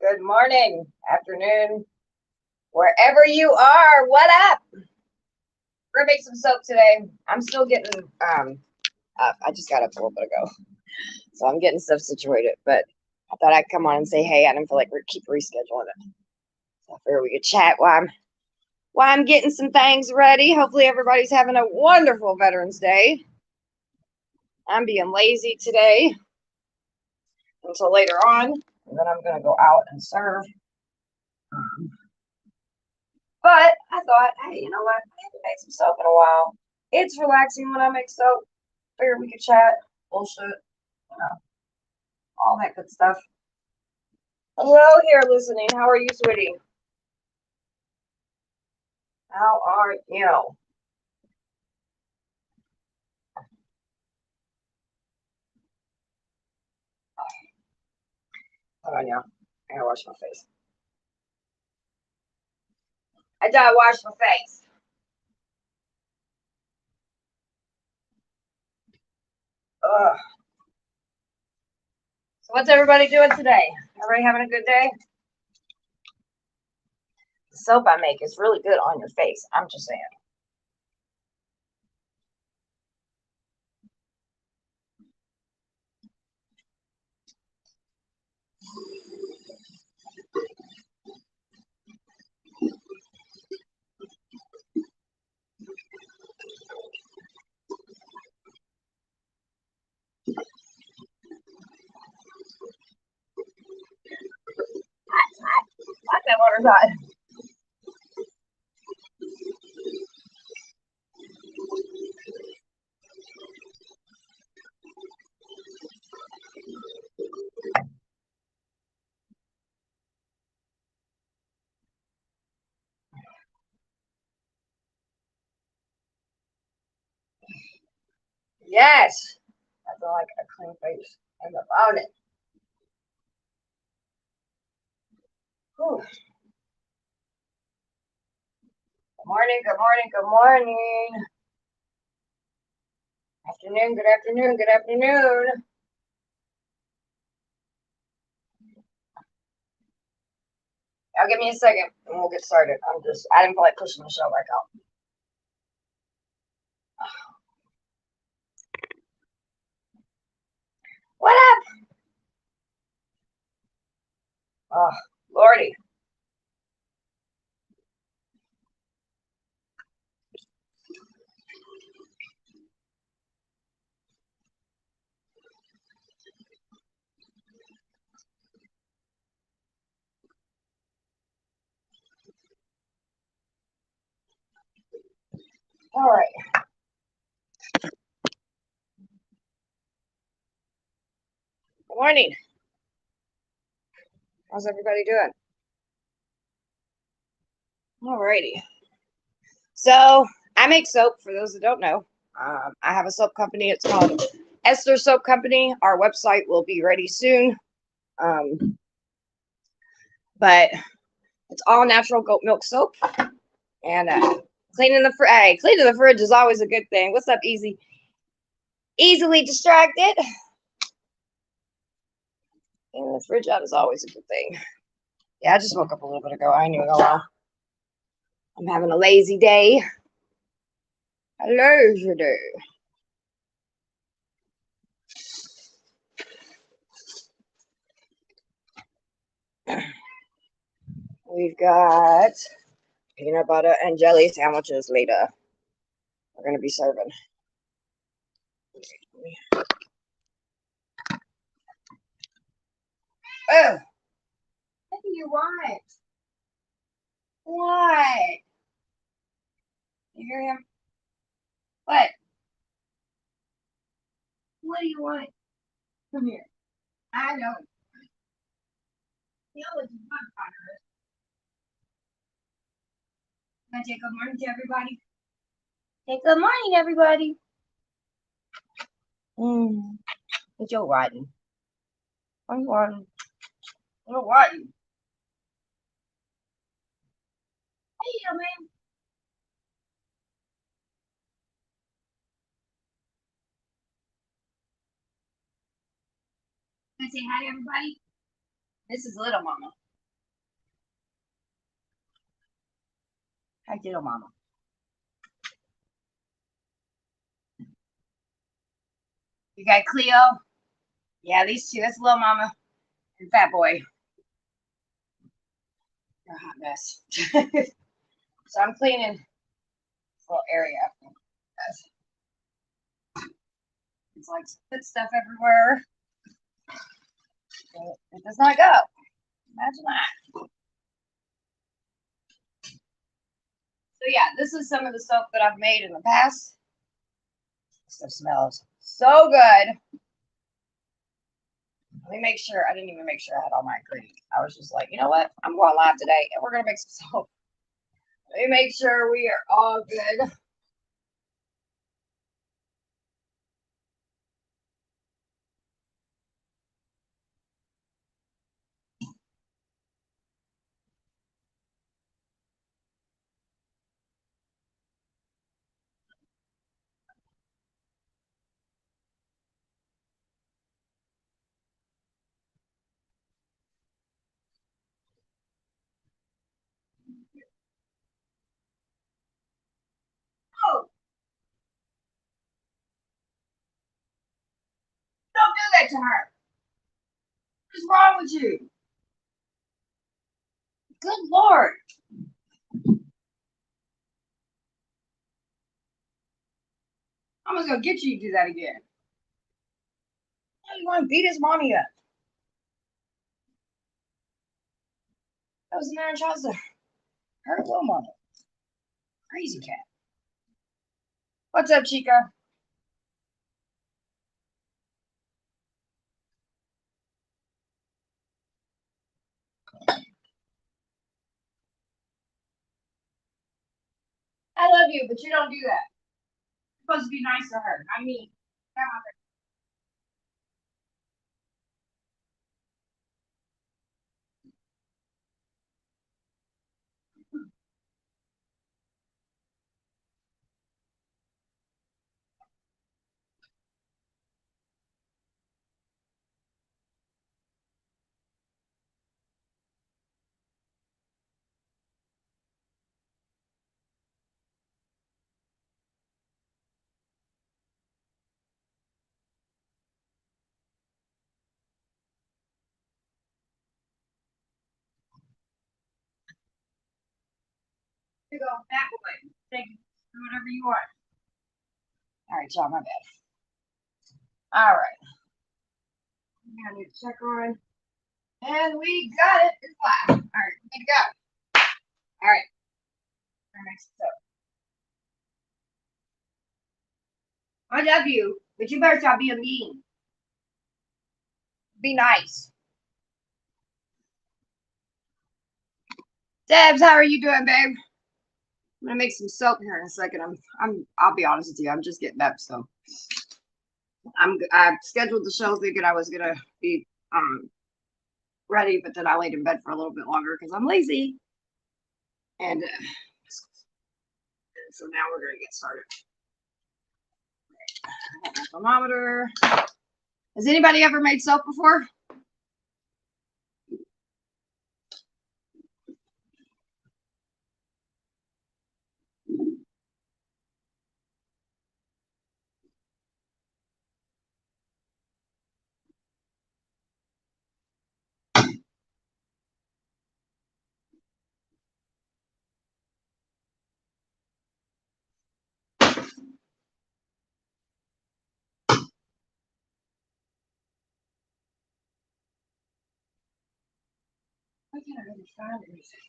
Good morning, afternoon, wherever you are. What up? We're gonna make some soap today. I'm still getting up. I just got up a little bit ago, so I'm getting stuff situated. But I thought I'd come on and say, hey, I didn't feel like we keep rescheduling it. So I figured we could chat while I'm getting some things ready. Hopefully everybody's having a wonderful Veterans Day. I'm being lazy today until later on, and then I'm gonna go out and serve. But I thought, hey, you know what? I haven't made some soap in a while. It's relaxing when I make soap. Figured we could chat, bullshit, all that good stuff. Hello here, listening. How are you, sweetie? How are you? Hold on, y'all. I gotta wash my face. I gotta wash my face. Ugh. So what's everybody doing today? Everybody having a good day? The soap I make is really good on your face. I'm just saying. Hot. That water's hot. Yes. I feel like a clean face and about it. Whew. Good morning, good morning, good morning. Afternoon, good afternoon, good afternoon. Now give me a second and we'll get started. I didn't feel like pushing the show back out. What up? Oh, Lordy. All right. Good morning. How's everybody doing? All righty. So I make soap for those that don't know. I have a soap company. It's called Esther Soap Company. Our website will be ready soon. But it's all natural goat milk soap. And cleaning the fridge is always a good thing. What's up, Easy? Easily distracted. Cleaning the fridge out is always a good thing. Yeah, I just woke up a little bit ago. I knew I'm having a lazy day. A lazy day. We've got peanut butter and jelly sandwiches later. We're going to be serving. Oh, what do you want? What? You hear him? What? What do you want? Come here. I know. You know what you want, Connor. Can I say good morning to everybody? Say good morning, everybody. It's your riding. I'm riding. You're riding. Hey, man. Can I say hi to everybody? This is Little Mama. Hi, little mama. You got Cleo. Yeah, these two. That's little mama and fat boy. You're a hot mess. So I'm cleaning this little area. It's like spit stuff everywhere. It does not go. Imagine that. So yeah, this is some of the soap that I've made in the past. This stuff smells so good. Let me make sure. I didn't even make sure I had all my ingredients. I was just like, you know what? I'm going live today and we're going to make some soap. Let me make sure we are all good. Oh, don't do that to her. What's wrong with you? Good Lord. I'm just going to get you to do that again. Why do you want to beat his mommy up? That was the man tries to hurt little mama. Crazy cat. What's up, Chica? I love you, but you don't do that. You're supposed to be nice to her. I mean, you go back away. Take do whatever you want. All right, y'all, my bad. All right. I need to check on. And we got it. It's live. All right, we need to go. All right. Next up. I love you, but you better stop being mean. Be nice. Debs, how are you doing, babe? I'm gonna make some soap here in a second. I'll be honest with you, I'm just getting up, so I scheduled the show thinking I was gonna be ready, but then I laid in bed for a little bit longer because I'm lazy. And so now we're gonna get started. Thermometer. Has anybody ever made soap before? Why can't I really find anything?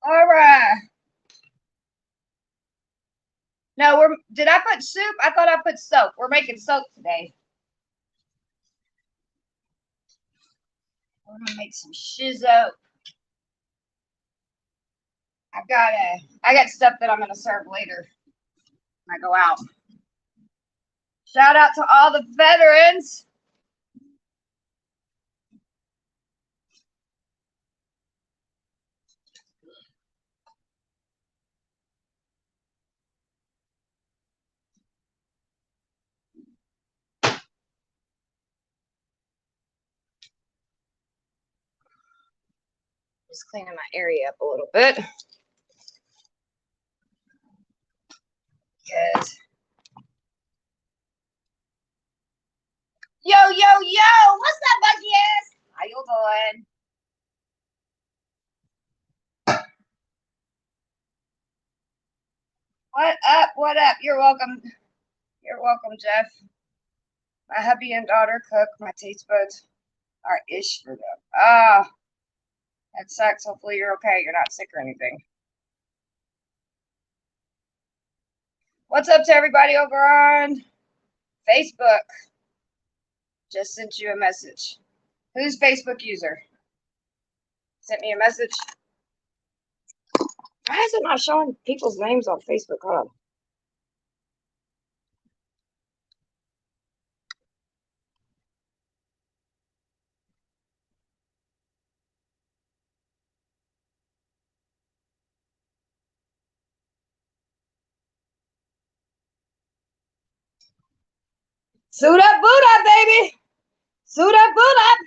All right. No, did I put soup? I thought I put soap. We're making soap today. We're gonna make some shizzo. I got stuff that I'm gonna serve later when I go out. Shout out to all the veterans. Just cleaning my area up a little bit. Because yo, what's up, Bucky ass? How you doing? What up? What up? You're welcome. You're welcome, Jeff. My hubby and daughter cook. My taste buds are ish for them. Ah, that sucks. Hopefully you're okay. You're not sick or anything. What's up to everybody over on Facebook? Just sent you a message. Who's Facebook user? Sent me a message. Why is it not showing people's names on Facebook? Hold on. Suit up, boot up, baby. Suit up, boot up.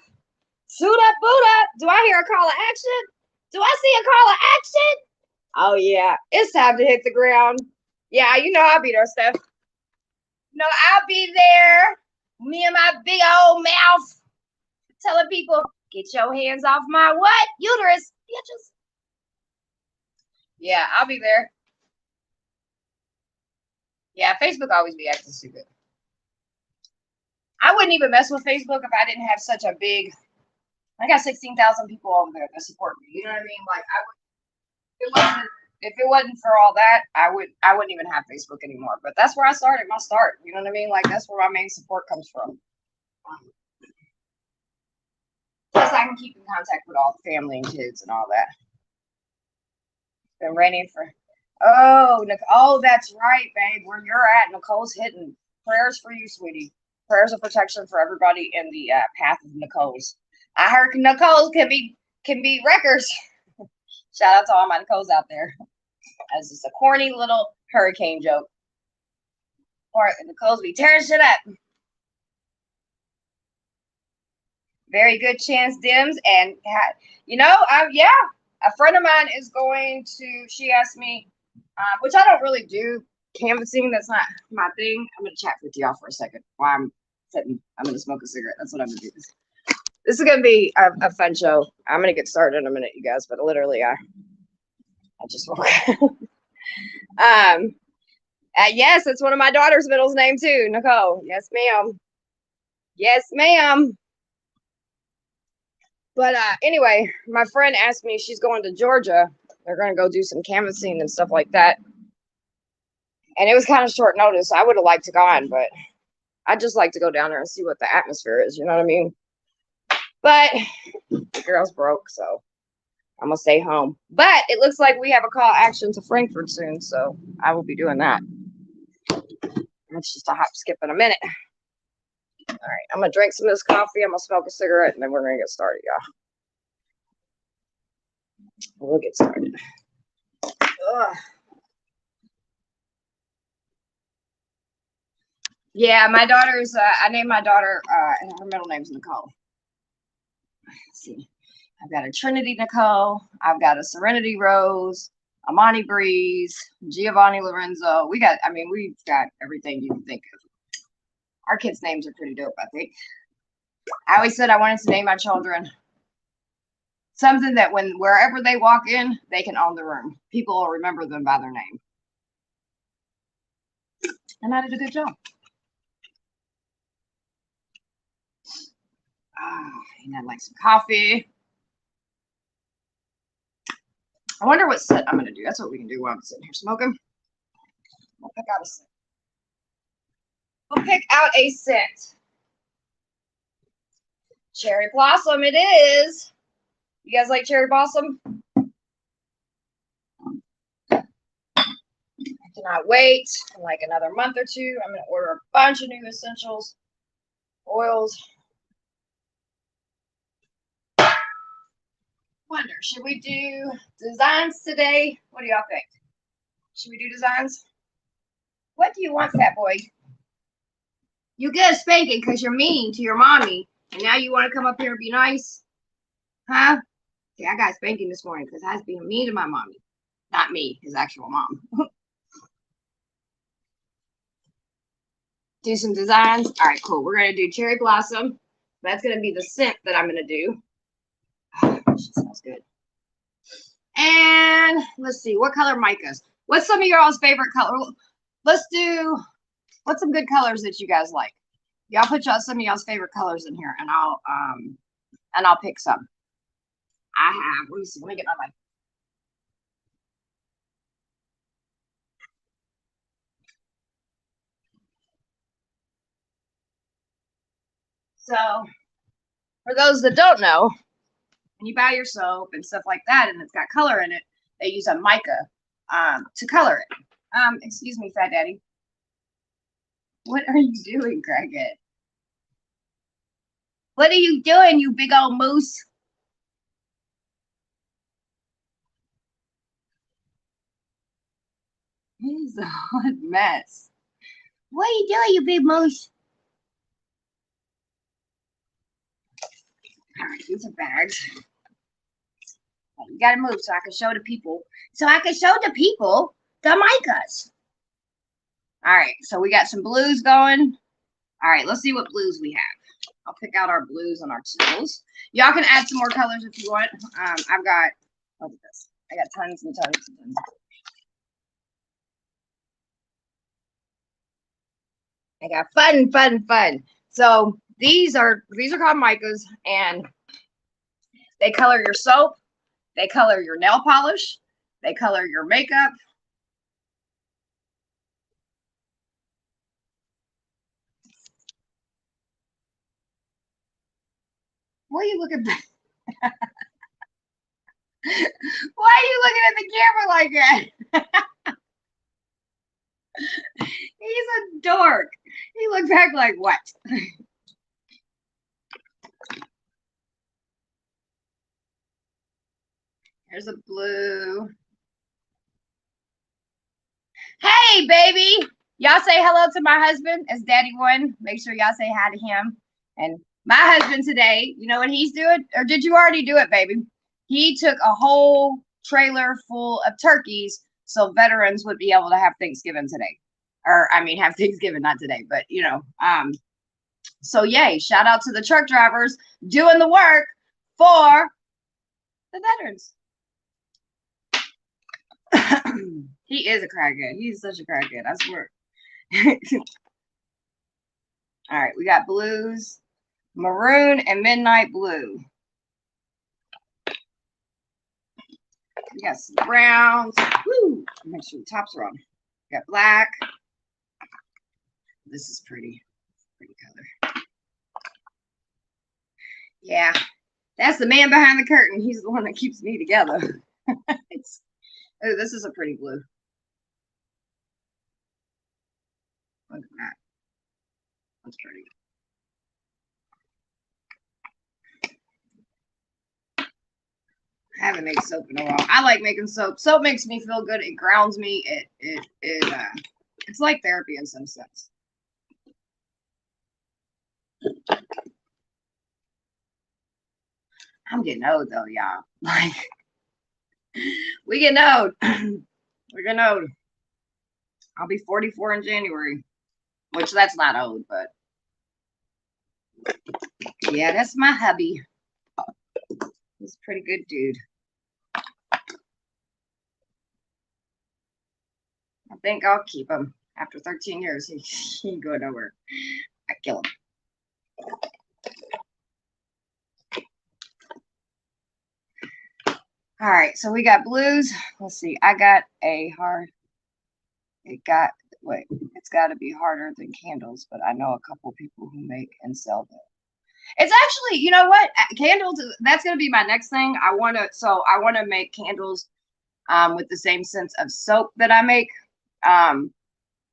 Suit up, boot up. Do I hear a call of action? Do I see a call of action? Oh, yeah. It's time to hit the ground. Yeah, you know I'll be there, Steph. No, I'll be there. Me and my big old mouth telling people, get your hands off my what? Uterus, bitches. Yeah, I'll be there. Yeah, Facebook always be acting stupid. I wouldn't even mess with Facebook if I didn't have such a big. I got 16,000 people over there that support me. You know what I mean? Like if it wasn't for all that, I wouldn't even have Facebook anymore. But that's where I started my start. You know what I mean? Like that's where my main support comes from. Plus, I can keep in contact with all the family and kids and all that. Been raining for. Oh, that's right, babe. Where you're at, Nicole's hitting. Prayers for you, sweetie. Prayers of protection for everybody in the path of Nicole's. I heard Nicole's can be wreckers. Shout out to all my Nicole's out there. As just a corny little hurricane joke. Or Nicole's be tearing shit up. Very good chance, Dims. And yeah, a friend of mine is going to. She asked me, which I don't really do canvassing. That's not my thing. I'm gonna chat with y'all for a second while I'm sitting. I'm gonna smoke a cigarette. That's what I'm gonna do. This is gonna be a fun show. I'm gonna get started in a minute, you guys. But literally, I just woke up. Yes, it's one of my daughter's middle name too, Nicole. Yes, ma'am. Yes, ma'am. But anyway, my friend asked me, she's going to Georgia. They're going to go do some canvassing and stuff like that. And it was kind of short notice. I would have liked to go on, but I'd just like to go down there and see what the atmosphere is. You know what I mean? But the girl's broke, so I'm going to stay home. But it looks like we have a call action to Frankfurt soon, so I will be doing that. It's just a hop, skip, in a minute. All right, I'm going to drink some of this coffee. I'm going to smoke a cigarette, and then we're going to get started, y'all. We'll get started. Ugh. Yeah, my daughter's, I named my daughter, and her middle name's Nicole. Let's see. I've got a Trinity Nicole. I've got a Serenity Rose, Amani Breeze, Giovanni Lorenzo. We've got everything you can think of. Our kids' names are pretty dope, I think. I always said I wanted to name my children something that wherever they walk in, they can own the room. People will remember them by their name. And I did a good job. And I'd like some coffee. I wonder what scent I'm going to do. That's what we can do while I'm sitting here smoking. We'll pick out a scent. We'll pick out a scent. Cherry Blossom it is. You guys like Cherry Blossom? I cannot wait. In like another month or two, I'm going to order a bunch of new essentials, oils. Wonder, should we do designs today? What do y'all think? Should we do designs? What do you want, fat boy? You get a spanking because you're mean to your mommy, and now you want to come up here and be nice? Huh? Okay, I got spanking this morning because I was being mean to my mommy. Not me, his actual mom. Do some designs. All right, cool. We're going to do cherry blossom. That's going to be the scent that I'm going to do. She smells good. And let's see, what color micas? What's some of y'all's favorite color? Let's do, what's some good colors that you guys like? Y'all put y'all some of y'all's favorite colors in here, and I'll pick some. I have. Let me see. Let me get my mic. So, for those that don't know, when you buy your soap and stuff like that, and it's got color in it, they use a mica to color it. Excuse me, Fat Daddy. What are you doing, Craighead? What are you doing, you big old moose? He's a hot mess. What are you doing, you big moose? All right, these are bags. You gotta move so I can show the people. So I can show the people the micas. All right, so we got some blues going. All right, let's see what blues we have. I'll pick out our blues and our tools. Y'all can add some more colors if you want. I've got, look at this. I got tons and tons and tons. I got fun. So these are called micas, and they color your soap, they color your nail polish, they color your makeup. What are you looking back? Why are you looking at the camera like that? He's a dork. He looked back like, what? Here's a blue. Hey, baby. Y'all say hello to my husband as Daddy One. Make sure y'all say hi to him. And my husband today, you know what he's doing? Or did you already do it, baby? He took a whole trailer full of turkeys so veterans would be able to have Thanksgiving today. Or, I mean, have Thanksgiving, not today, but, you know. So, yay. Shout out to the truck drivers doing the work for the veterans. He is a crackhead. He's such a crackhead. I swear. All right, we got blues, maroon, and midnight blue. We got some browns. Woo! Make sure the tops are on. We got black. This is pretty color. Yeah, that's the man behind the curtain. He's the one that keeps me together. Oh, this is a pretty blue. Look at that. That's pretty. I haven't made soap in a while. I like making soap. Soap makes me feel good. It grounds me. It's like therapy in some sense. I'm getting old though, y'all. Like, we getting old. We're getting old. I'll be 44 in January, which that's not old, but yeah, that's my hubby. He's a pretty good dude. I think I'll keep him. After 13 years, he ain't going nowhere. I kill him. All right, so we got blues. Let's see. I got a hard. It's got to be harder than candles, but I know a couple people who make and sell them. It's actually, you know what? Candles, that's going to be my next thing. I want to make candles with the same sense of soap that I make.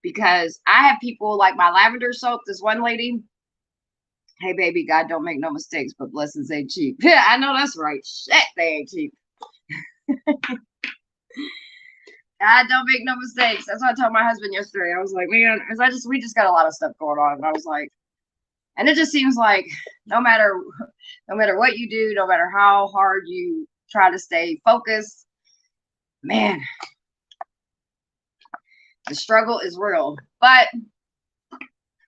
Because I have people like my lavender soap, this one lady. Hey, baby, God don't make no mistakes, but blessings ain't cheap. Yeah, I know that's right. Shit, they ain't cheap. God don't make no mistakes. That's what I told my husband yesterday. I was like, man, we just got a lot of stuff going on. And I was like, and it just seems like no matter what you do, no matter how hard you try to stay focused. Man, the struggle is real, but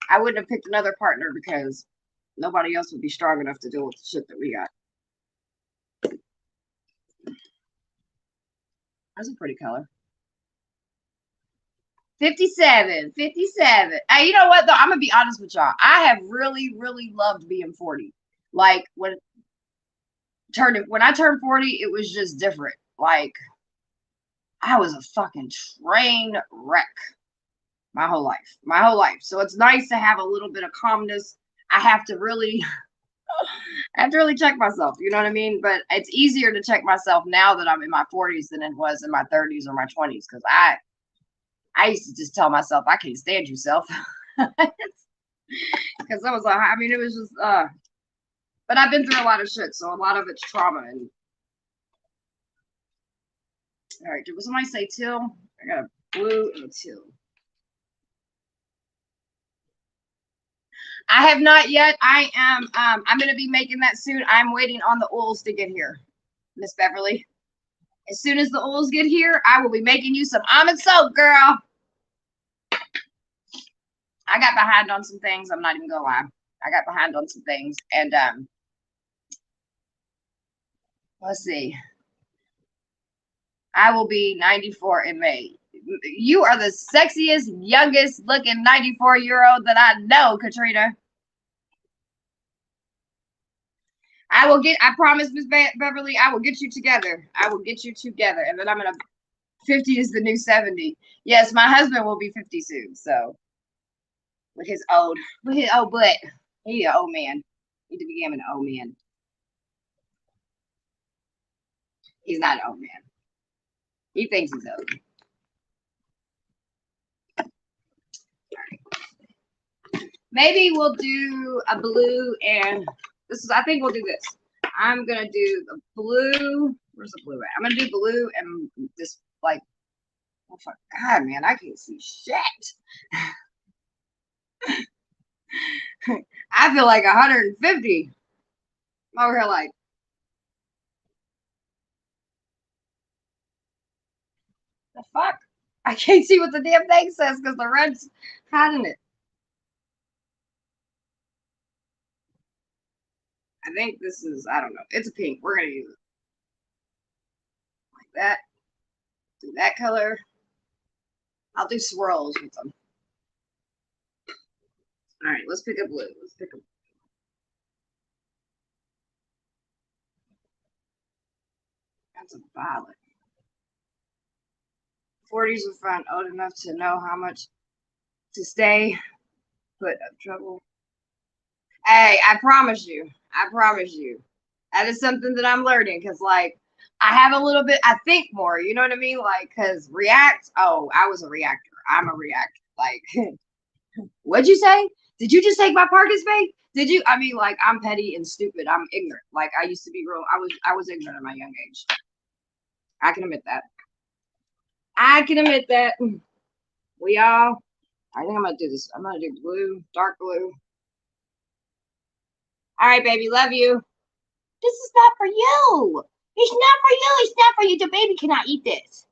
I wouldn't have picked another partner because nobody else would be strong enough to deal with the shit that we got. That's a pretty color. 57. Hey, you know what though? I'm gonna be honest with y'all. I have really, really loved being 40. Like when I turned 40, it was just different. Like I was a fucking train wreck my whole life. So it's nice to have a little bit of calmness. I have to really check myself, you know what I mean? But it's easier to check myself now that I'm in my 40s than it was in my 30s or my 20s, because I used to just tell myself, I can't stand you, self. Because I was like, I mean, it was just, but I've been through a lot of shit, so a lot of it's trauma. And all right, did somebody say teal? I got a blue and a teal. I have not yet. I am, I'm going to be making that soon. I'm waiting on the oils to get here, Miss Beverly. As soon as the oils get here, I will be making you some almond soap, girl. I got behind on some things. I'm not even gonna lie. I got behind on some things, and let's see. I will be 94 in May. You are the sexiest, youngest looking 94-year-old that I know, Katrina. I promise, Miss Beverly, I will get you together. I will get you together. And then 50 is the new 70. Yes, my husband will be 50 soon. So, with his old butt. He an old man. He became an old man. He's not an old man. He thinks he's old. Maybe we'll do a blue and I think we'll do this. I'm gonna do the blue. Where's the blue at? I'm gonna do blue and this like, oh fuck, God, man, I can't see shit. I feel like 150. I'm over here like, the fuck? I can't see what the damn thing says because the red's hiding it. I think this is, I don't know. It's a pink. We're gonna use it like that. Do that color. I'll do swirls with them. All right, let's pick a blue. Let's pick a. That's a violet. 40s are fun. Old enough to know how much to stay. Put up trouble. Hey, I promise you. That is something that I'm learning because, like, I have a little bit, I think more, you know what I mean? Like, because react, oh, I was a reactor. I'm a reactor. Like, what'd you say? Did you just take my parking space? Did you? I mean, like, I'm petty and stupid. I'm ignorant. Like, I used to be real. I was ignorant at my young age. I can admit that. I think I'm going to do this. I'm going to do blue, dark blue. All right, baby. Love you. This is not for you. It's not for you. It's not for you. The baby cannot eat this.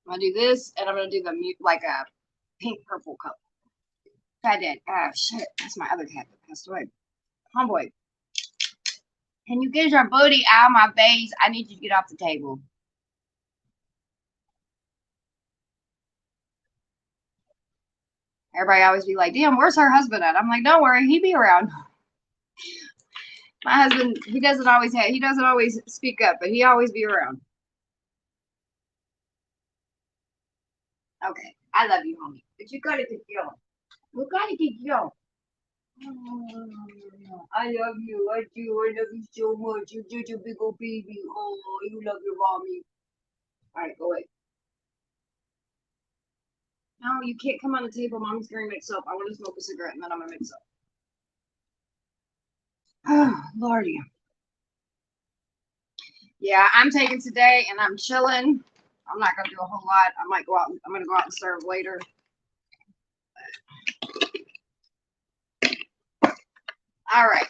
I'm going to do this, and I'm going to do like a pink purple color. I did. Oh, shit. That's my other cat that passed away. Homeboy. Can you get your booty out of my face? I need you to get off the table. Everybody always be like, damn, where's her husband at? I'm like, don't worry, he be around. My husband, he doesn't always speak up, but he always be around. Okay, I love you, homie. But you gotta get going. You gotta get going. I love you. I do. I love you so much. You're such a big old baby. Oh, you love your mommy. All right, go away. No, you can't come on the table. Mommy's gonna mix up. I want to smoke a cigarette and then I'm gonna mix up. Oh, Lordy. Yeah, I'm taking today and I'm chilling. I'm not gonna do a whole lot. I might go out. I'm gonna go out and serve later. All right.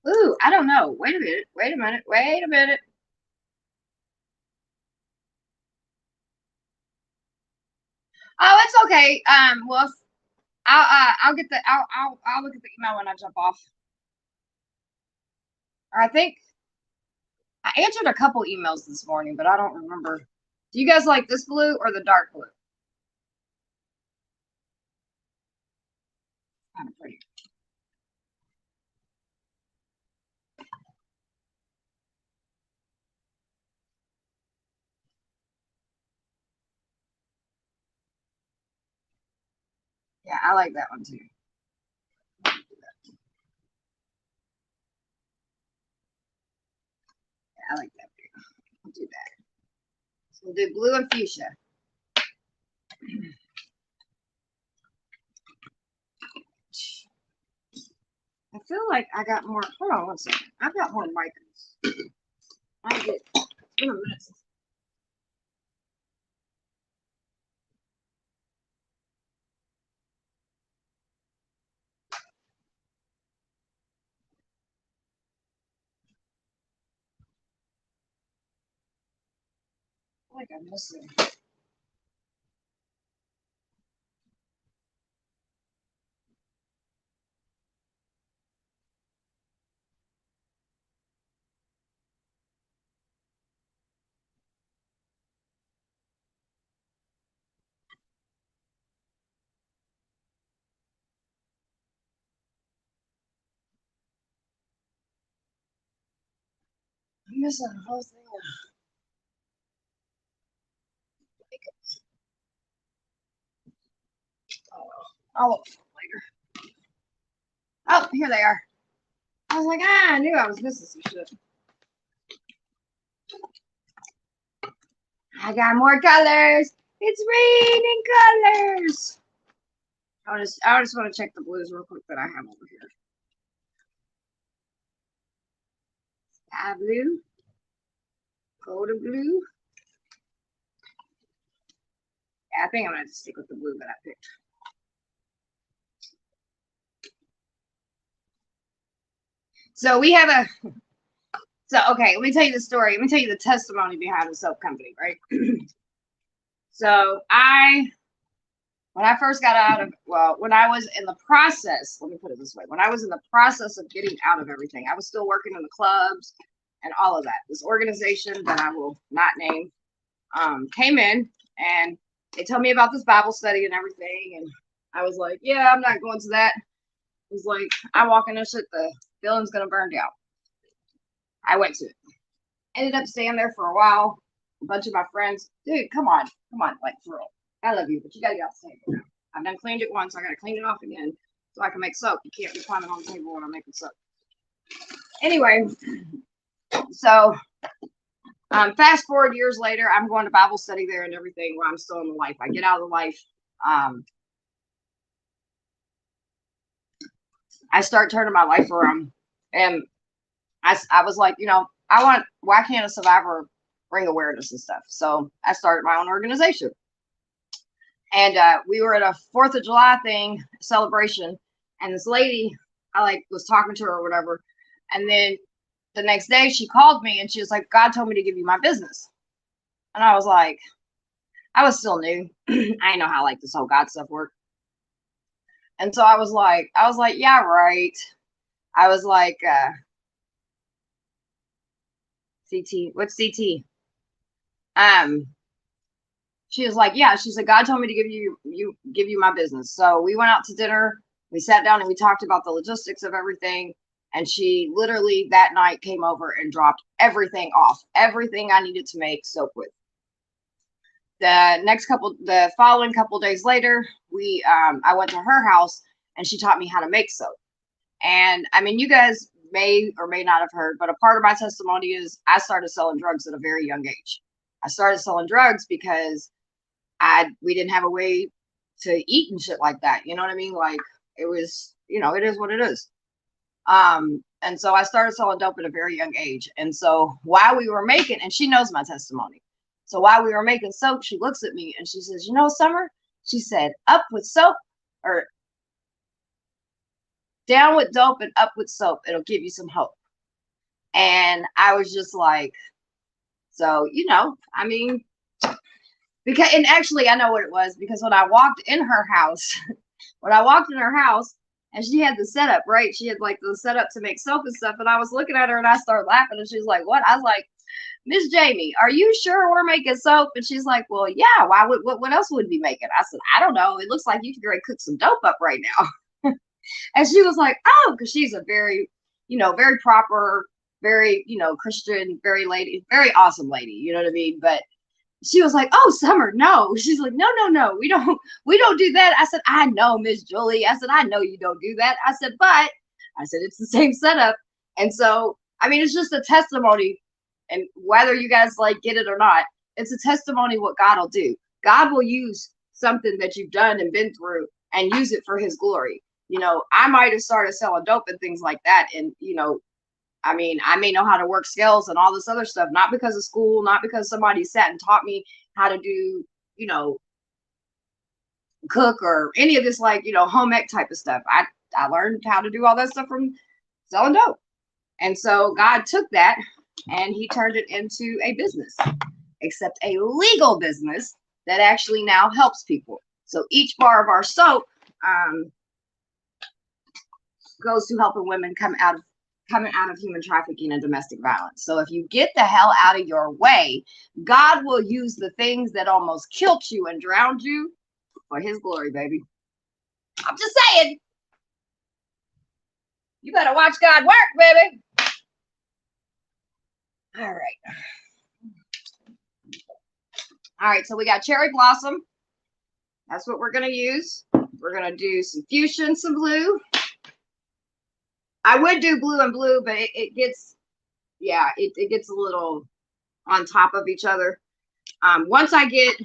Ooh, I don't know. Wait a minute. Wait a minute. Wait a minute. Oh, it's okay. Well, I'll get the I'll look at the email when I jump off. Or I think I answered a couple emails this morning, but I don't remember. Do you guys like this blue or the dark blue? Kind of pretty. Yeah, I like that one too. Yeah, I like that blue. I'll do that. So we'll do blue and fuchsia. I feel like I got more. Hold on one second. I've got more micros. I did. It's been a minute since. I feel like I'm missing. I'm missing a whole thing. Oh, I'll look for them later. Oh, here they are. I was like, I knew I was missing some shit. I got more colors. It's raining colors. I just want to check the blues real quick that I have over here. Sky blue, golden blue. Yeah, I think I'm gonna have to stick with the blue that I picked. So we have a. So okay, let me tell you the story. Let me tell you the testimony behind the soap company, right? So when I first got out of, well, when I was in the process, let me put it this way, when I was in the process of getting out of everything, I was still working in the clubs and all of that. This organization that I will not name came in and they told me about this Bible study and everything. And I was like, yeah, I'm not going to that. It was like, I walk in this shit, the building's going to burn down. I went to it. Ended up staying there for a while. A bunch of my friends, dude, come on, like for real. I love you, but you got to get off the table now. I've done cleaned it once. I got to clean it off again so I can make soap. You can't be climbing on the table when I'm making soap. Anyway, so fast forward years later, I'm going to Bible study there and everything while I'm still in the life. I get out of the life. I start turning my life around. And I was like, why can't a survivor bring awareness and stuff? So I started my own organization. And we were at a 4th of July thing, celebration. And this lady, I was talking to her or whatever. And then the next day she called me and she was like, God told me to give you my business. And I was like, I was still new. I know how this whole God stuff worked. And so I was like, yeah, right. I was like, CT, what's CT? She was like, yeah, she said, God told me to give you my business. So we went out to dinner. We sat down and we talked about the logistics of everything. And she literally that night came over and dropped everything off, everything I needed to make soap with. The following couple days later, I went to her house and she taught me how to make soap. And I mean, you guys may or may not have heard, but a part of my testimony is I started selling drugs at a very young age. I started selling drugs because we didn't have a way to eat and shit like that. You know what I mean? It was, it is what it is. And so I started selling dope at a very young age. And so while we were making, and she knows my testimony. So while we were making soap, she looks at me and she says, Summer, she said, up with soap or down with dope and up with soap. It'll give you some hope. And I was just like, so, I mean, because, and actually I know what it was, because when I walked in her house, and she had the setup, right? She had like the setup to make soap and stuff. And I was looking at her and I started laughing, and she's like, what? I was like, Miss Jamie, are you sure we're making soap? And she's like, well, yeah, why would, what else would we be making? I said, I don't know. It looks like you could cook some dope up right now. And she was like, oh, because she's a very, very proper, very, Christian, very lady, very awesome lady. You know what I mean? But she was like, oh, Summer, no. She's like, no, we don't do that. I said, I know, Miss Julie. I said, I know you don't do that. I said, but I said, it's the same setup. And so, I mean, it's just a testimony, and whether you guys like get it or not, it's a testimony what God will do. God will use something that you've done and been through and use it for his glory. I might have started selling dope and things like that. And, I mean, I may know how to work scales and all this other stuff, not because of school, not because somebody sat and taught me how to do, cook or any of this, like, home ec type of stuff. I learned how to do all that stuff from selling dope. And so God took that and he turned it into a business, except a legal business that actually now helps people. So each bar of our soap goes to helping women coming out of human trafficking and domestic violence. So if you get the hell out of your way, God will use the things that almost killed you and drowned you for his glory, baby. I'm just saying. You better watch God work, baby. All right, so we got cherry blossom. That's what we're going to use. We're going to do some fuchsia, some blue. I would do blue and blue, but it gets, yeah, it gets a little on top of each other. Once I get,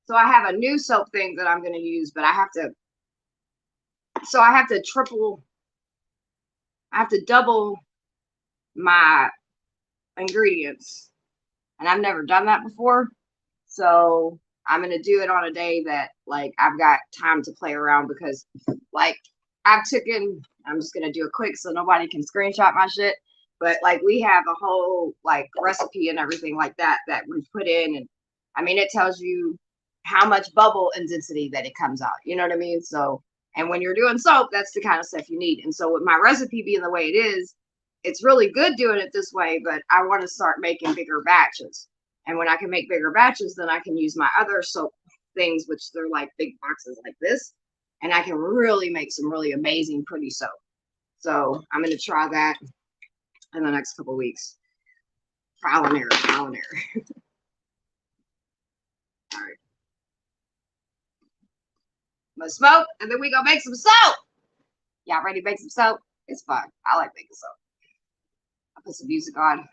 so I have a new soap thing that I'm going to use, but I have to double my ingredients, and I've never done that before. So I'm going to do it on a day that, like, I've got time to play around, because, like, I'm just going to do it quick so nobody can screenshot my shit. But, like, we have a whole, like, recipe and everything like that we put in. And, I mean, it tells you how much bubble and density that it comes out. You know what I mean? So, and when you're doing soap, that's the kind of stuff you need. And so with my recipe being the way it is, it's really good doing it this way, but I want to start making bigger batches. And when I can make bigger batches, then I can use my other soap things, which they're like big boxes like this. And I can really make some really amazing, pretty soap. So I'm going to try that in the next couple of weeks. Trial and error. All right. I'm going to smoke, and then we go make some soap. Y'all ready to make some soap? It's fun. I like making soap. I'll put some music on.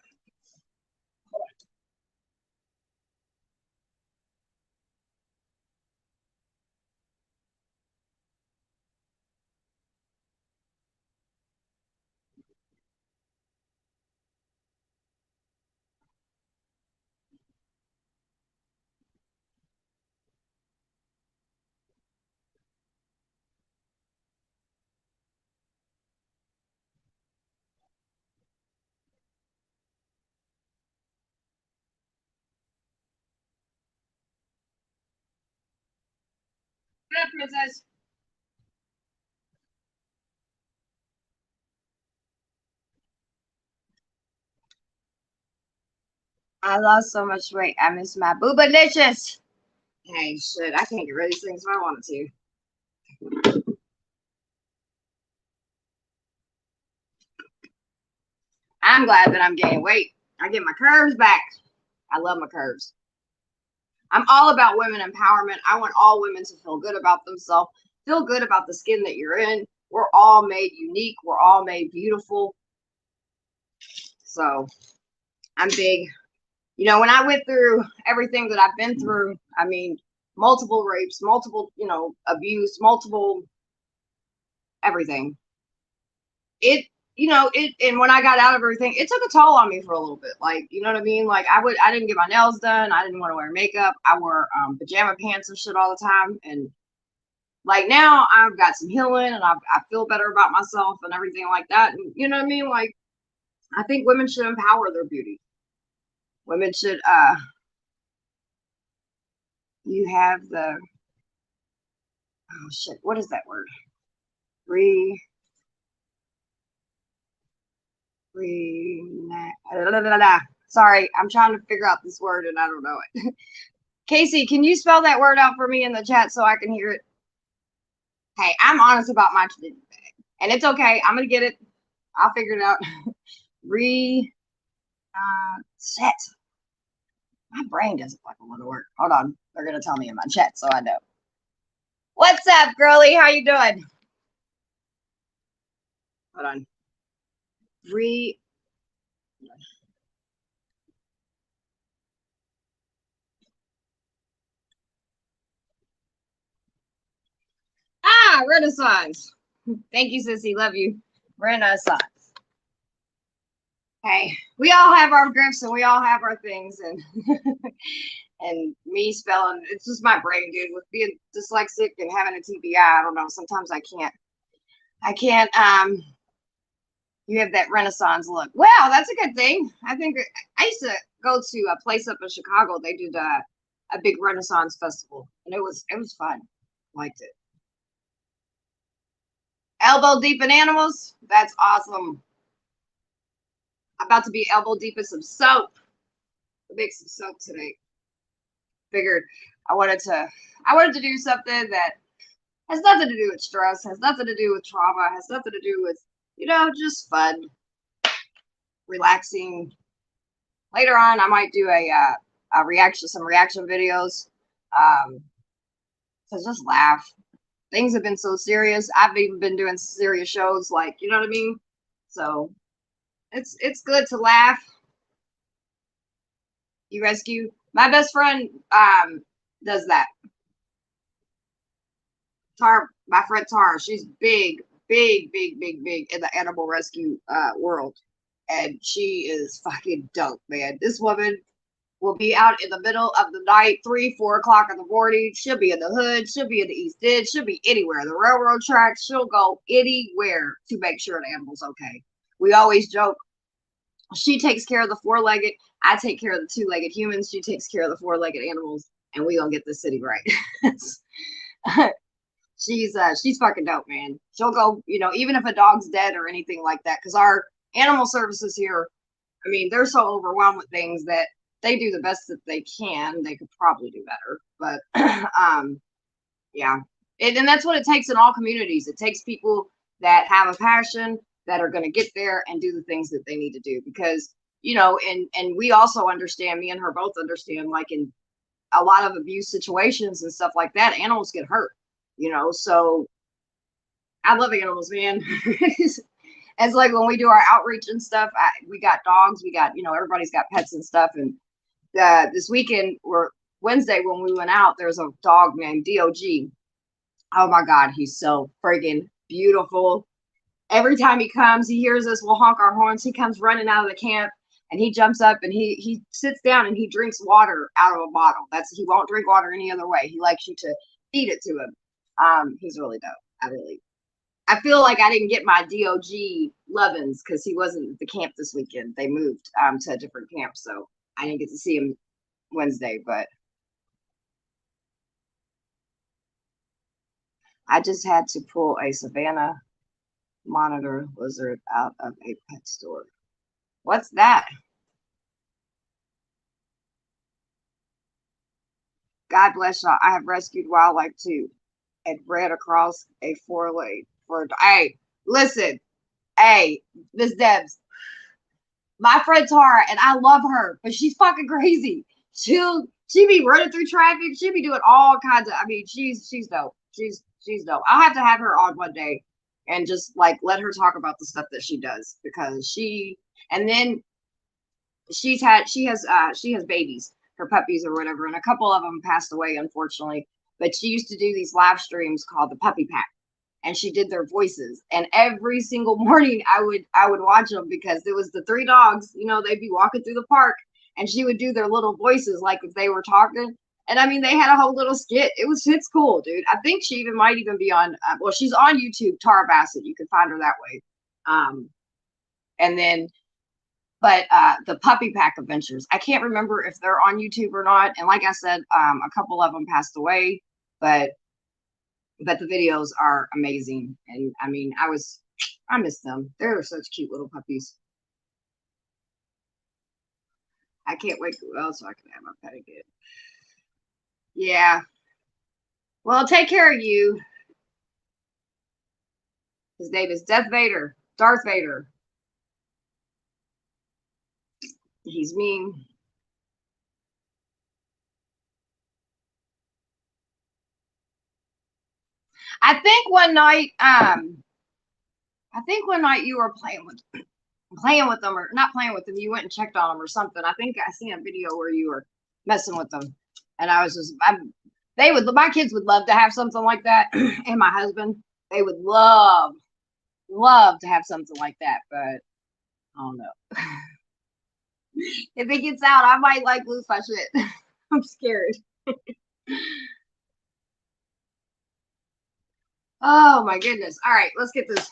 Good, princess. I lost so much weight. I miss my boobalicious. Hey, shit, I can't get rid of these things if I wanted to. I'm glad that I'm gaining weight. I get my curves back. I love my curves. I'm all about women empowerment. I want all women to feel good about themselves, feel good about the skin that you're in. We're all made unique. We're all made beautiful. So I'm big. When I went through everything that I've been through, I mean, multiple rapes, multiple, abuse, multiple everything. And when I got out of everything, it took a toll on me for a little bit. Like, you know what I mean? Like, I didn't get my nails done. I didn't want to wear makeup. I wore pajama pants and shit all the time. And like now I've got some healing and I feel better about myself and everything like that. And you know what I mean? Like, I think women should empower their beauty. Women should, you have the, oh shit, what is that word? Re, Sorry, I'm trying to figure out this word and I don't know it. Casey, can you spell that word out for me in the chat so I can hear it? Hey, I'm honest about my bag, and it's okay. I'm gonna get it. I'll figure it out. Set. My brain doesn't fucking want to work. Hold on. They're gonna tell me in my chat so I know. What's up, girly? How you doing? Hold on. Renaissance. Thank you, sissy. Love you. Renaissance. Hey, we all have our gifts and we all have our things, and and me spelling, it's just my brain, dude. With being dyslexic and having a TBI, I don't know. Sometimes I can't. You have that Renaissance look. Wow, that's a good thing. I think I used to go to a place up in Chicago. They did a big Renaissance festival, and it was fun. Liked it. Elbow deep in animals. That's awesome. I'm about to be elbow deep in some soap. I'll make some soap today. Figured I wanted to do something that has nothing to do with stress, has nothing to do with trauma, has nothing to do with, just fun, relaxing. Later on, I might do some reaction videos. So just laugh. Things have been so serious. I've even been doing serious shows, like, you know what I mean? So it's good to laugh. You rescue. My best friend does that. My friend Tara, she's big in the animal rescue world. And she is fucking dope, man. This woman will be out in the middle of the night, 3, 4 o'clock in the morning. She'll be in the hood. She'll be in the East End. She'll be anywhere. The railroad tracks. She'll go anywhere to make sure the animal's okay. We always joke. She takes care of the 4-legged. I take care of the 2-legged humans. She takes care of the 4-legged animals, and we gonna get this city right. She's fucking dope, man. She'll go, even if a dog's dead or anything like that, because our animal services here, I mean, they're so overwhelmed with things that they do the best that they can. They could probably do better, but yeah. And that's what it takes in all communities. It takes people that have a passion, that are going to get there and do the things that they need to do, because, and we also understand, me and her both understand, like in a lot of abuse situations and stuff like that, animals get hurt, so I love animals, man. It's like when we do our outreach and stuff, we got dogs, we got, everybody's got pets and stuff. And this weekend, or Wednesday, when we went out, there's a dog named DOG. Oh my God, he's so friggin' beautiful. Every time he comes, he hears us, we'll honk our horns. He comes running out of the camp and he jumps up and he sits down and he drinks water out of a bottle. He won't drink water any other way. He likes you to feed it to him. He's really dope. I feel like I didn't get my DOG lovin's because he wasn't at the camp this weekend. They moved to a different camp, so I didn't get to see him Wednesday, but I just had to pull a Savannah monitor lizard out of a pet store. What's that? God bless y'all. I have rescued wildlife too and ran across a 4-lane for. Hey, listen. Hey, Miss Debs. My friend Tara, and I love her, but she's fucking crazy. She be running through traffic. She be doing all kinds of. I mean, she's dope. She's dope. I'll have to have her on one day and just like let her talk about the stuff that she does, because and then she has babies, her puppies or whatever, and a couple of them passed away, unfortunately. But she used to do these live streams called the Puppy Pack, and she did their voices. And every single morning I would watch them, because it was the 3 dogs, they'd be walking through the park and she would do their little voices, like if they were talking. And I mean, they had a whole little skit. It's cool, dude. I think she might even be on. Well, she's on YouTube. Tara Bassett. You can find her that way. And then, but the Puppy Pack Adventures. I can't remember if they're on YouTube or not. And like I said, a couple of them passed away, but the videos are amazing. And I mean, I miss them. They're such cute little puppies. I can't wait. Who else I can have my pet again? Yeah. Well, take care of you. His name is Darth Vader. He's mean. I think one night you were playing with them, or not playing with them. You went and checked on them or something. I think I seen a video where you were messing with them, and I was just, my kids would love to have something like that, and my husband, they would love to have something like that, but I don't know. If it gets out, I might like lose my shit. I'm scared. Oh my goodness. All right, let's get this.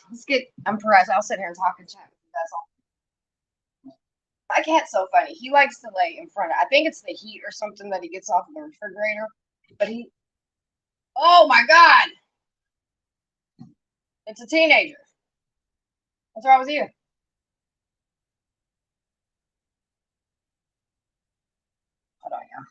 I'm Perez. I'll sit here and talk and chat with you. That's all. My cat's so funny. He likes to lay in front of, I think it's the heat or something that he gets off of the refrigerator. But oh my God. It's a teenager. What's wrong with you? Hold on, yeah.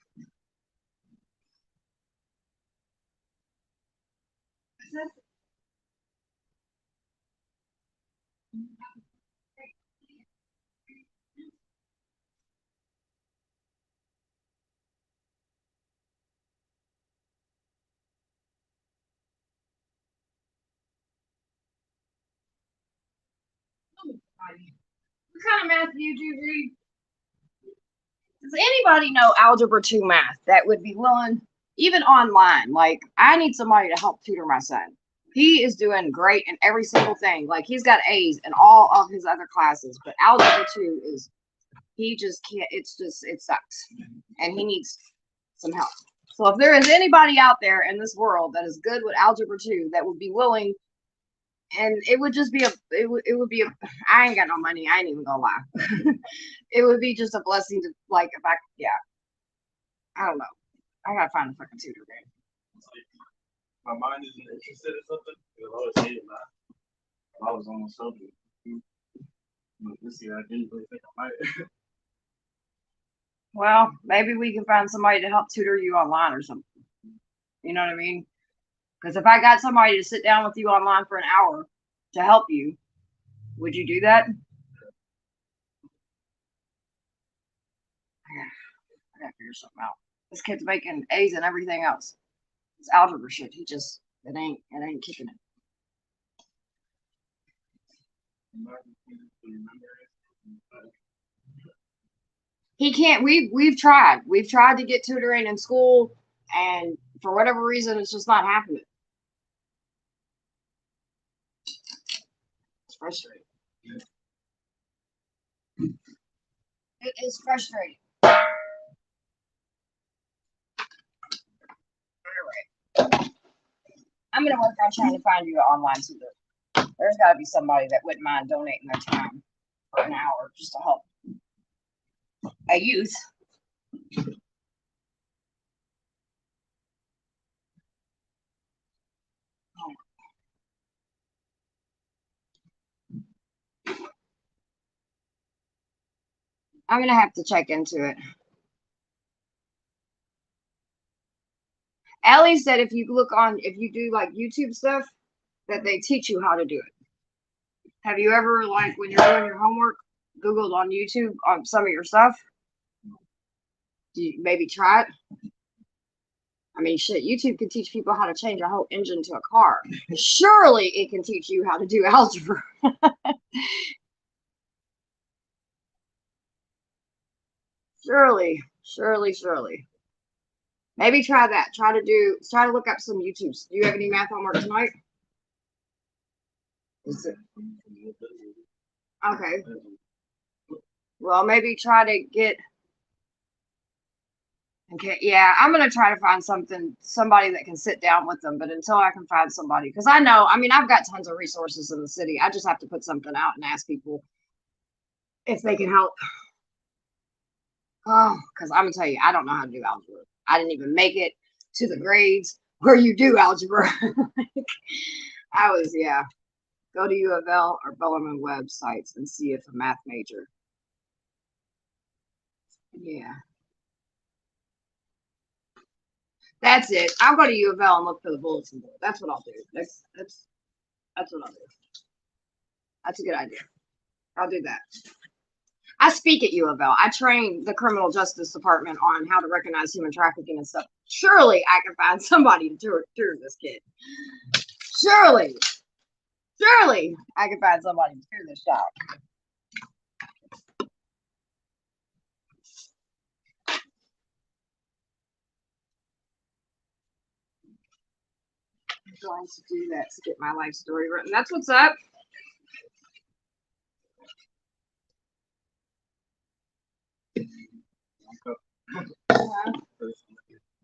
What kind of math do you do, G? Does anybody know Algebra 2 math that would be willing, even online? Like, I need somebody to help tutor my son. He is doing great in every single thing. Like, he's got A's in all of his other classes, but Algebra 2 is, he just can't, it sucks. And he needs some help. So if there is anybody out there in this world that is good with Algebra 2 that would be willing, and it would just be it would be I ain't got no money. I ain't even gonna lie. It would be just a blessing to, like, if I don't know. I gotta find a fucking tutor, man. My mind isn't interested in something. I always hated math. I was almost something. But this year I didn't really think I might. Well, maybe we can find somebody to help tutor you online or something. You know what I mean? Because if I got somebody to sit down with you online for an hour to help you, would you do that? I gotta figure something out. This kid's making A's and everything else. It's algebra shit. It ain't kicking it. He can't. We've tried. We've tried to get tutoring in school, and for whatever reason, it's just not happening. It's frustrating. It is frustrating. All right. I'm gonna work on trying to find you an online tutor. There's got to be somebody that wouldn't mind donating their time for an hour just to help a youth. I'm gonna have to check into it. Ellie said if you do like YouTube stuff, that they teach you how to do it. Have you ever, like, when you're doing your homework, Googled on YouTube on some of your stuff? Do you maybe try it? I mean, shit, YouTube can teach people how to change a whole engine to a car. Surely it can teach you how to do algebra. Surely. Maybe try that. Try to look up some YouTubes. Do you have any math homework tonight? Okay. Well, maybe try to get Okay, yeah, I'm gonna try to find somebody that can sit down with them, but until I can find somebody, because I know, I mean, I've got tons of resources in the city. I just have to put something out and ask people if they can help. Oh, because I'm gonna tell you, I don't know how to do algebra. I didn't even make it to the grades where you do algebra. I was, yeah. Go to U of L or Bellarmine websites and see if a math major. Yeah. That's it. I'll go to U of L and look for the bulletin board. That's what I'll do. That's what I'll do. That's a good idea. I'll do that. I speak at U of L. I train the criminal justice department on how to recognize human trafficking and stuff. Surely I can find somebody to tutor this kid. Surely I can find somebody to tutor this child. I'm going to do that to get my life story written. That's what's up.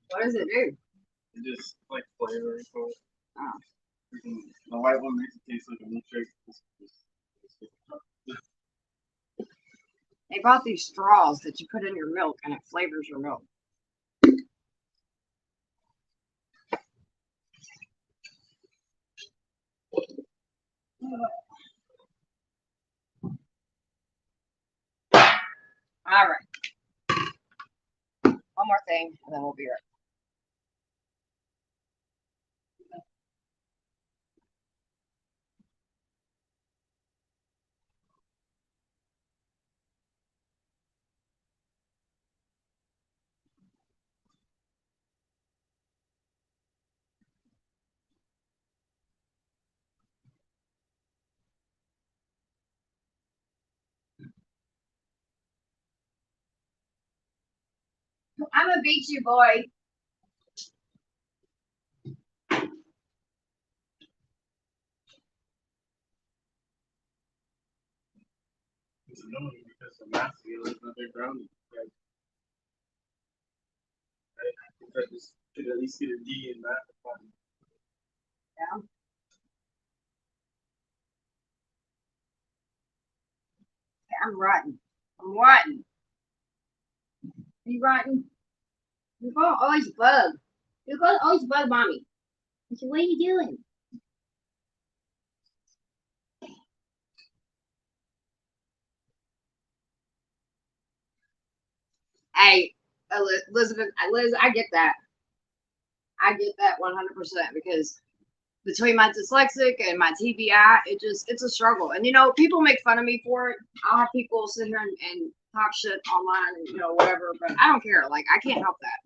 What does it do? It just like flavoring for it. Oh. The white one makes it taste like a milkshake. They bought these straws that you put in your milk and it flavors your milk. All right. One more thing, and then we'll be right. I'm gonna beat you, boy. It's annoying because the math skill is not their grounding. Like, I just should at least get a D in math. Yeah. I'm rotten. I'm rotten. Are you rotten? You're gonna always bug. You're gonna always bug mommy. I said, what are you doing? Hey, Elizabeth, Liz, I get that. I get that 100% because between my dyslexic and my TBI, it's a struggle. And you know, people make fun of me for it. I'll have people sit here and talk shit online and whatever, but I don't care. Like I can't help that.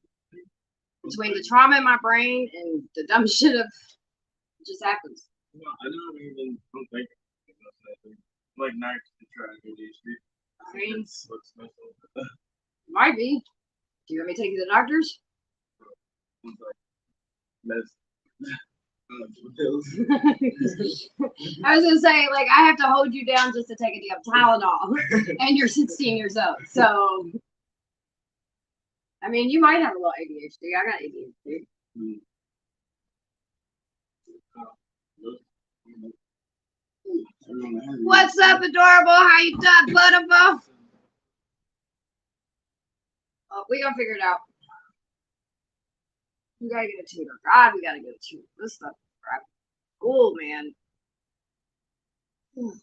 Between the trauma in my brain and the dumb shit of it just happens. Well, I don't even don't think like nice to try to do these. I mean, What's special? might be. Do you want me to take you to the doctors? I was gonna say, like, I have to hold you down just to take a damn Tylenol, and you're 16 years old. So, I mean, you might have a little ADHD. I got ADHD. What's up, adorable? How you doing, Butterbuff? Oh, we gonna figure it out. We gotta get a tutor. God, we gotta get a tutor. This stuff is crap. Cool, man. Because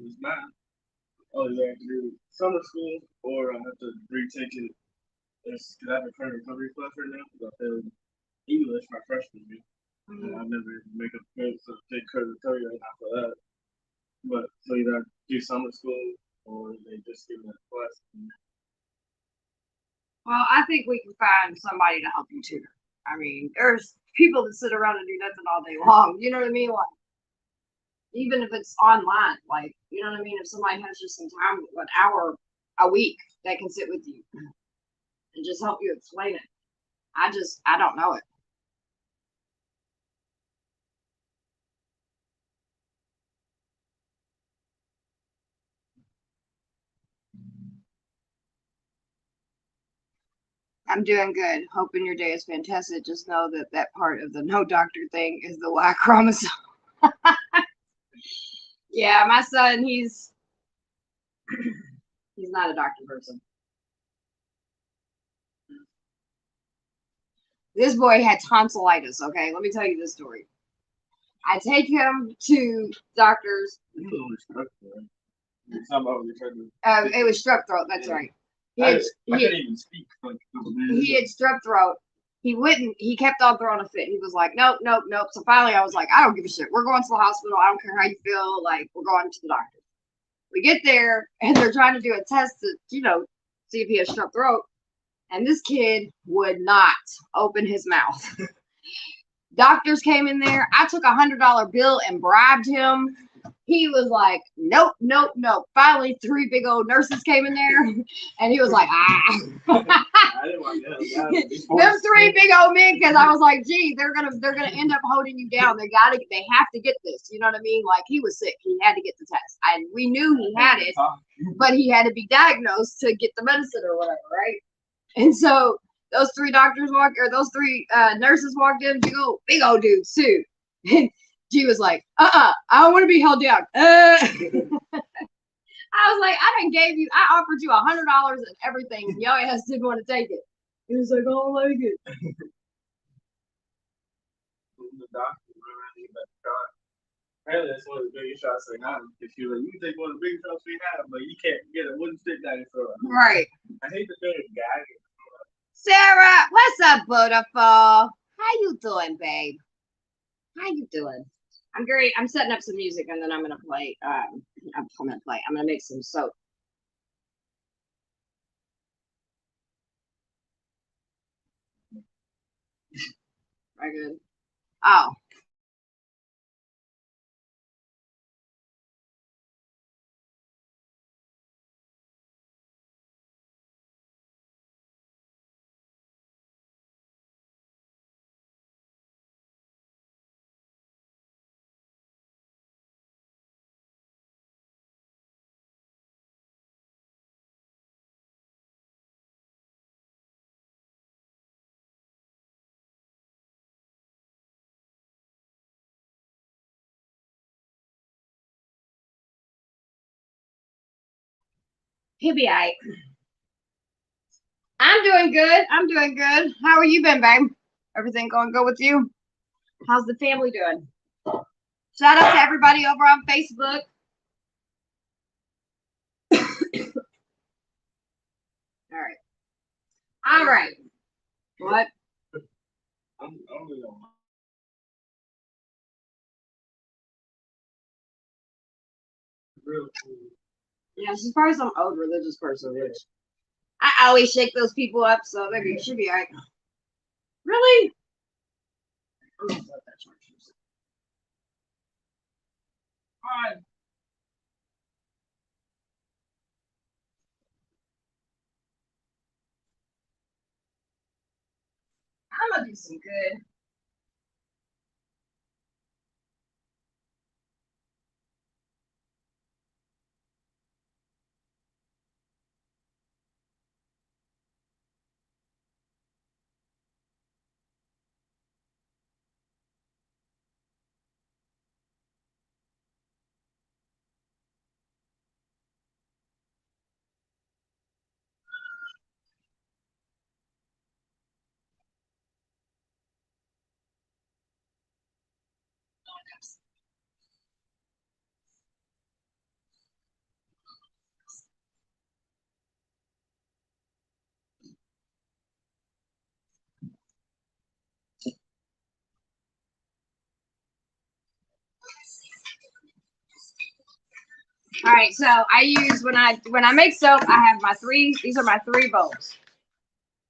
it's math. Oh, you have to do summer school, or I have to retake it. Because I have a current recovery class right now. Because I failed English my freshman year. And I never make a good so take current recovery right after that. But so either I do summer school or they just give me a class. Well, I think we can find somebody to help you tutor. I mean, there's people that sit around and do nothing all day long. You know what I mean? Like, even if it's online, like, you know what I mean? If somebody has just some time, an hour a week, that can sit with you and just help you explain it. I don't know it. I'm doing good. Hoping your day is fantastic. Just know that that part of the no doctor thing is the Y chromosome. Yeah, my son, he's not a doctor person. This boy had tonsillitis. Okay, let me tell you this story. I take him to doctors. It was strep throat. That's right. I couldn't even speak. He had strep throat. He wouldn't. He kept on throwing a fit. He was like, nope, nope, nope. So finally, I was like, I don't give a shit. We're going to the hospital. I don't care how you feel. Like, we're going to the doctor. We get there, and they're trying to do a test to, see if he has strep throat. And this kid would not open his mouth. Doctors came in there. I took $100 bill and bribed him. He was like, nope, nope, nope. Finally, 3 big old nurses came in there, and he was like, ah. I didn't want that. Them 3 big old men, because I was like, gee, they're gonna end up holding you down. They have to get this. You know what I mean? Like, he was sick. He had to get the test, and we knew he had it, but he had to be diagnosed to get the medicine or whatever, right? And so those 3 nurses walked in, big old dudes too. And G was like, I don't want to be held down. I was like, I offered you $100 and everything, and your ass didn't want to take it. He was like, I don't like it. The doctor, apparently that's one of the biggest shots they have. If you can take one of the biggest shots we have, but you can't get a wooden stick down your throat. Right. I hate the feeling of gagging. Sarah, what's up, beautiful? How you doing, babe? How you doing? I'm great. I'm setting up some music, and then I'm gonna play. I'm gonna make some soap. Very good. Oh. He'll be all right. I'm doing good. How are you been, babe? Everything going good with you? How's the family doing? Shout out to everybody over on Facebook. All right. What? Yeah, as far as I'm old religious person, which I always shake those people up, so maybe it should be all right. Really? Fine. I'm gonna do some good. All right, so I use when I make soap, I have my 3. These are my 3 bowls.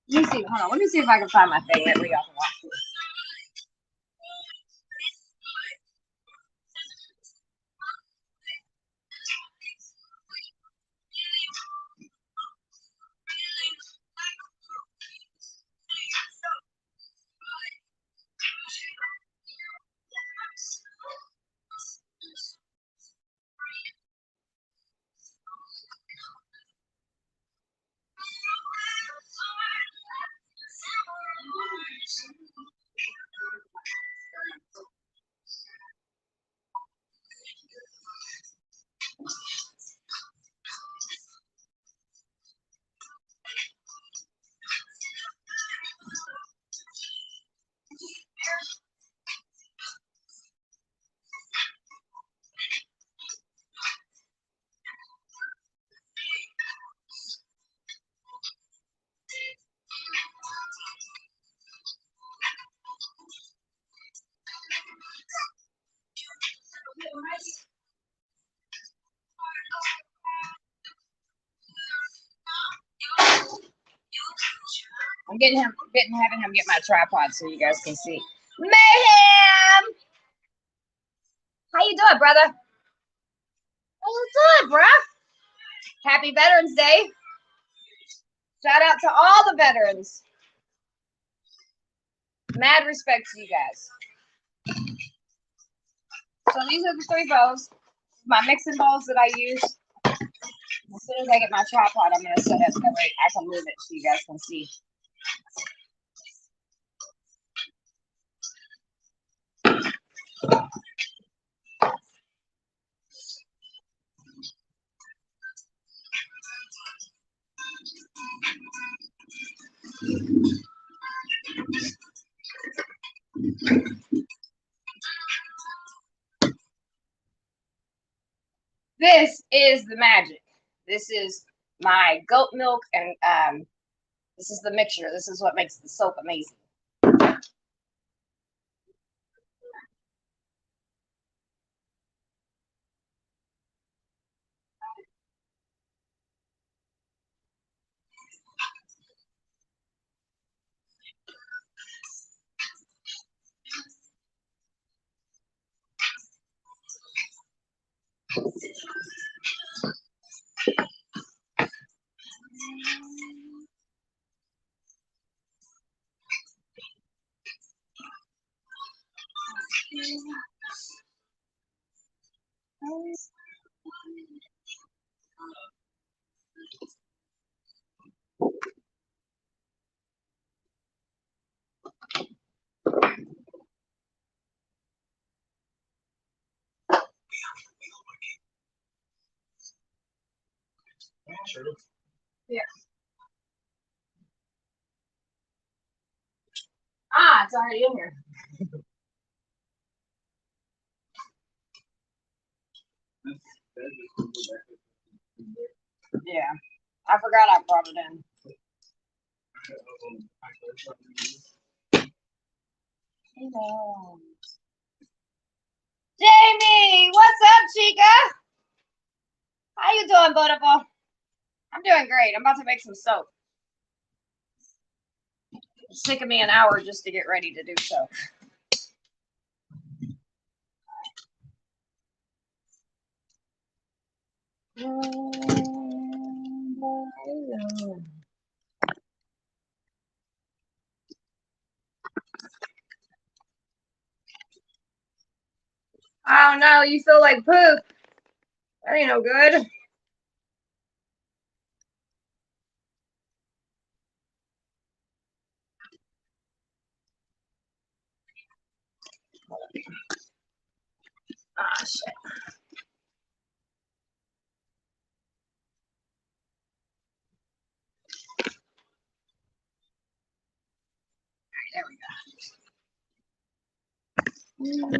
Let me see. Hold on. Let me see if I can find my thing that we all can watch. I'm having him get my tripod so you guys can see. Mayhem! How you doing, brother? How you doing, bruh? Happy Veterans Day. Shout out to all the veterans. Mad respect to you guys. So these are the 3 bowls. My mixing bowls that I use. As soon as I get my tripod, I'm going to set it so that I can move it so you guys can see. This is the magic. This is my goat milk, and this is the mixture. This is what makes the soap amazing. Yeah. Ah, it's already in here. Yeah. I forgot I brought it in. Hello. Jamie, what's up, Chica? How you doing, beautiful? I'm doing great. I'm about to make some soap. It's taking me an hour just to get ready to do so. Oh no, you feel like poop. That ain't no good. Ah, shit. There we go.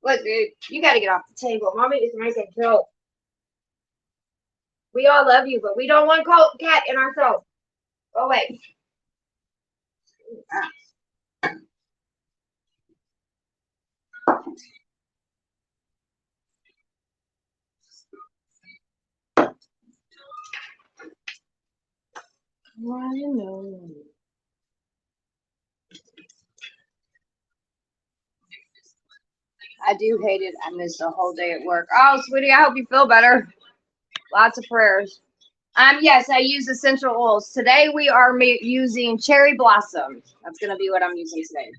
Look, dude, you gotta get off the table. Mommy is making soap. We all love you, but we don't want cat in our soap. Go away. I know. I do hate it. I missed a whole day at work. Oh, sweetie, I hope you feel better. Lots of prayers. Yes, I use essential oils. Today we are using cherry blossom. That's gonna be what I'm using today.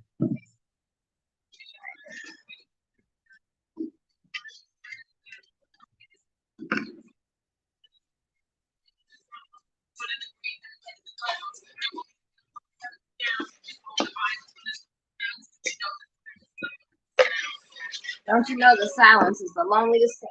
Don't you know the silence is the loneliest thing?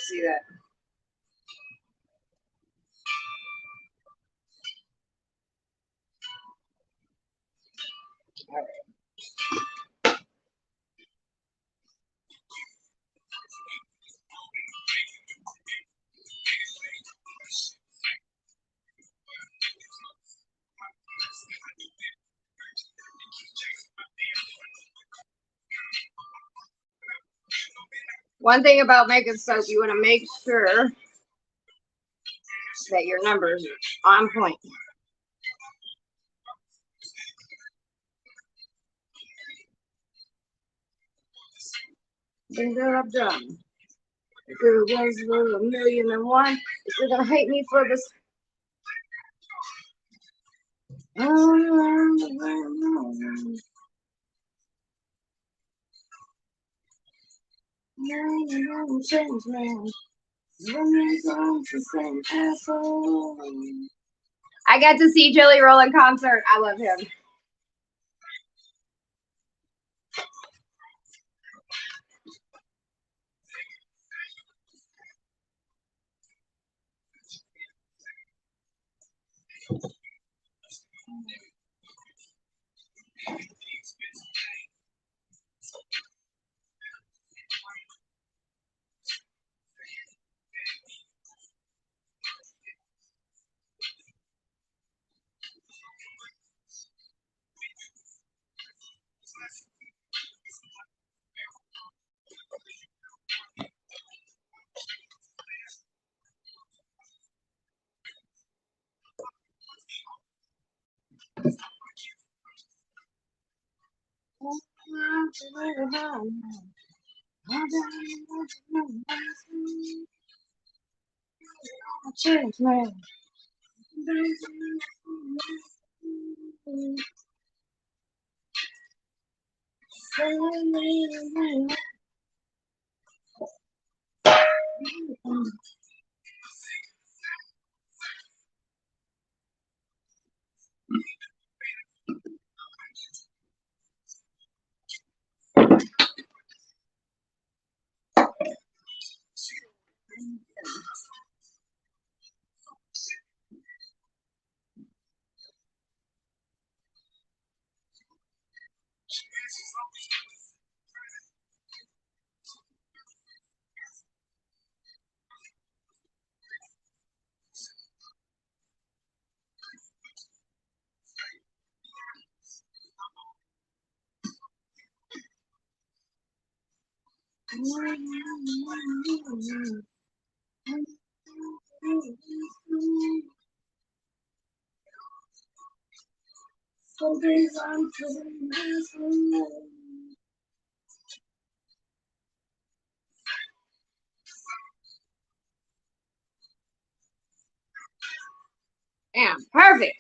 see that. All right. One thing about making soap, you want to make sure that your numbers are on point. Things that I've done. If it was a million and one, is they gonna hate me for this? I got to see Jelly Roll in concert. I love him. Yeah, perfect.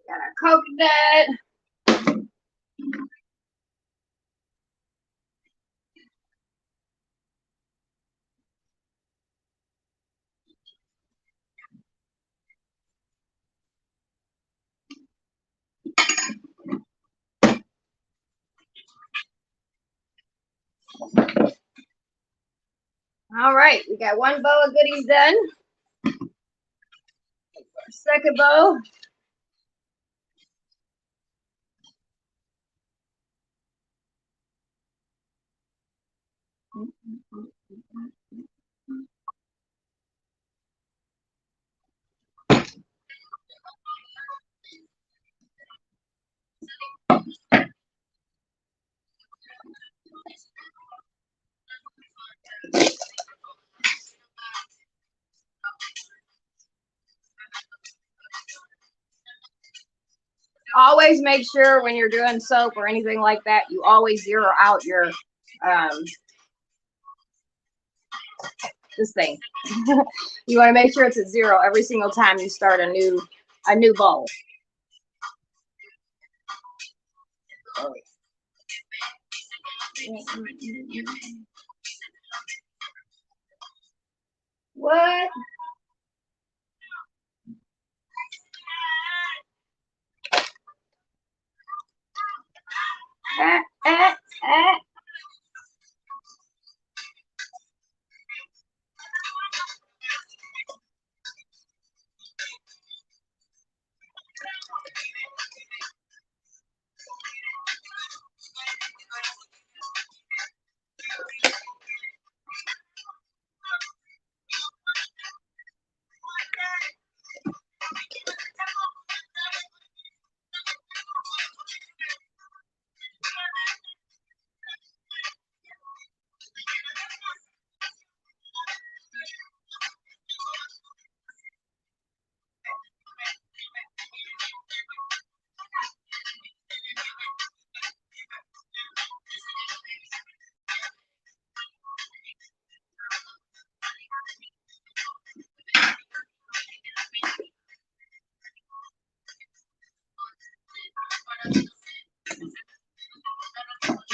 Got our coconut. All right, we got one bow of goodies done. Second bow. Always make sure when you're doing soap or anything like that, you always zero out your this thing. You want to make sure it's at zero every single time you start a new bowl. What? Ah, ah, ah.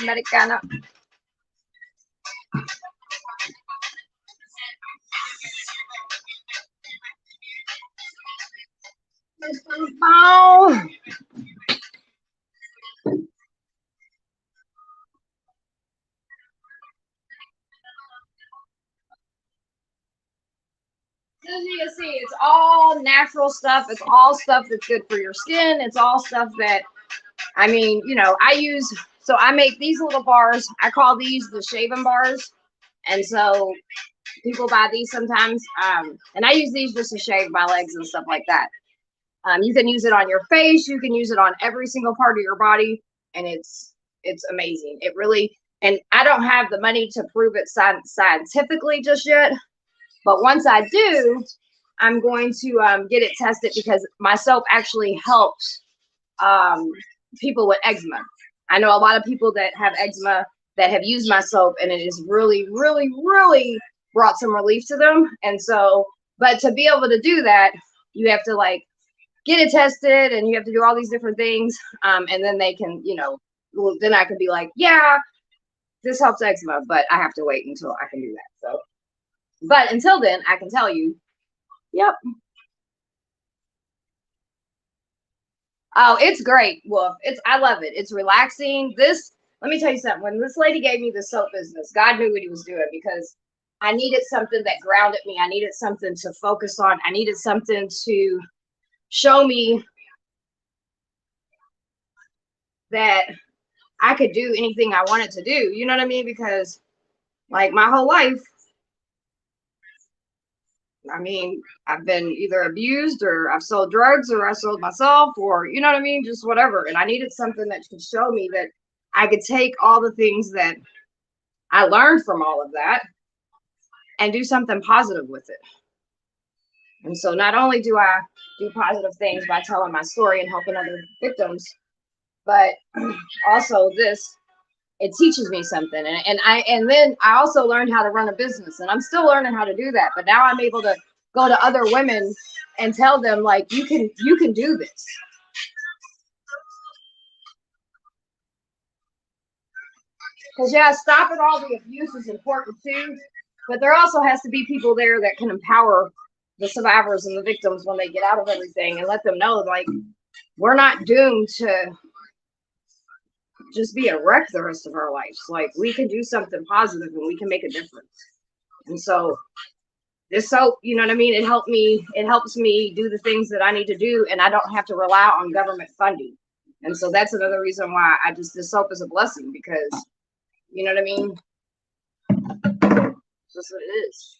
Americano. Oh. As you can see, it's all natural stuff. It's all stuff that's good for your skin. It's all stuff that, I mean, you know, I make these little bars. I call these the shaving bars. And so people buy these sometimes. And I use these just to shave my legs and stuff like that. You can use it on your face. You can use it on every single part of your body. And it's amazing. It really, and I don't have the money to prove it scientifically just yet. But once I do, I'm going to get it tested because my soap actually helps people with eczema. I know a lot of people that have eczema that have used my soap, and it has really, really, really brought some relief to them. And so, but to be able to do that, you have to like get it tested, and you have to do all these different things. And then they can, you know, then I can be like, yeah, this helps eczema, but I have to wait until I can do that. So. But until then, I can tell you, yep. Oh, it's great, Wolf. I love it. It's relaxing. Let me tell you something. When this lady gave me the soap business, God knew what he was doing because I needed something that grounded me. I needed something to focus on. I needed something to show me that I could do anything I wanted to do. You know what I mean? Because like my whole life, I mean, I've been either abused or I've sold drugs or I sold myself or, you know what I mean? Just whatever. And I needed something that could show me that I could take all the things that I learned from all of that and do something positive with it. And so not only do I do positive things by telling my story and helping other victims, but also it teaches me something. And then I also learned how to run a business, and I'm still learning how to do that. But now I'm able to go to other women and tell them like, you can do this. Because yeah, stopping all the abuse is important too, but there also has to be people there that can empower the survivors and the victims when they get out of everything and let them know like, we're not doomed to just be a wreck the rest of our lives. Like we can do something positive and we can make a difference. And so this soap, you know what I mean? It helps me do the things that I need to do, and I don't have to rely on government funding. And so that's another reason why this soap is a blessing, because you know what I mean? That's what it is.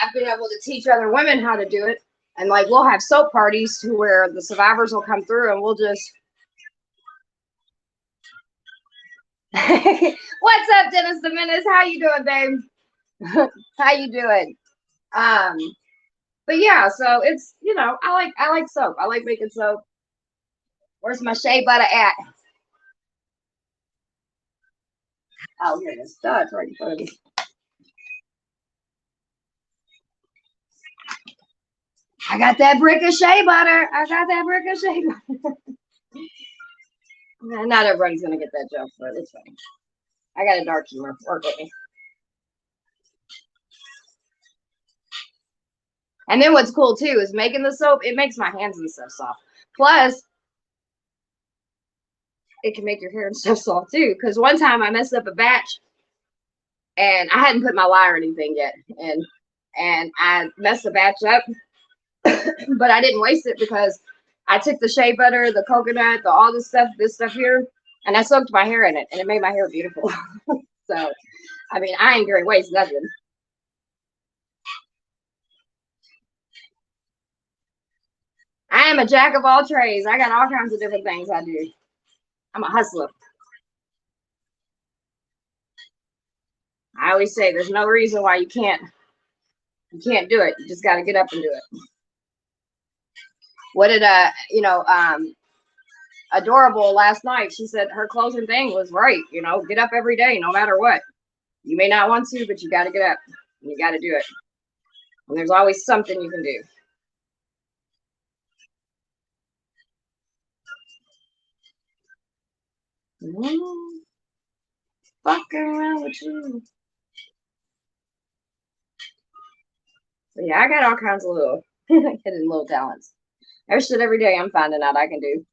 I've been able to teach other women how to do it. And like we'll have soap parties to where the survivors will come through and we'll just What's up, Dennis the Menace? How you doing, babe? How you doing? But yeah, so it's, you know, I like soap. I like making soap. Where's my shea butter at? Oh, here it is. Duh, it's right in front of me. I got that brick of shea butter. I got that brick of shea butter. Not everybody's gonna get that joke, but it's fine. I got a dark humor. Work with me. And then what's cool too is making the soap. It makes my hands and stuff soft. Plus, it can make your hair and stuff soft too. Because one time I messed up a batch, and I hadn't put my lye or anything yet, and I messed the batch up, but I didn't waste it because I took the shea butter, the coconut, all this stuff here, and I soaked my hair in it, and it made my hair beautiful. So, I mean, I ain't gonna waste nothing. I am a jack of all trades. I got all kinds of different things I do. I'm a hustler. I always say there's no reason why you can't do it. You just got to get up and do it. What did Adorable last night, she said her closing thing was right. You know, get up every day, no matter what. You may not want to, but you got to get up and you got to do it. And there's always something you can do. Fucking around with you. So yeah, I got all kinds of little hidden little talents. There's shit every day I'm finding out I can do.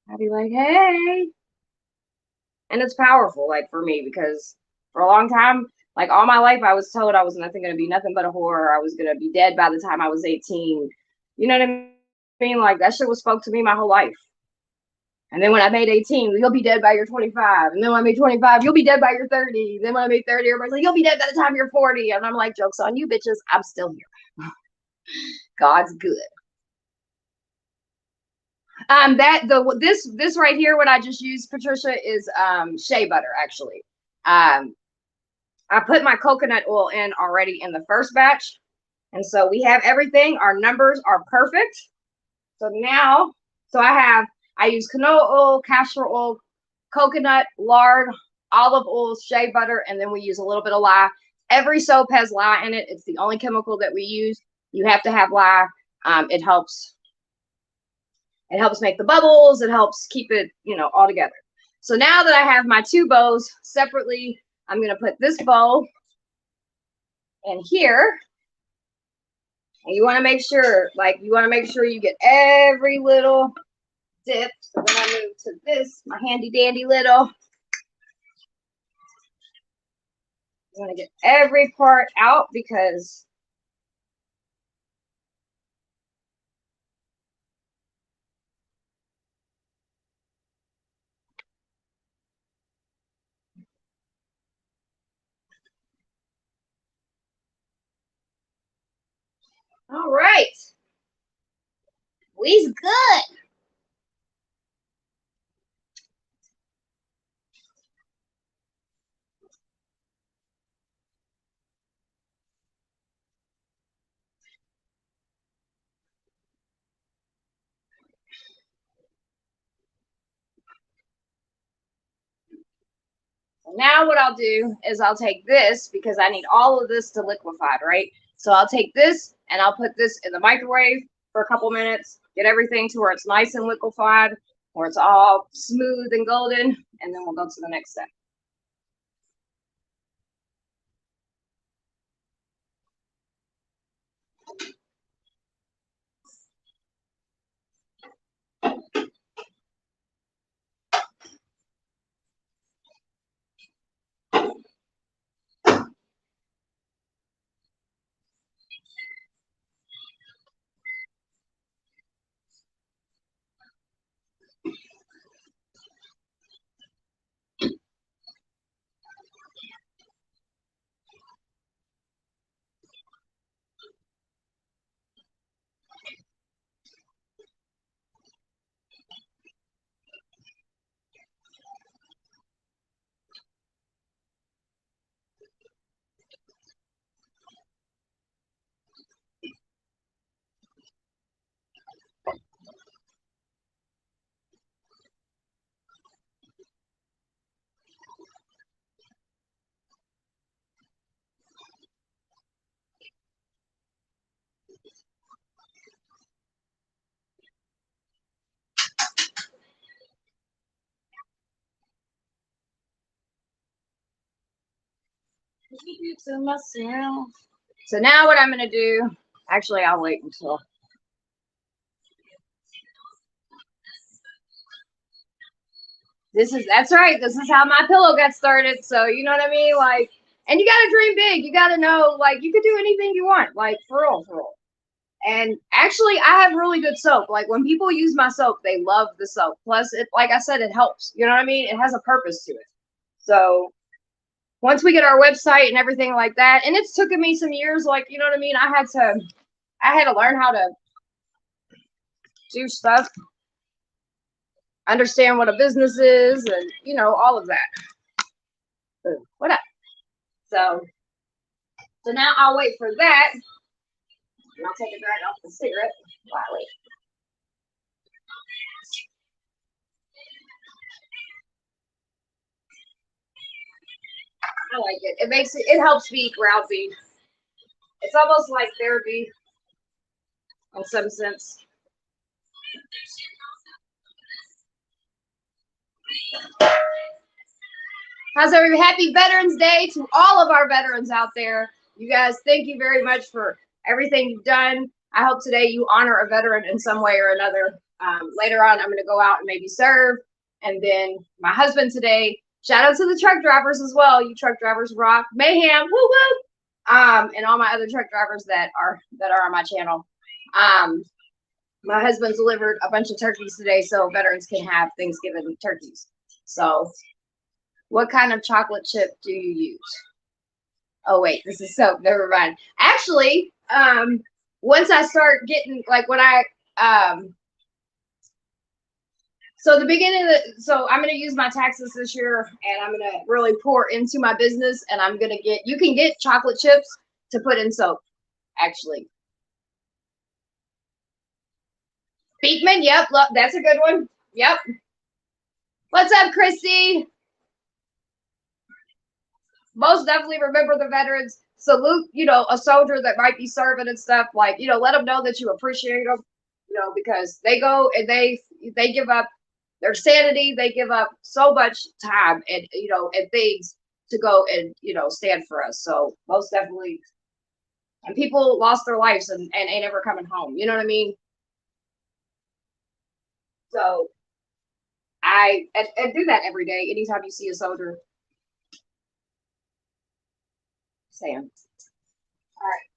I'd be like, hey. And it's powerful, like for me, because for a long time, like all my life, I was told I was nothing gonna be nothing but a whore. I was gonna be dead by the time I was 18. You know what I mean? Like that shit was spoke to me my whole life. And then when I made 18, you'll be dead by your 25. And then when I made 25, you'll be dead by your 30. Then when I made 30, everybody's like, you'll be dead by the time you're 40. And I'm like, joke's on you, bitches. I'm still here. God's good. This right here, what I just used, Patricia, is shea butter, actually. I put my coconut oil in already in the first batch. And so we have everything. Our numbers are perfect. So now, I use canola oil, castor oil, coconut, lard, olive oil, shea butter, and then we use a little bit of lye. Every soap has lye in it. It's the only chemical that we use. You have to have lye. It helps make the bubbles. It helps keep it, all together. So now that I have my two bows separately, I'm going to put this bow in here. And you want to make sure, you get every little dip. So then I move to this, my handy dandy little. I'm going to get every part out because all right. We's good. So now what I'll do is I'll take this because I need all of this to liquefy, right? So I'll take this and I'll put this in the microwave for a couple minutes, get everything to where it's nice and liquefied, where it's all smooth and golden, and then we'll go to the next step. To myself. So now what I'm going to do, actually, I'll wait until. That's right. This is how my pillow got started. So, you know what I mean? Like, and you got to dream big. You got to know, like, you could do anything you want, like, for real, for real. And actually, I have really good soap. Like, when people use my soap, they love the soap. Plus, it, like I said, it helps. You know what I mean? It has a purpose to it. So, once we get our website and everything like that, and it's taken me some years, like, you know what I mean? I had to learn how to do stuff, understand what a business is, and, all of that. What up? So now I'll wait for that. And I'll take it right off the cigarette while I wait. I like it. It helps me grounding. It's almost like therapy in some sense. How's everybody? Happy Veterans Day to all of our veterans out there. You guys, thank you very much for everything you've done. I hope today you honor a veteran in some way or another. Later on, I'm going to go out and maybe serve. And then my husband today, shout out to the truck drivers as well. You truck drivers rock. Mayhem, woo woo. And all my other truck drivers that are on my channel. My husband delivered a bunch of turkeys today so veterans can have Thanksgiving turkeys. So what kind of chocolate chip do you use? Oh wait, this is soap. Never mind. Actually, once I start getting like when I so the beginning of so I'm gonna use my taxes this year and I'm gonna really pour into my business and I'm gonna get you can get chocolate chips to put in soap, actually. Beekman, yep, look, that's a good one. Yep. What's up, Christy? Most definitely remember the veterans. Salute, a soldier that might be serving and stuff. Like, let them know that you appreciate them, because they go and they give up their sanity. They give up so much time and, and things to go and, stand for us. So most definitely. And people lost their lives and ain't ever coming home. You know what I mean? So I do that every day. Anytime you see a soldier. Sam. All right.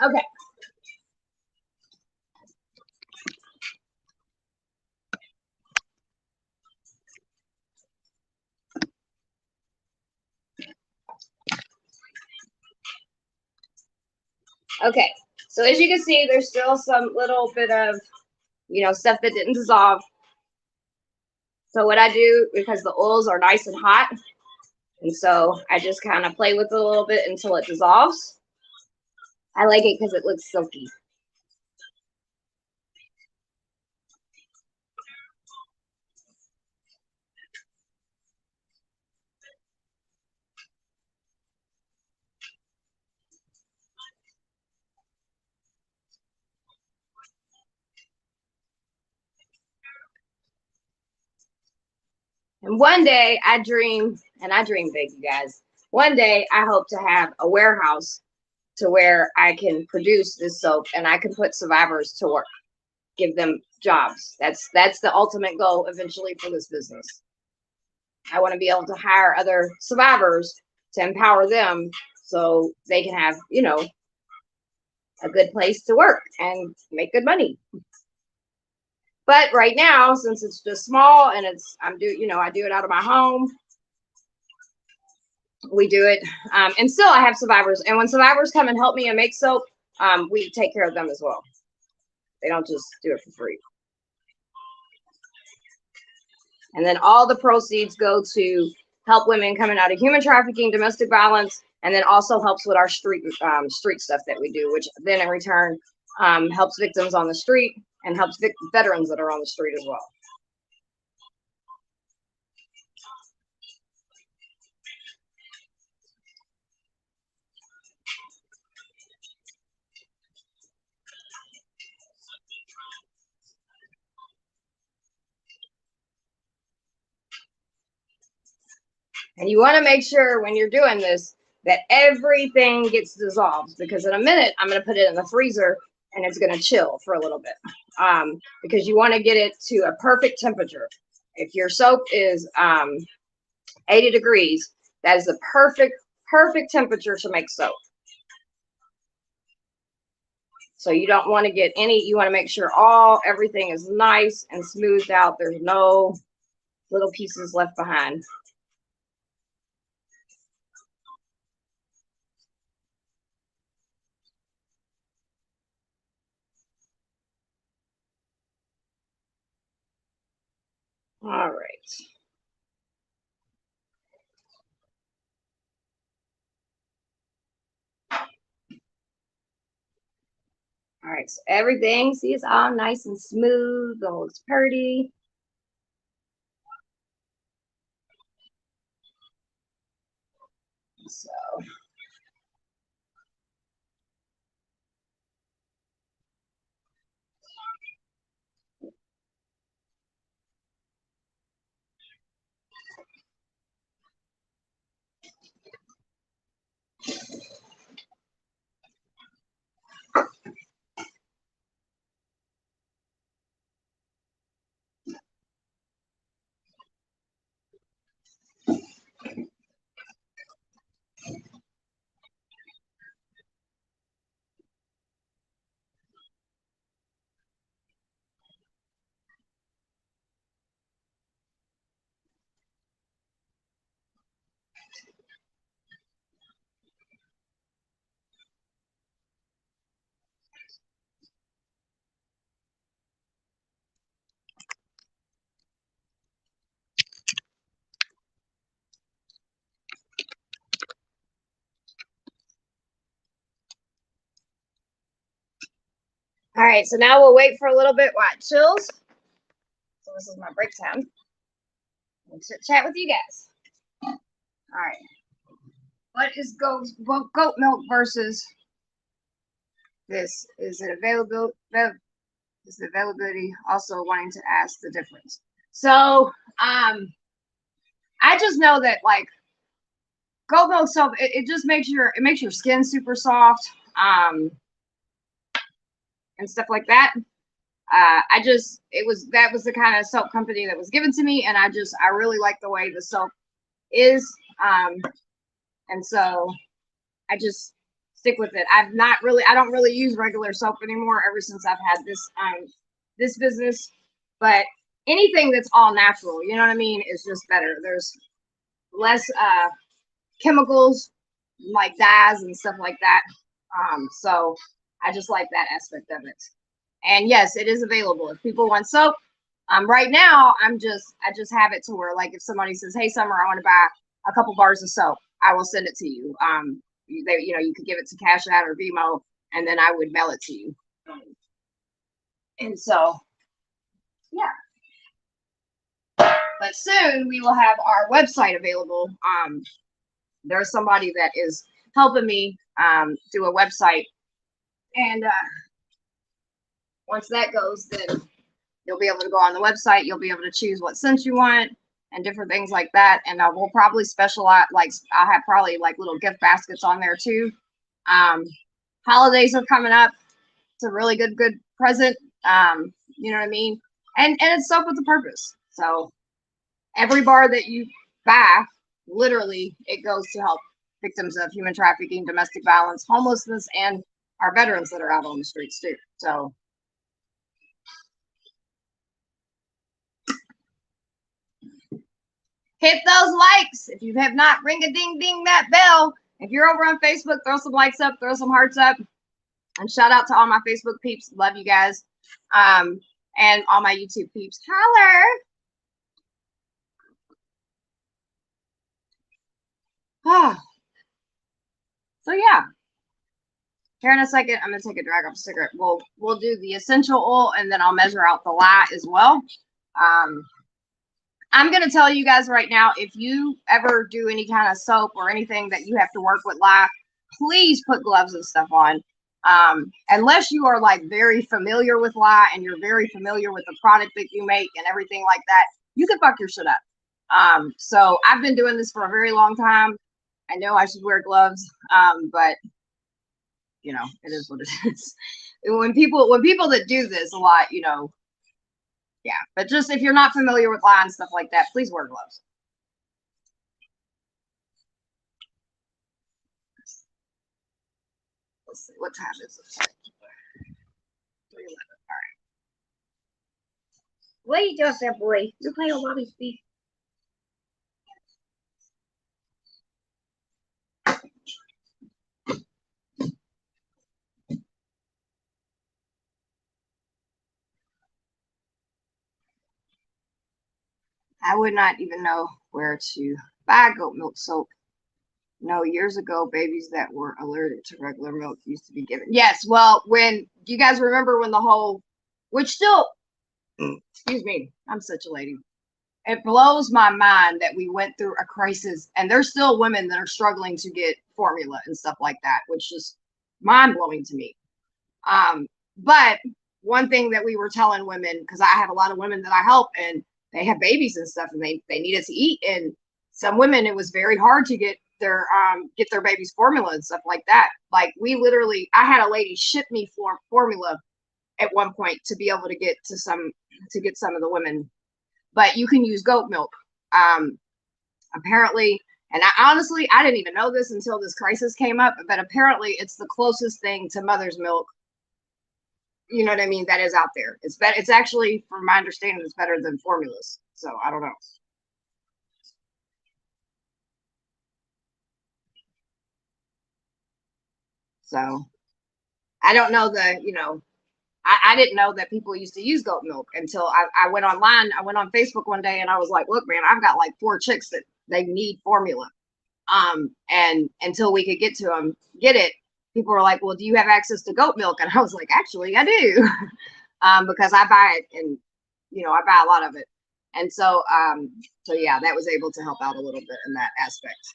Okay. Okay. So as you can see, there's still some little bit of, stuff that didn't dissolve. So what I do, because the oils are nice and hot, and so I just kind of play with it a little bit until it dissolves. I like it because it looks silky. And one day I dream, and I dream big, you guys. One day I hope to have a warehouse to where I can produce this soap and I can put survivors to work, give them jobs. That's the ultimate goal eventually for this business. I want to be able to hire other survivors to empower them so they can have, a good place to work and make good money. But right now, since it's just small and I do it out of my home. We do it. And still I have survivors. And when survivors come and help me and make soap, we take care of them as well. They don't just do it for free. And then all the proceeds go to help women coming out of human trafficking, domestic violence, and then also helps with our street stuff that we do, which then in return helps victims on the street and helps veterans that are on the street as well. And you want to make sure when you're doing this that everything gets dissolved, because in a minute I'm going to put it in the freezer and it's going to chill for a little bit, because you want to get it to a perfect temperature. If your soap is 80 degrees, that is the perfect temperature to make soap. So you don't want to get you want to make sure everything is nice and smoothed out. There's no little pieces left behind. All right. All right, so everything, see, it's all nice and smooth. It looks pretty. So all right, so now we'll wait for a little bit while it chills. So this is my break time. I'll chit chat with you guys. All right. What is goat milk versus this? Is it available? Is the availability also wanting to ask the difference? So I just know that like goat milk soap, it just makes your skin super soft, and stuff like that. That was the kind of soap company that was given to me, and I really like the way the soap is, and so I just stick with it. I don't really use regular soap anymore ever since I've had this business, but anything that's all natural, you know what I mean, is just better. There's less chemicals like dyes and stuff like that. So I just like that aspect of it. And yes, it is available if people want soap. Right now I just have it to where like if somebody says, "Hey, Summer, I want to buy a couple bars of soap," I will send it to you. You could give it to Cash App or Venmo, and then I would mail it to you. And so, yeah. But soon we will have our website available. There's somebody that is helping me do a website, and once that goes, then you'll be able to go on the website. You'll be able to choose what scent you want and different things like that. And we'll probably specialize, like I'll have probably like little gift baskets on there too. Holidays are coming up. It's a really good present. You know what I mean? And it's soap with a purpose. So every bar that you buy, literally, it goes to help victims of human trafficking, domestic violence, homelessness, and our veterans that are out on the streets too. So hit those likes. If you have not, ring a ding ding that bell. If you're over on Facebook, throw some likes up, throw some hearts up. And shout out to all my Facebook peeps. Love you guys. And all my YouTube peeps. Holler. So yeah. Here in a second, I'm gonna take a drag off a cigarette. We'll do the essential oil, and then I'll measure out the lye as well. I'm gonna tell you guys right now, if you ever do any kind of soap or anything that you have to work with lye, please put gloves and stuff on. Unless you are like very familiar with lye and you're very familiar with the product that you make and everything like that, you can fuck your shit up. So I've been doing this for a very long time. I know I should wear gloves, but you know, it is what it is. When people that do this a lot, you know, yeah. But just if you're not familiar with lye and stuff like that, please wear gloves. Let's see, what time is it? 3:11. All right. What are you doing there, boy? You're playing with mommy's feet. I would not even know where to buy goat milk soap No, years ago, babies that were allergic to regular milk used to be given. Yes, well, when do you guys remember when the whole, which still, excuse me, I'm such a lady. It blows my mind that we went through a crisis and there's still women that are struggling to get formula and stuff like that, which is mind blowing to me. But one thing that we were telling women, because I have a lot of women that I help and they have babies and stuff and they needed to eat. And some women, it was very hard to get their babies formula and stuff like that. Like we literally, I had a lady ship me formula at one point to be able to get some of the women, but you can use goat milk. Apparently, and I didn't even know this until this crisis came up, but apparently it's the closest thing to mother's milk, you know what I mean, that is out there. It's better. It's actually, from my understanding, it's better than formulas. So I don't know. So I don't know I didn't know that people used to use goat milk until I went online. I went on Facebook one day and I was like, look, man, I've got like 4 chicks that they need formula. And until we could get it, people were like, well, do you have access to goat milk? And I was like, actually, I do. Because I buy it and, I buy a lot of it. And so yeah, that was able to help out a little bit in that aspect.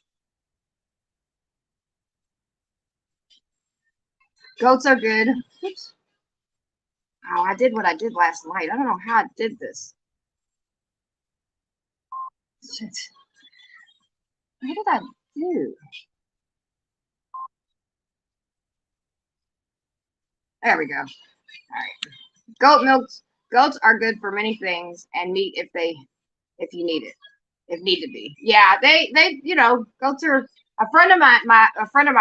Goats are good. Oops. Oh, I did what I did last night. I don't know how I did this. Shit. What did I do? There we go. All right. Goats are good for many things and meat if you need it. If need to be. Yeah, goats are a friend of my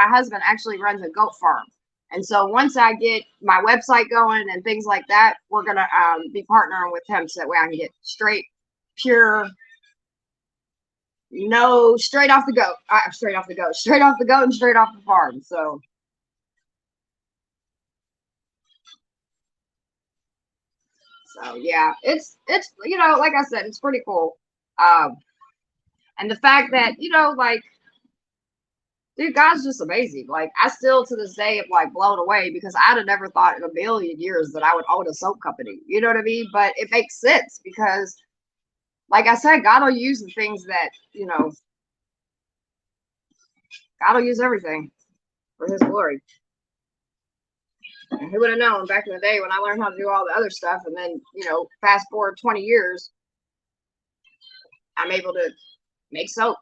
husband actually runs a goat farm. And so once I get my website going and things like that, we're gonna be partnering with him so that way I can get straight, pure, no, straight off the goat. Straight off the goat and straight off the farm. So yeah, it's like I said, it's pretty cool. Um, and the fact that like, dude, God's just amazing. Like I still to this day am like blown away because I'd have never thought in a million years that I would own a soap company. You know what I mean? But it makes sense because, like I said, God will use the things that God will use everything for His glory. And who would have known back in the day when I learned how to do all the other stuff, and then fast forward 20 years, I'm able to make soap.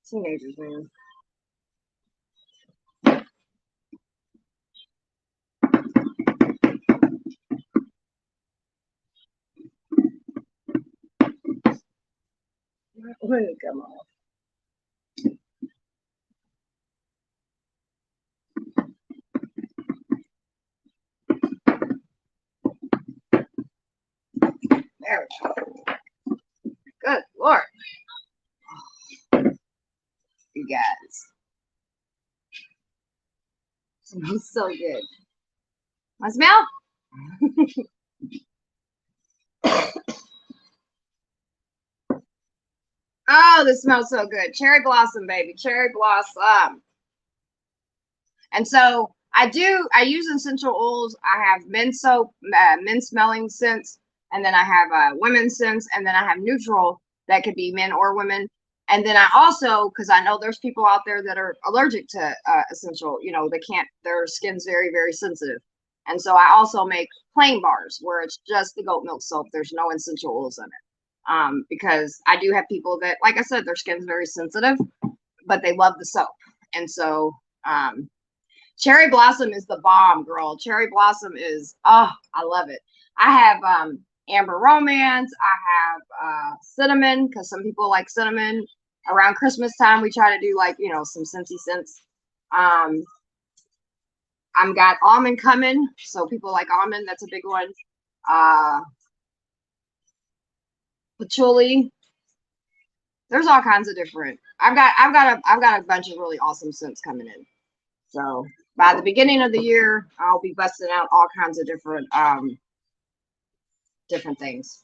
Teenagers, man. When it come off. There we go. Good Lord. You guys. Smells so good. Want smell? Oh, this smells so good. Cherry blossom, baby. Cherry blossom. And so I use essential oils. I have men's soap, men's smelling scents, and then I have women's scents, and then I have neutral that could be men or women. And then I also, because I know there's people out there that are allergic to essential, they can't, their skin's very, very sensitive. And so I also make plain bars where it's just the goat milk soap. There's no essential oils in it. Because I do have people that, like I said, their skin's very sensitive, but they love the soap. And so, Cherry Blossom is the bomb, girl. Cherry Blossom is, oh, I love it. I have Amber Romance. I have cinnamon, because some people like cinnamon. Around Christmas time, we try to do some Scentsy scents. I've got almond coming, so people like almond. That's a big one. Patchouli. There's all kinds of different. I've got a bunch of really awesome scents coming in. So by the beginning of the year, I'll be busting out all kinds of different things.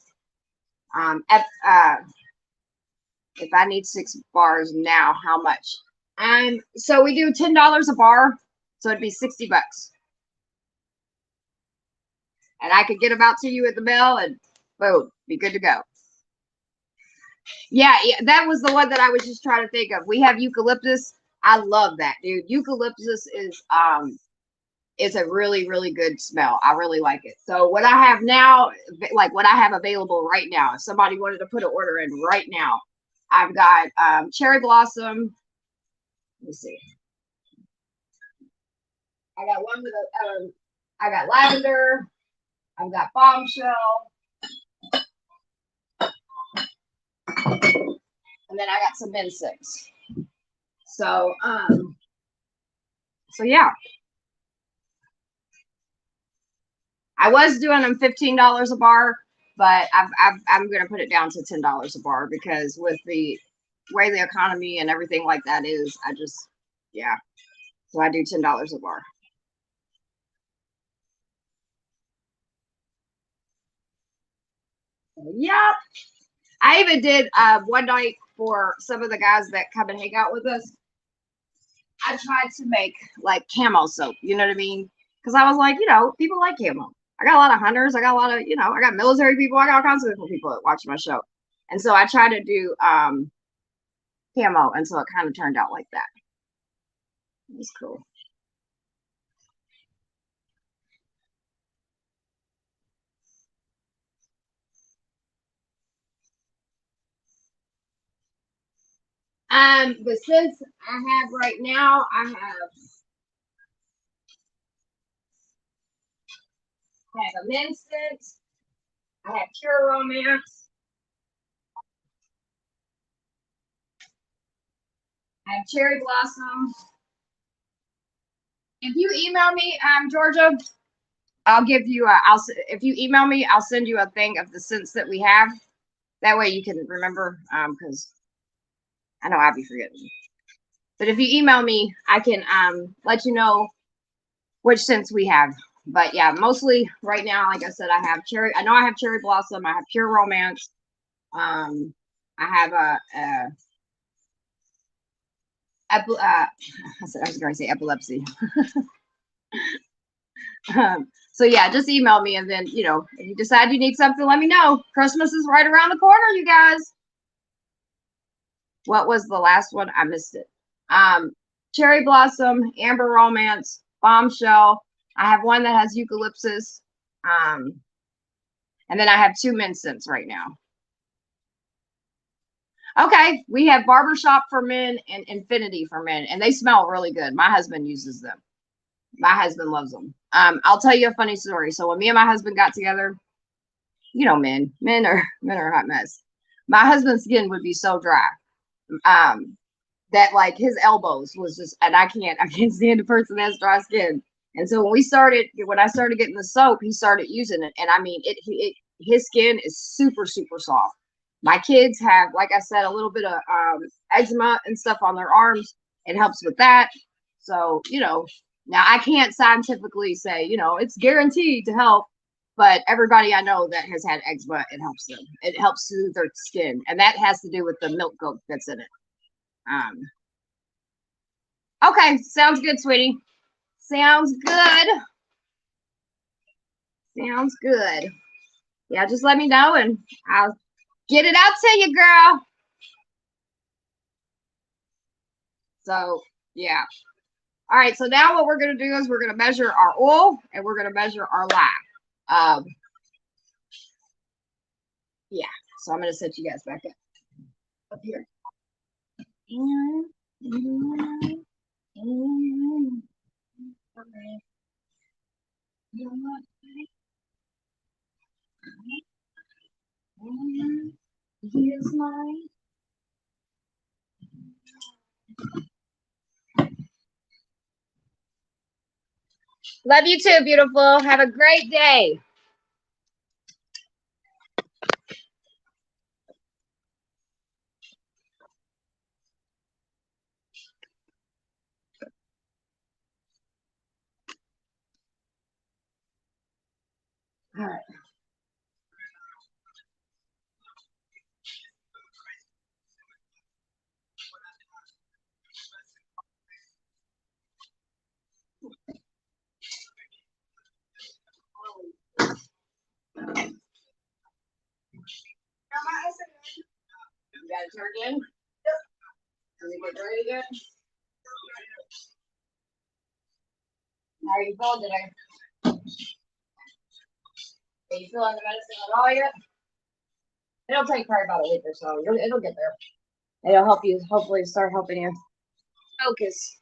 If I need 6 bars now, how much? So we do $10 a bar, so it'd be $60. And I could get them out to you at the bell, and boom, be good to go. Yeah, that was the one that I was just trying to think of. We have eucalyptus. I love that, dude. Eucalyptus is a really, really good smell. I really like it. So what I have now, like what I have available right now, if somebody wanted to put an order in right now, I've got cherry blossom. Let me see. I got one with I got lavender. I've got bombshell. And then I got some men's scents. So yeah. I was doing them $15 a bar, but I'm gonna put it down to $10 a bar, because with the way the economy and everything like that is, yeah. So I do $10 a bar. Yep. I even did one night for some of the guys that come and hang out with us. I tried to make like camo soap, you know what I mean? Because I was like, people like camo. I got a lot of hunters. I got a lot of, I got military people. I got all kinds of different people that watch my show. And so I tried to do camo. And so it kind of turned out like that. It was cool. But since I have right now, I have a men's scent. I have Pure Romance. I have Cherry Blossom. If you email me, Georgia, I'll give you if you email me, I'll send you a thing of the scents that we have. That way you can remember, because I know I'll be forgetting. But if you email me, I can let you know which scents we have. But yeah, mostly right now, like I said, I have cherry. I know I have Cherry Blossom. I have Pure Romance. I have I was going to say epilepsy. So yeah, just email me, and then if you decide you need something, let me know. Christmas is right around the corner, you guys. What was the last one? I missed it. Cherry Blossom, Amber Romance, Bombshell. I have one that has eucalyptus. And then I have 2 men's scents right now. Okay, we have Barbershop for men and Infinity for men, and they smell really good. My husband uses them. My husband loves them. I'll tell you a funny story. So when me and my husband got together, men are a hot mess. My husband's skin would be so dry, that like his elbows was just, and I can't stand a person that has dry skin. And so when I started getting the soap, he started using it, and I mean, his skin is super, super soft. My kids have, like I said, a little bit of eczema and stuff on their arms. It helps with that. So, now I can't scientifically say, it's guaranteed to help, but everybody I know that has had eczema, it helps them. It helps soothe their skin. And that has to do with the milk goat that's in it. Okay, sounds good, sweetie. Sounds good. Sounds good. Yeah, just let me know and I'll get it out to you, girl. So, yeah. All right, so now what we're going to do is we're going to measure our oil and we're going to measure our lye. Yeah, so I'm going to set you guys back up here. Here's mine. Love you too, beautiful. Have a great day. All right. You got it turned in? Yep. Can we get ready again? How are you feeling today? Are you feeling the medicine at all yet? It'll take probably about a week or so. It'll get there. It'll help you, hopefully start helping you focus.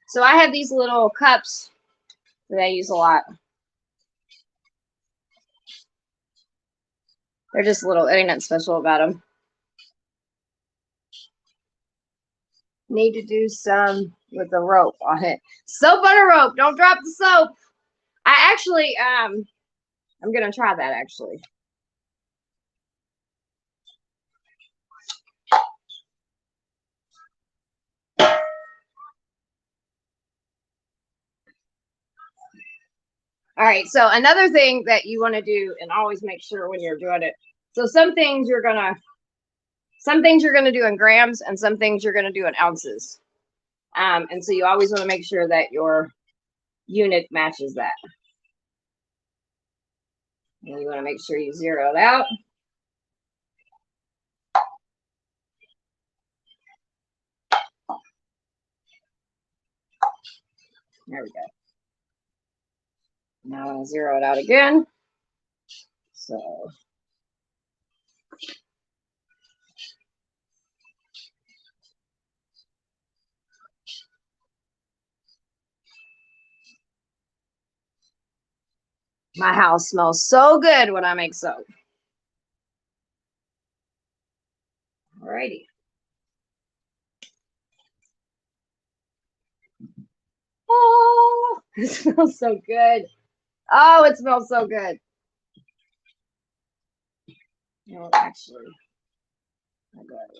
So I have these little cups that I use a lot. They're just little, ain't nothing special about them. Need to do some with the rope on it. Soap on a rope. Don't drop the soap. I actually, I'm going to try that actually. All right, so another thing that you want to do, and always make sure when you're doing it. So some things you're gonna do in grams, and some things you're gonna do in ounces. And so you always want to make sure that your unit matches that. And you want to make sure you zero it out. There we go. Now I'm gonna zero it out again. So my house smells so good when I make soap. Alrighty. Oh, it smells so good. Oh, it smells so good. No, actually, I'll go ahead and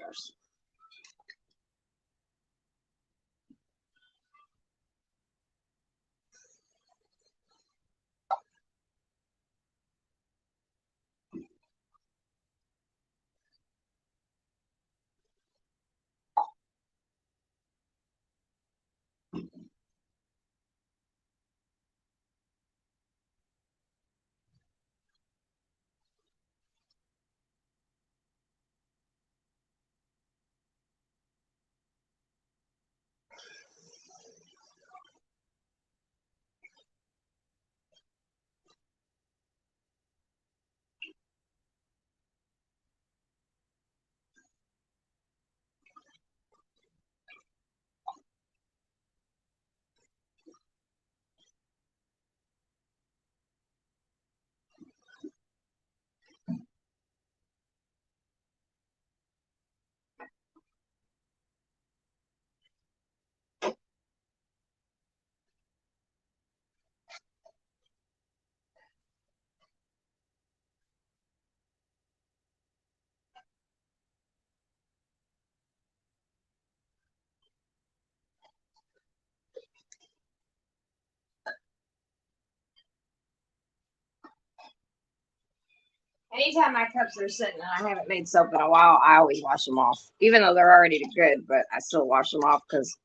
Anytime my cups are sitting and I haven't made soap in a while, I always wash them off. Even though they're already good, but I still wash them off because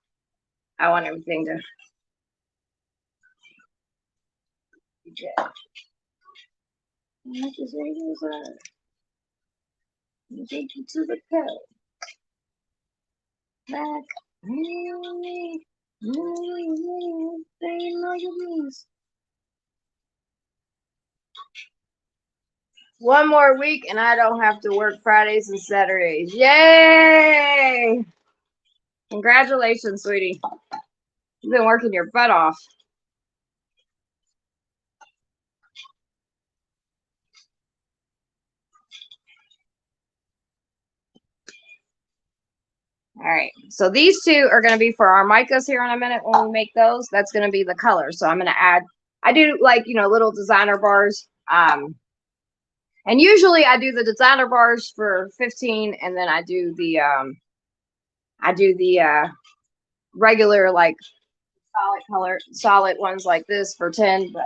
I want everything to be good. Take you to the cup. Back. One more week and I don't have to work Fridays and Saturdays. Yay! Congratulations, sweetie. You've been working your butt off. All right, so these two are going to be for our micas here in a minute when we make those. That's going to be the color. So I'm going to add, I do like, you know, little designer bars. And usually I do the designer bars for 15 and then I do the regular like solid ones like this for 10, but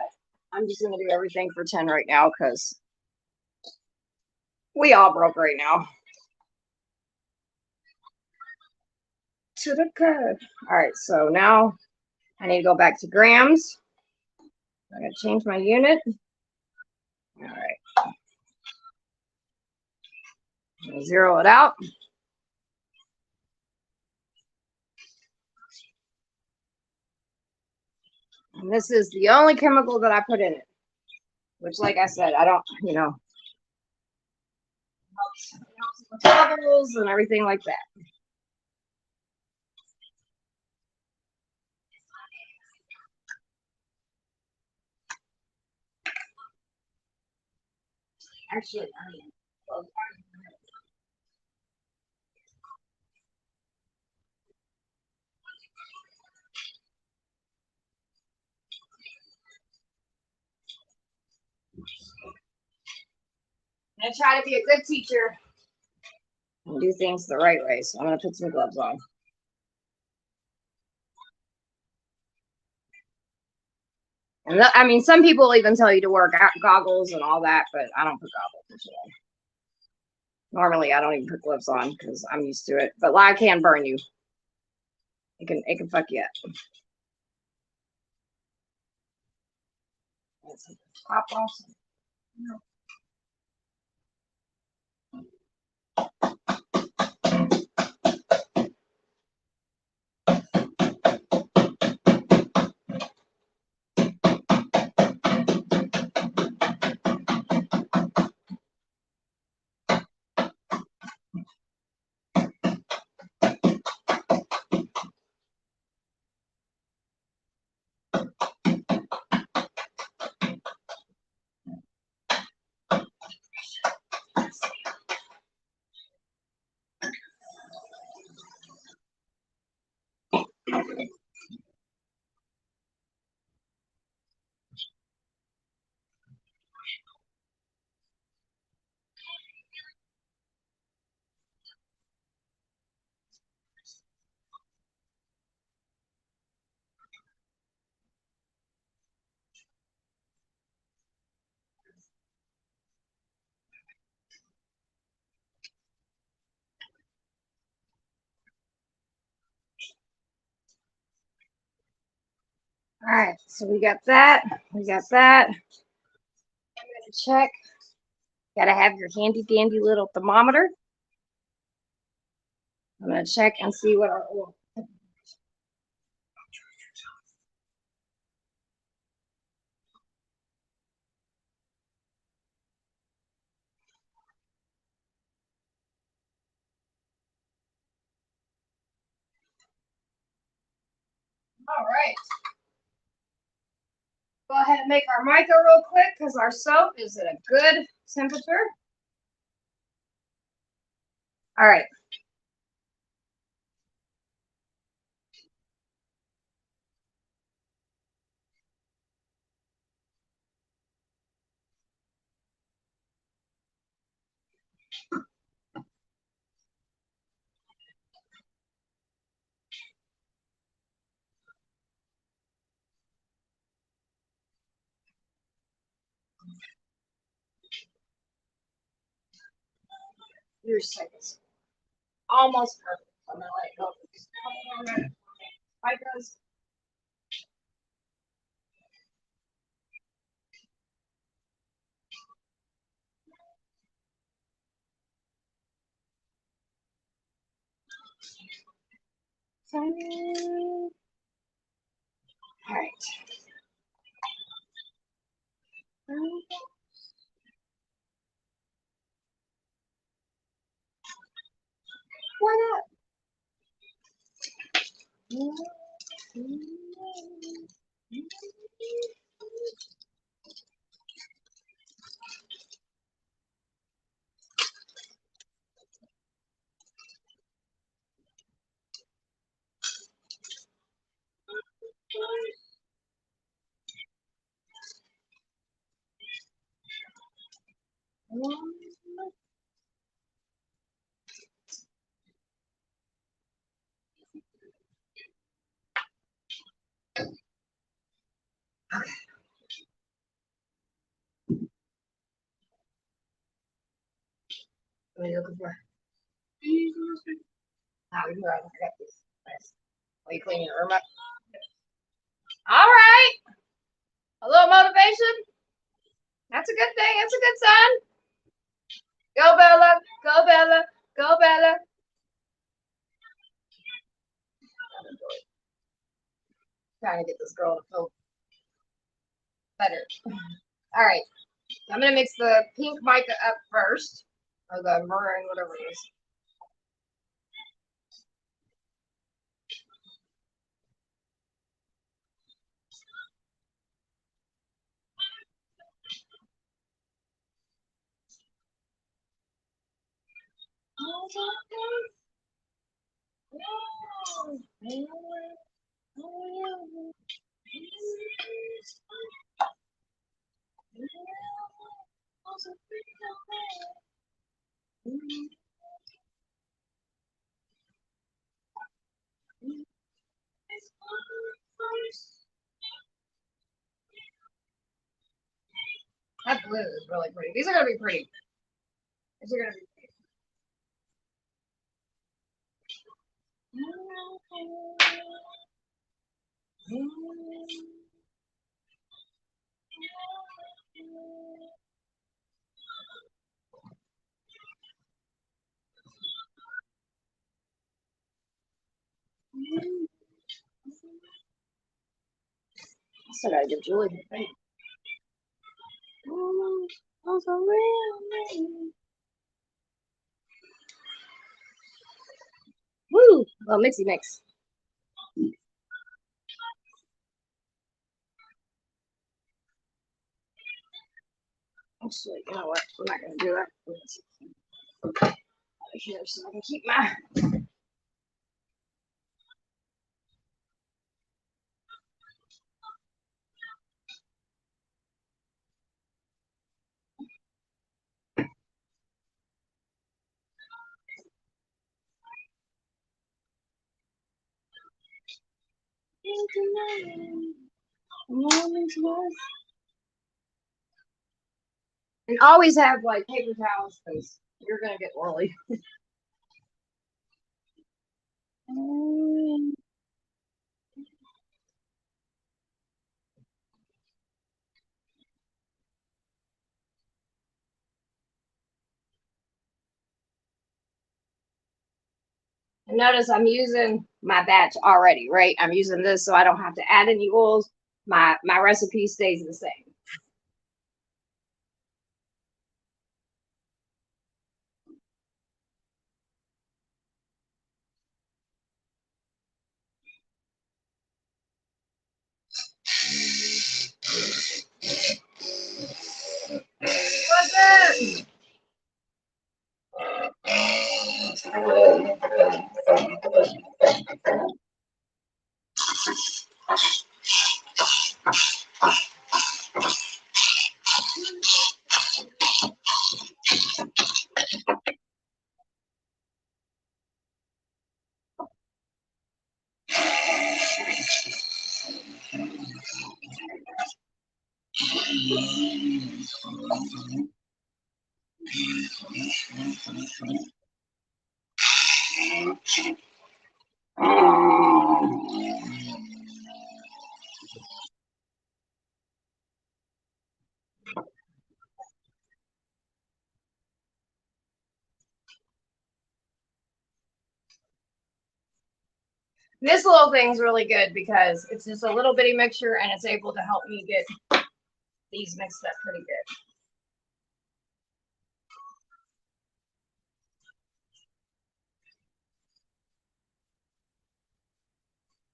I'm just going to do everything for 10 right now because we all broke right now. To the curve. All right, so now I need to go back to grams. I'm going to change my unit. All right. Zero it out. And this is the only chemical that I put in it, which, like I said, I don't, you know, helps with bubbles and everything like that. Actually, I'm going to try to be a good teacher and do things the right way. So I'm going to put some gloves on. And I mean, some people even tell you to wear goggles and all that, but I don't put goggles today. Normally, I don't even put gloves on because I'm used to it. But lye can burn you. It can fuck you up. Let's top off. All right, so we got that. We got that. I'm going to check. Got to have your handy dandy little thermometer. I'm going to check and see what our oil. All right. Go ahead and make our mica real quick because our soap is at a good temperature. All right. Here's seconds. Almost perfect. I'm gonna let it go for just a couple more minutes. Micros. All right. What up? What are you looking for? How we I got this. Nice. Are you cleaning your room up? All right. A little motivation. That's a good thing. That's a good sign. Go Bella. Go Bella. Go Bella. Trying to get this girl to feel better. All right. I'm gonna mix the pink mica up first, or the maroon, whatever it is. That blue is really pretty. These are gonna be pretty. These are gonna be pretty. I still gotta give Julie the thing. Woo! Well, mixy mix. Actually, you know what? I'm not gonna do that. Out of here so I can keep my. And always have like paper towels because you're gonna get oily. And notice I'm using my batch already, right? I'm using this so I don't have to add any oils. My recipe stays the same. What's that? This little thing's really good because it's just a little bitty mixture and it's able to help me get these mixed up pretty good.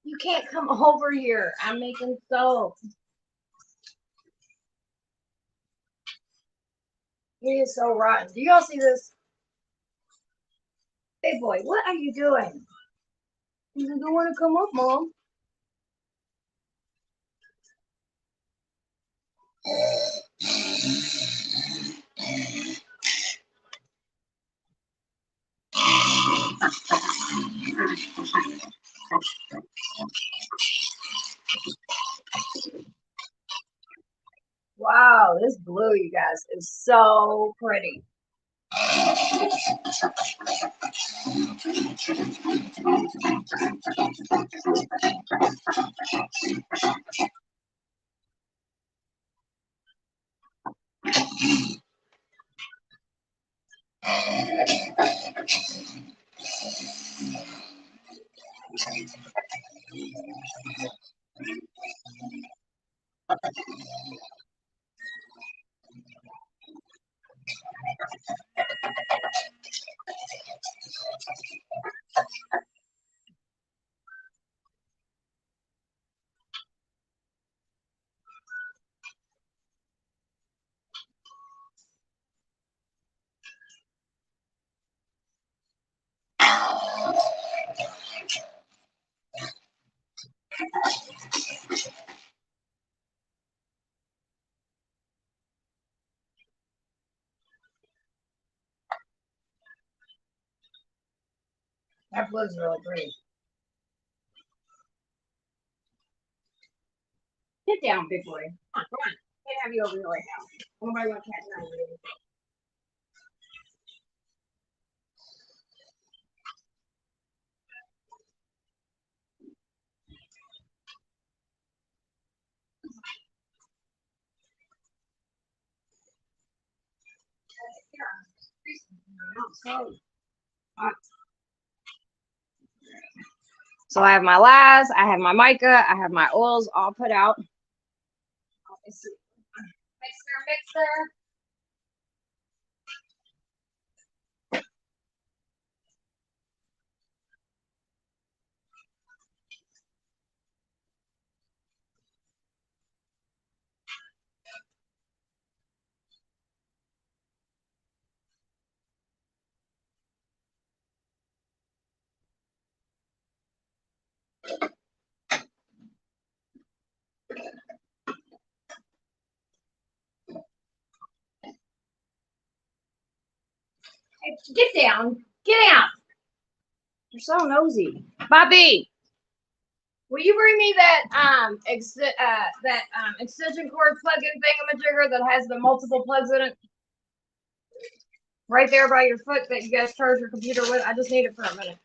You can't come over here. I'm making soap. He is so rotten. Do y'all see this? Hey boy, what are you doing? You don't want to come up, Mom. Wow, this blue, you guys, is so pretty. That blue's really pretty. Sit down, big boy. Come on. Can't have you over here right now. Nobody wants to catch you over here. So I have my Laz, I have my mica, I have my oils all put out. Mixer, mixer. Hey, get down. Get out. You're so nosy. Bobby, will you bring me that extension cord plug-in thingamajigger that has the multiple plugs in it? Right there by your foot that you guys charge your computer with. I just need it for a minute.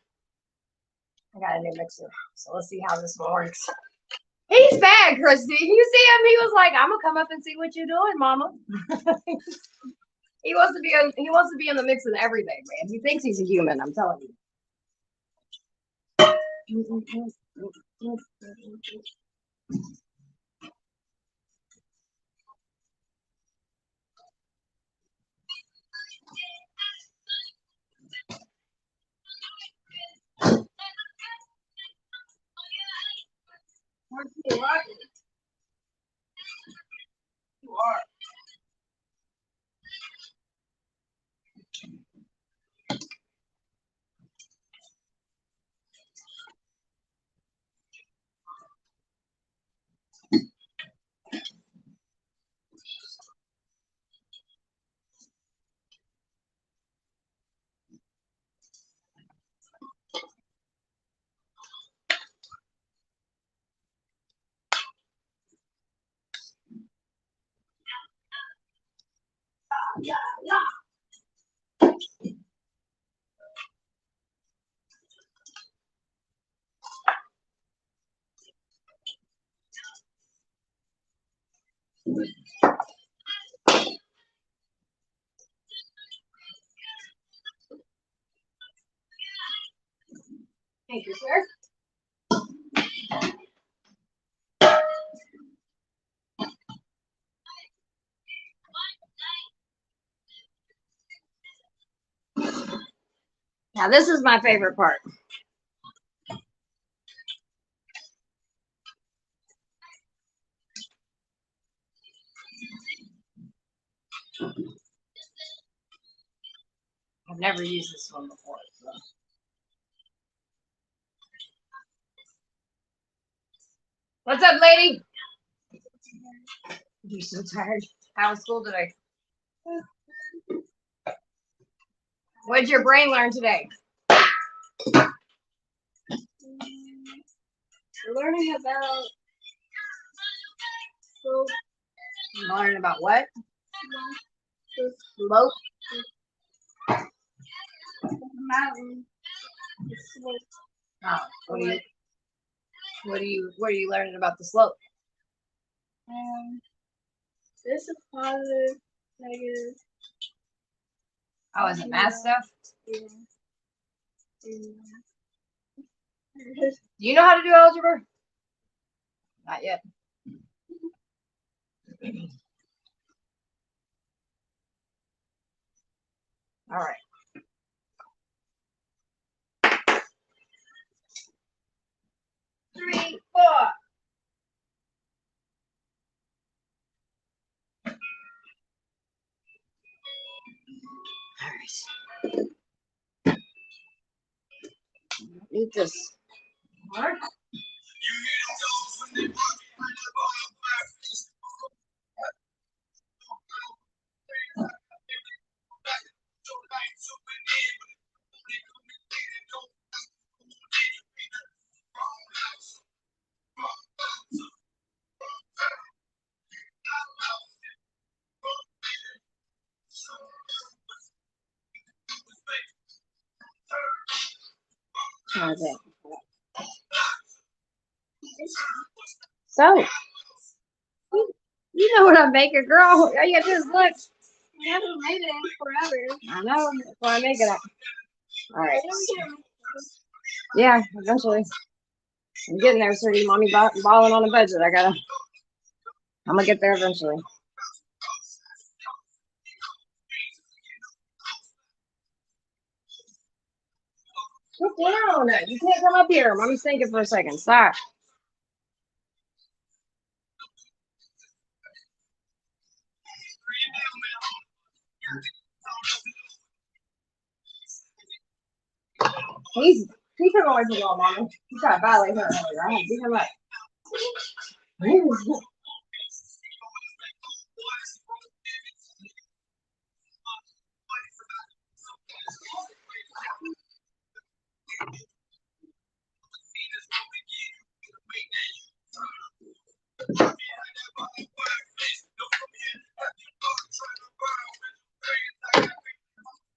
I got a new mixer, so let's see how this one works. He's bad, Christy. You see him? He was like, "I'm gonna come up and see what you're doing, Mama." He wants to be in. He wants to be in the mix of everything, man. He thinks he's a human. I'm telling you. You are. Yeah. Thank you, sir. Now this is my favorite part. I've never used this one before. So. What's up, lady? You're so tired. How was school today? What did your brain learn today? We're learning about slope. Learning about what? Slope. Slope. Mountain. Slope. Oh, what are you learning about the slope? This is positive, negative. Oh, is it math stuff? Yeah. Do you know how to do algebra? Not yet. All right. Three, four. All right. Eat this. All right. How's it? So, you know what I'm making, girl. All you gotta do is look. We haven't made it in forever. I know. That's why I make it up. All right. I don't care. Yeah, eventually. I'm getting there, sweetie. Mommy balling on a budget. I'm gonna get there eventually. Sit down. You can't come up here. Mommy's thinking for a second. Stop. He's him away from your Mommy. He's got to violate her earlier. I had to beat him up.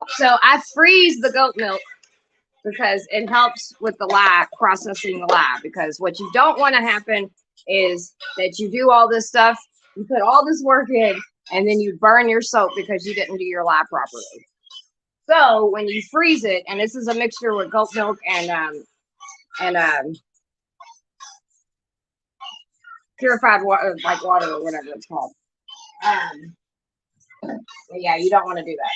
So I freeze the goat milk because it helps with the lye, processing the lye. Because what you don't want to happen is that you do all this stuff, you put all this work in, and then you burn your soap because you didn't do your lye properly. So when you freeze it, and this is a mixture with goat milk and purified water, like water or whatever it's called. But yeah, you don't want to do that.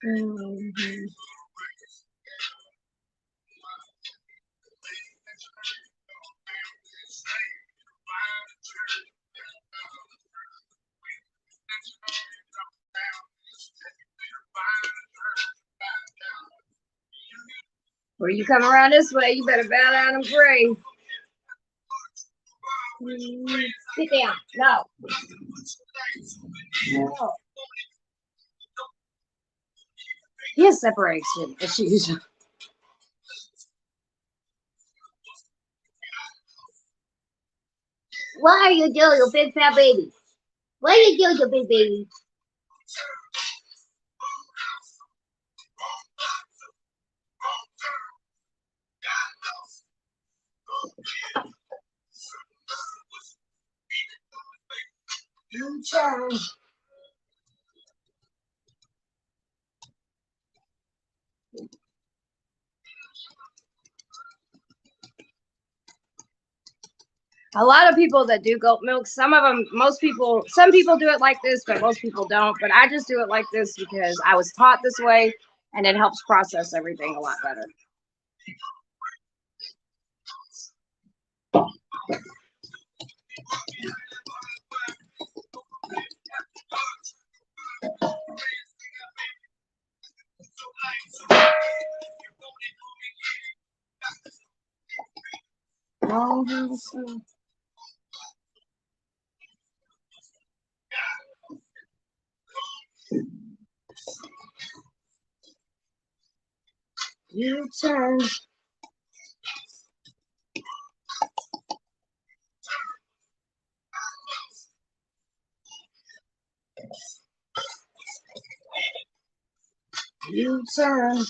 Mm-hmm. When you come around this way, you better bow down and pray. Sit down. No. No. He has separation issues. What are you doing, you big fat baby? What are you doing, you big baby? You turn. A lot of people that do goat milk, some people do it like this, but most people don't. But I just do it like this because I was taught this way and it helps process everything a lot better. You turn. You turn.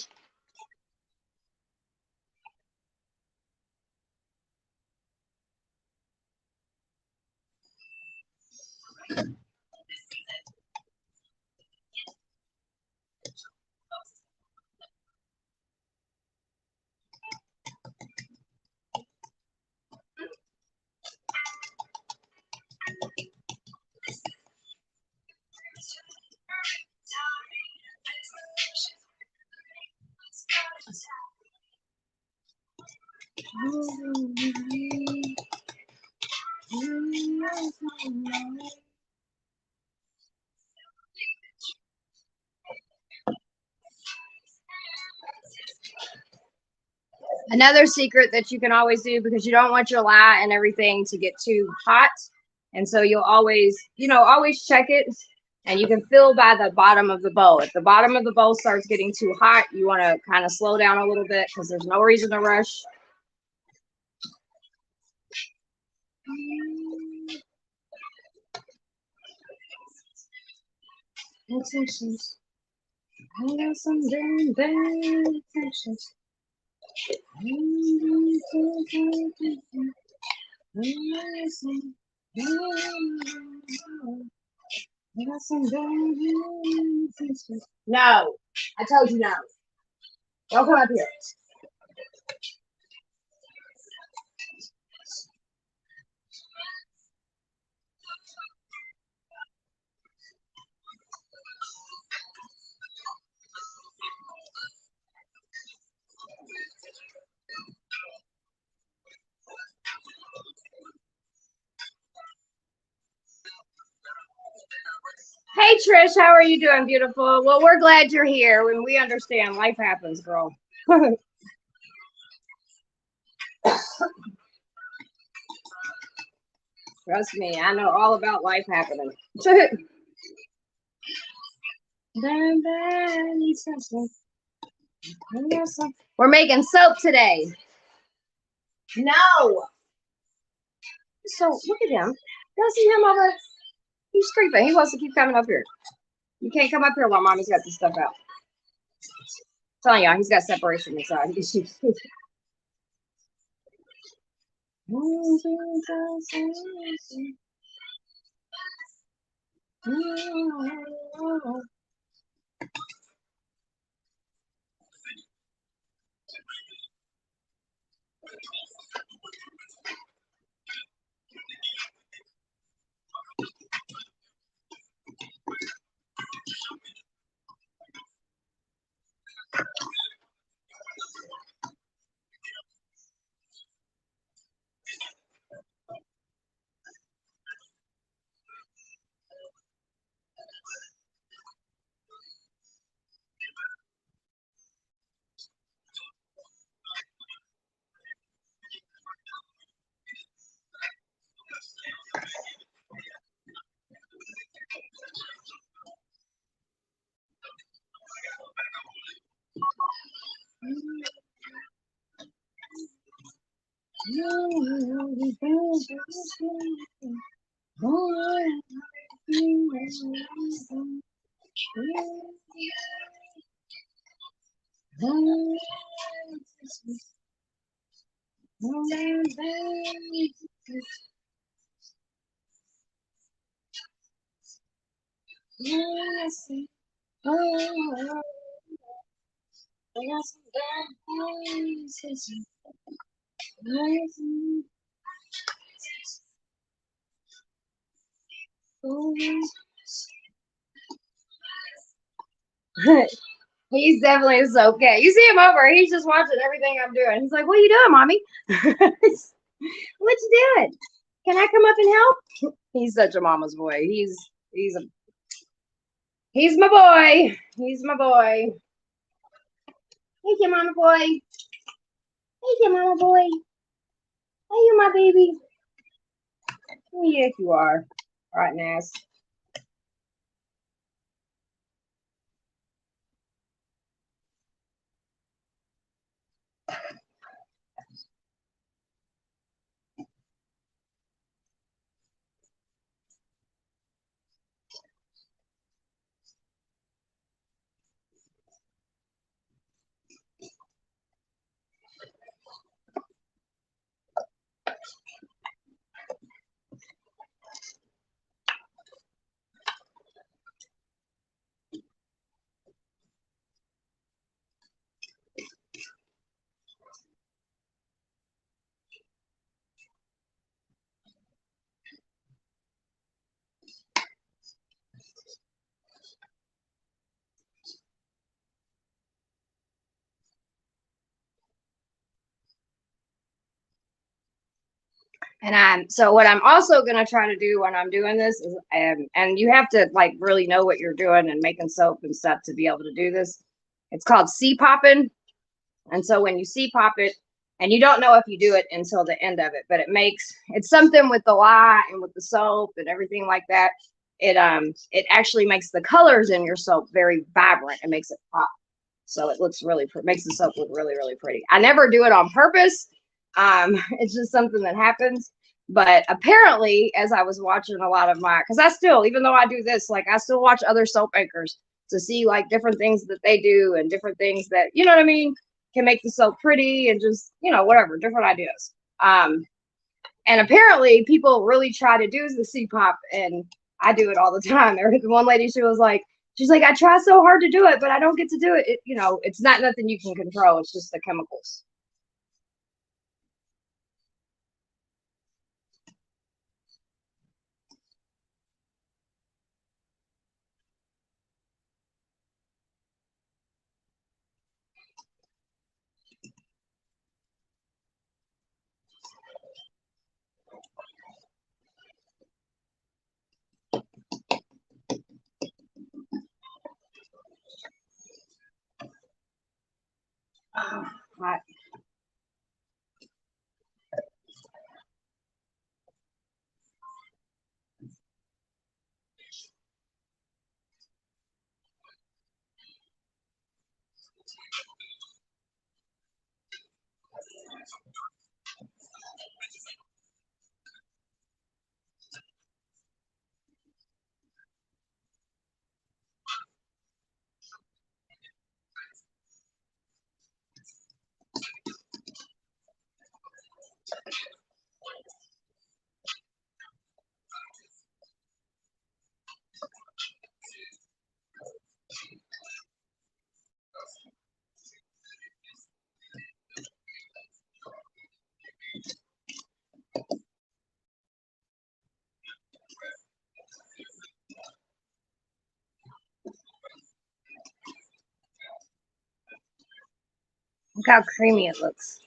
Another secret that you can always do, because you don't want your lye and everything to get too hot. And so you'll always, always check it. And you can feel by the bottom of the bowl. If the bottom of the bowl starts getting too hot, you want to kind of slow down a little bit because there's no reason to rush. Intentions. I got some damn bad intentions. No, I told you no. Don't come up here. Hey Trish, how are you doing, beautiful? Well, we're glad you're here. When we understand, life happens, girl. Trust me, I know all about life happening. We're making soap today. No. So look at him. Y'all see him over? He's creeping. He wants to keep coming up here. You can't come up here while mommy's got this stuff out. I'm telling y'all, he's got separation inside. He's definitely so okay. You see him over. He's just watching everything I'm doing. He's like, "What are you doing, mommy? What you doing? Can I come up and help?" He's such a mama's boy. He's my boy. He's my boy. Hey, your mama boy. Hey, your mama boy. Hey, you my baby. Oh, yes, you are. All right, Nas. And so what I'm also gonna try to do when I'm doing this is, and you have to like really know what you're doing and making soap and stuff to be able to do this. It's called C-popping. And so when you C-pop it, and you don't know if you do it until the end of it, but it's something with the lye and with the soap and everything like that. It actually makes the colors in your soap very vibrant. It makes it pop. So it looks really makes the soap look really, really pretty. I never do it on purpose. It's just something that happens. But apparently, as I was watching a lot of because I still, even though I do this, like I still watch other soap makers to see like different things that they do and different things that, you know what I mean, can make the soap pretty and just, whatever, different ideas. And apparently people really try to do the C-pop, and I do it all the time. There was one lady, she's like, I try so hard to do it, but I don't get to do it. It's not nothing you can control. It's just the chemicals. Hot. Look how creamy it looks.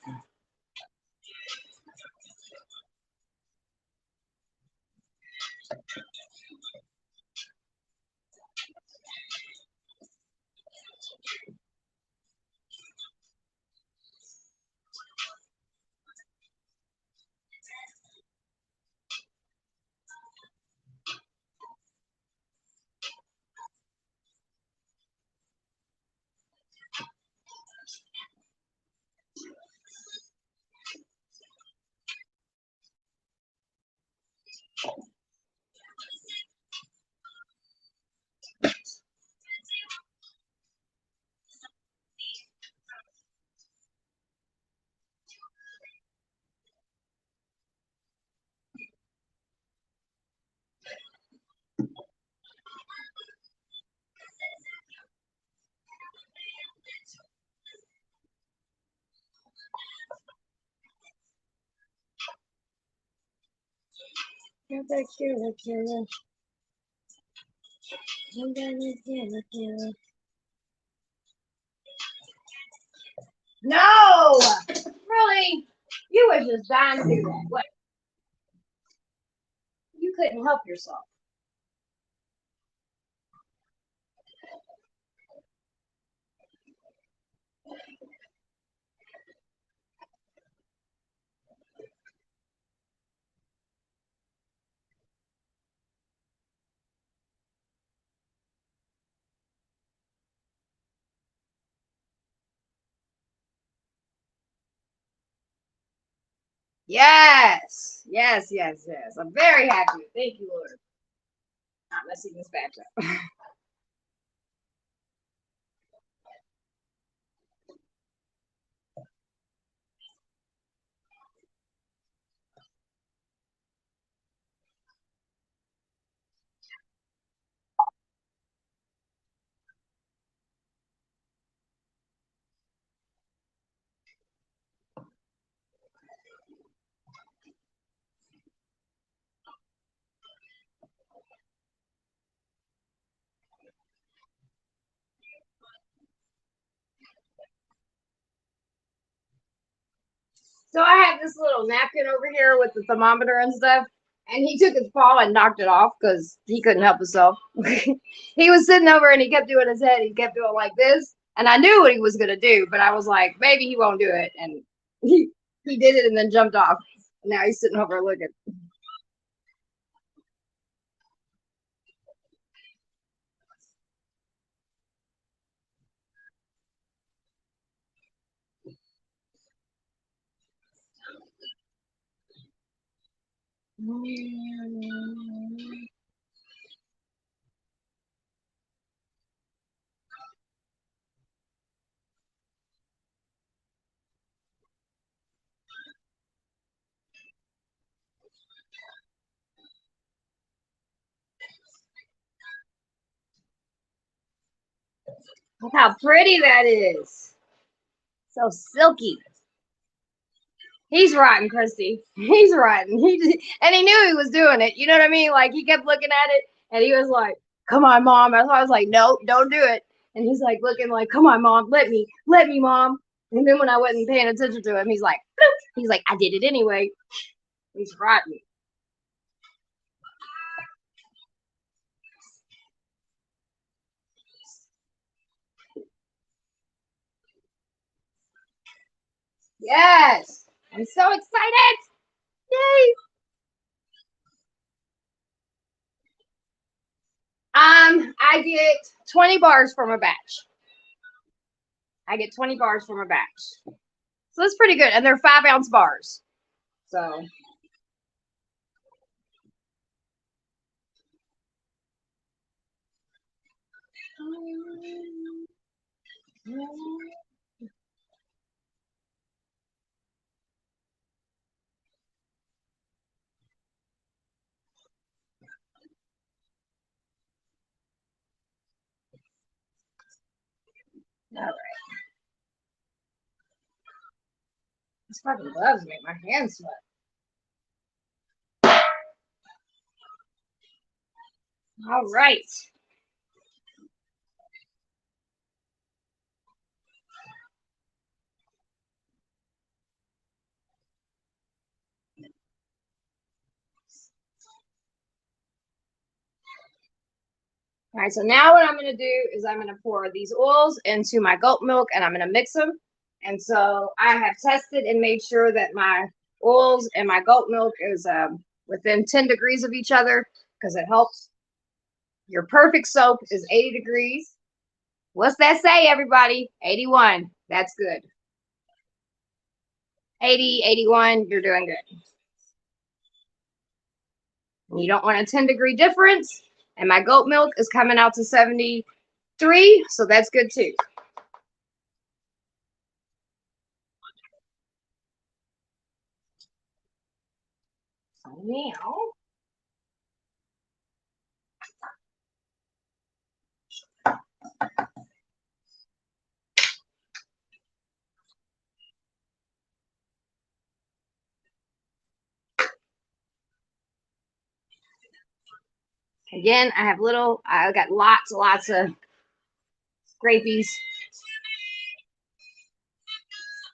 You're the killer, killer. I'm gonna killer, killer. No! Really? You was just dying to do that. What? You couldn't help yourself. Yes. Yes, yes, yes. I'm very happy. Thank you, Lord. Not messing this batch up. So I have this little napkin over here with the thermometer and stuff. And he took his paw and knocked it off because he couldn't help himself. He was sitting over and he kept doing his head. He kept doing like this. And I knew what he was going to do, but I was like, maybe he won't do it. And he did it and then jumped off. Now he's sitting over looking. Look how pretty that is. So silky. He's rotten, Christy. He's rotten. And he knew he was doing it. You know what I mean? Like he kept looking at it and he was like, come on, mom. And I was like, no, don't do it. And he's like looking like, come on, mom, let me, mom. And then when I wasn't paying attention to him, he's like, bloop. He's like, I did it anyway. He's rotten. Yes. I'm so excited. Yay. I get 20 bars from a batch. I get 20 bars from a batch. So that's pretty good. And they're 5-ounce bars. So all right. These fucking gloves make my hands sweat. All right. All right, so now what I'm going to do is I'm going to pour these oils into my goat milk and I'm going to mix them. And so I have tested and made sure that my oils and my goat milk is within 10 degrees of each other because it helps. Your perfect soap is 80 degrees. What's that say, everybody? 81. That's good. 80, 81, you're doing good. And you don't want a 10-degree difference. And my goat milk is coming out to 73, so that's good too. So now, again, I got lots of grapies.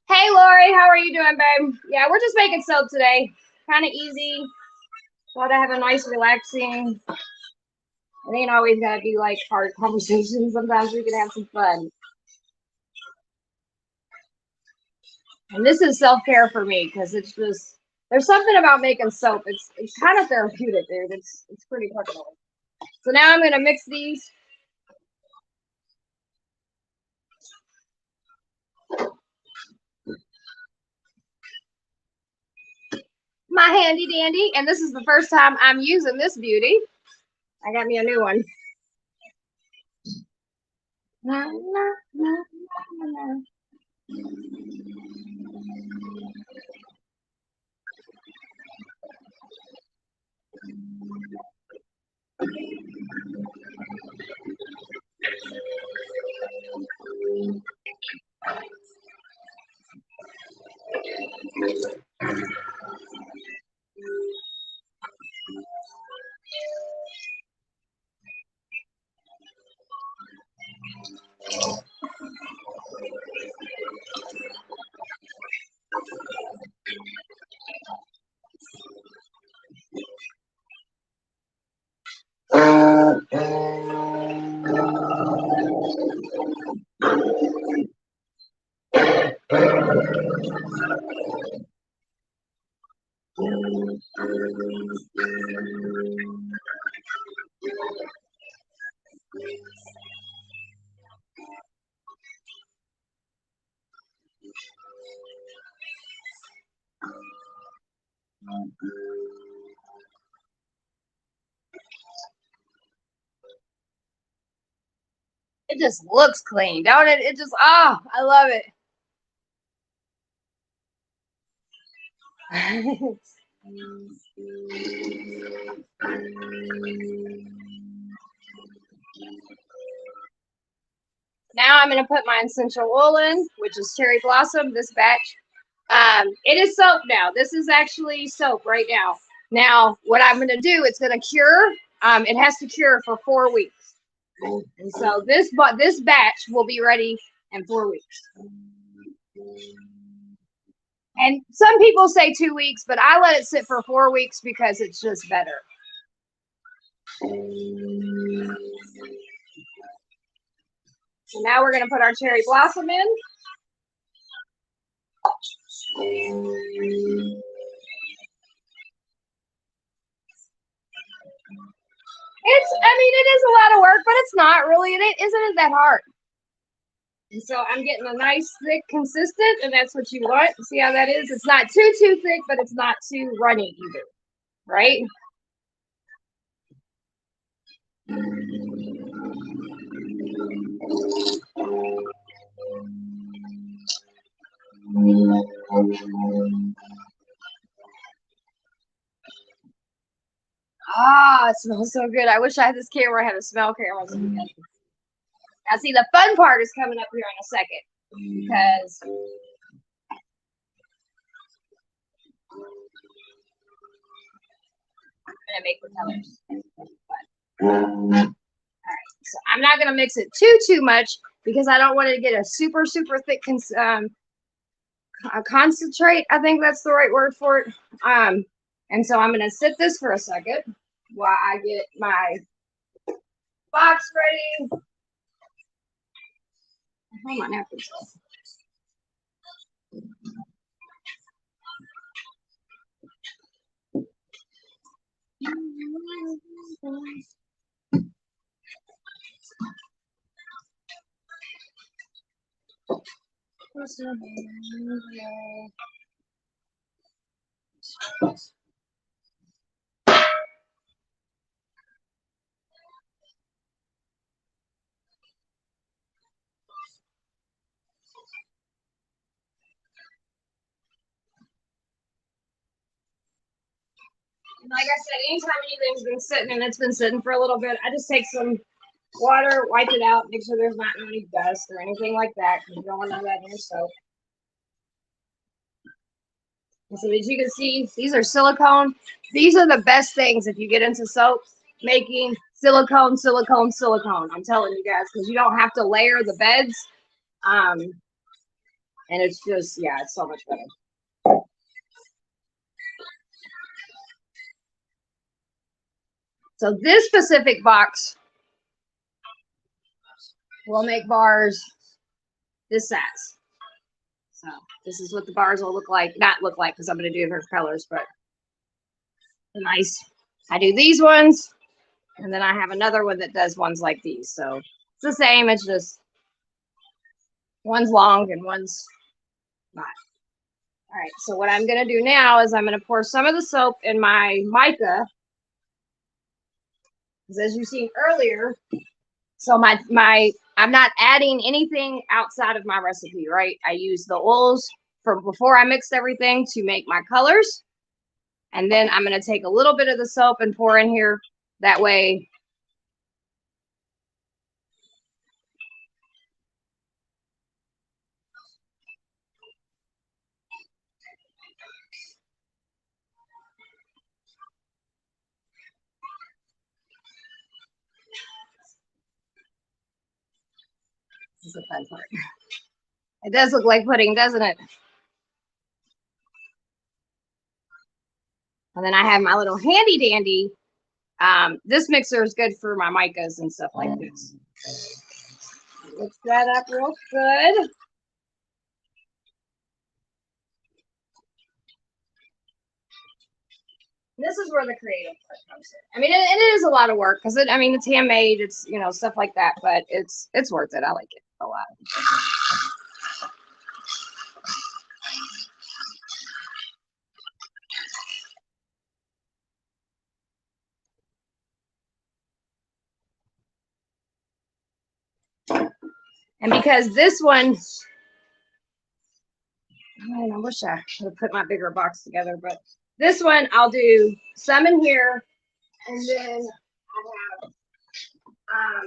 Hey, Lori, how are you doing, babe? Yeah, we're just making soap today. Kind of easy. Thought to have a nice, relaxing. It ain't always gotta be like hard conversations. Sometimes we can have some fun. And this is self-care for me because it's just there's something about making soap. It's kind of therapeutic, dude. It's pretty fucking awesome. So now I'm gonna mix these. My handy dandy, and this is the first time I'm using this beauty. I got me a new one. La, la, la, la, la. It just looks clean, don't it? It just, oh, I love it. Now I'm going to put my essential oil in, which is cherry blossom, this batch. It is soap now. This is actually soap right now. Now, what I'm going to do, it's going to cure. It has to cure for 4 weeks. And so this batch will be ready in 4 weeks. And some people say 2 weeks, but I let it sit for 4 weeks because it's just better. So now we're going to put our cherry blossom in. It is a lot of work, but it's not really. Isn't it that hard? And so I'm getting a nice, thick, consistent, and that's what you want. See how that is? It's not too thick, but it's not too runny either, right? Ah, it smells so good. I wish I had this camera. I had a smell camera. Now, see, the fun part is coming up here in a second because I'm gonna make the colors. All right, so I'm not gonna mix it too much because I don't want to get a super thick concentrate. I think that's the right word for it. And so I'm gonna sit this for a second while I get my box ready. Hold on, after this. And like I said, anytime anything's been sitting and it's been sitting for a little bit, I just take some water, wipe it out, make sure there's not any dust or anything like that, because you don't want none of that in your soap. And so as you can see, these are silicone. These are the best things if you get into soap making. Silicone, silicone, silicone. I'm telling you guys, because you don't have to layer the beds. And it's just, yeah, it's so much better. So this specific box will make bars this size. So this is what the bars will look like. Not look like, because I'm going to do different colors, but nice. I do these ones, and then I have another one that does ones like these. So it's the same. It's just one's long and one's not. All right. So what I'm going to do now is I'm going to pour some of the soap in my mica. Because as you've seen earlier, so I'm not adding anything outside of my recipe, right? I use the oils from before I mixed everything to make my colors. And then I'm going to take a little bit of the soap and pour in here. That way, this is the fun part. It does look like pudding, doesn't it? And then I have my little handy dandy. This mixer is good for my micas and stuff like this. Mix that up real good. This is where the creative part comes in. I mean, it is a lot of work because I mean, it's handmade. It's, you know, stuff like that, but it's worth it. I like it a lot. And because this one, man, I wish I would have put my bigger box together, but this one I'll do some in here, and then I have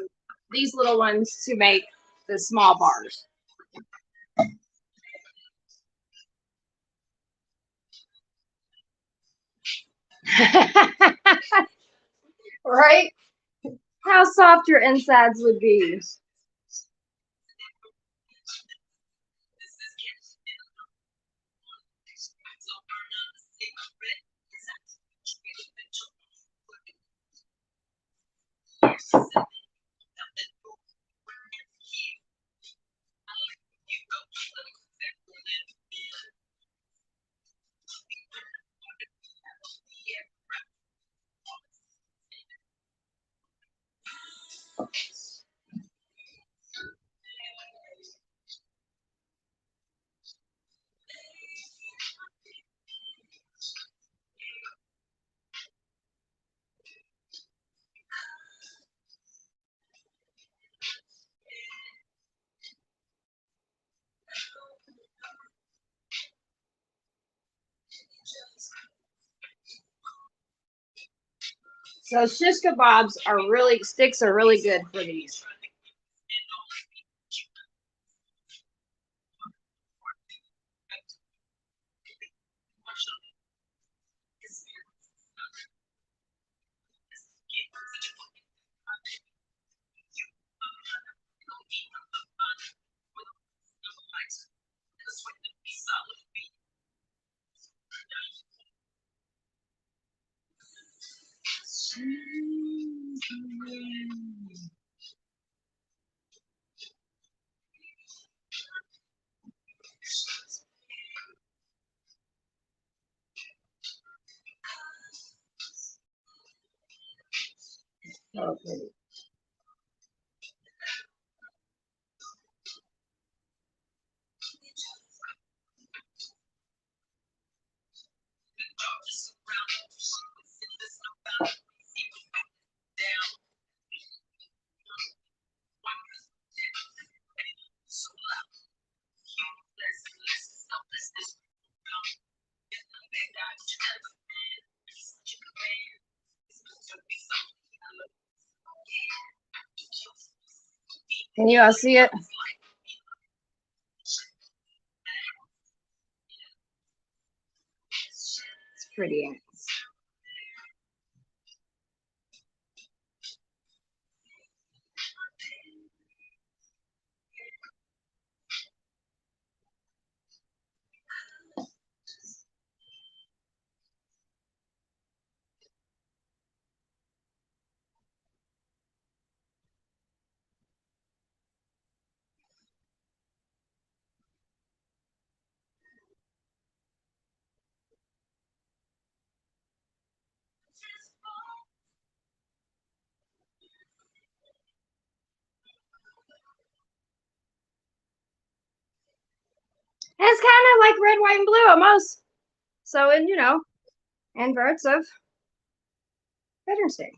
these little ones to make the small bars. Right? How soft your insides would be. So shish kebabs are really, sticks are really good for these. So pretty. Can you all see it? It's pretty. It's kind of like red, white, and blue almost. So, in inverts of Veterans Day.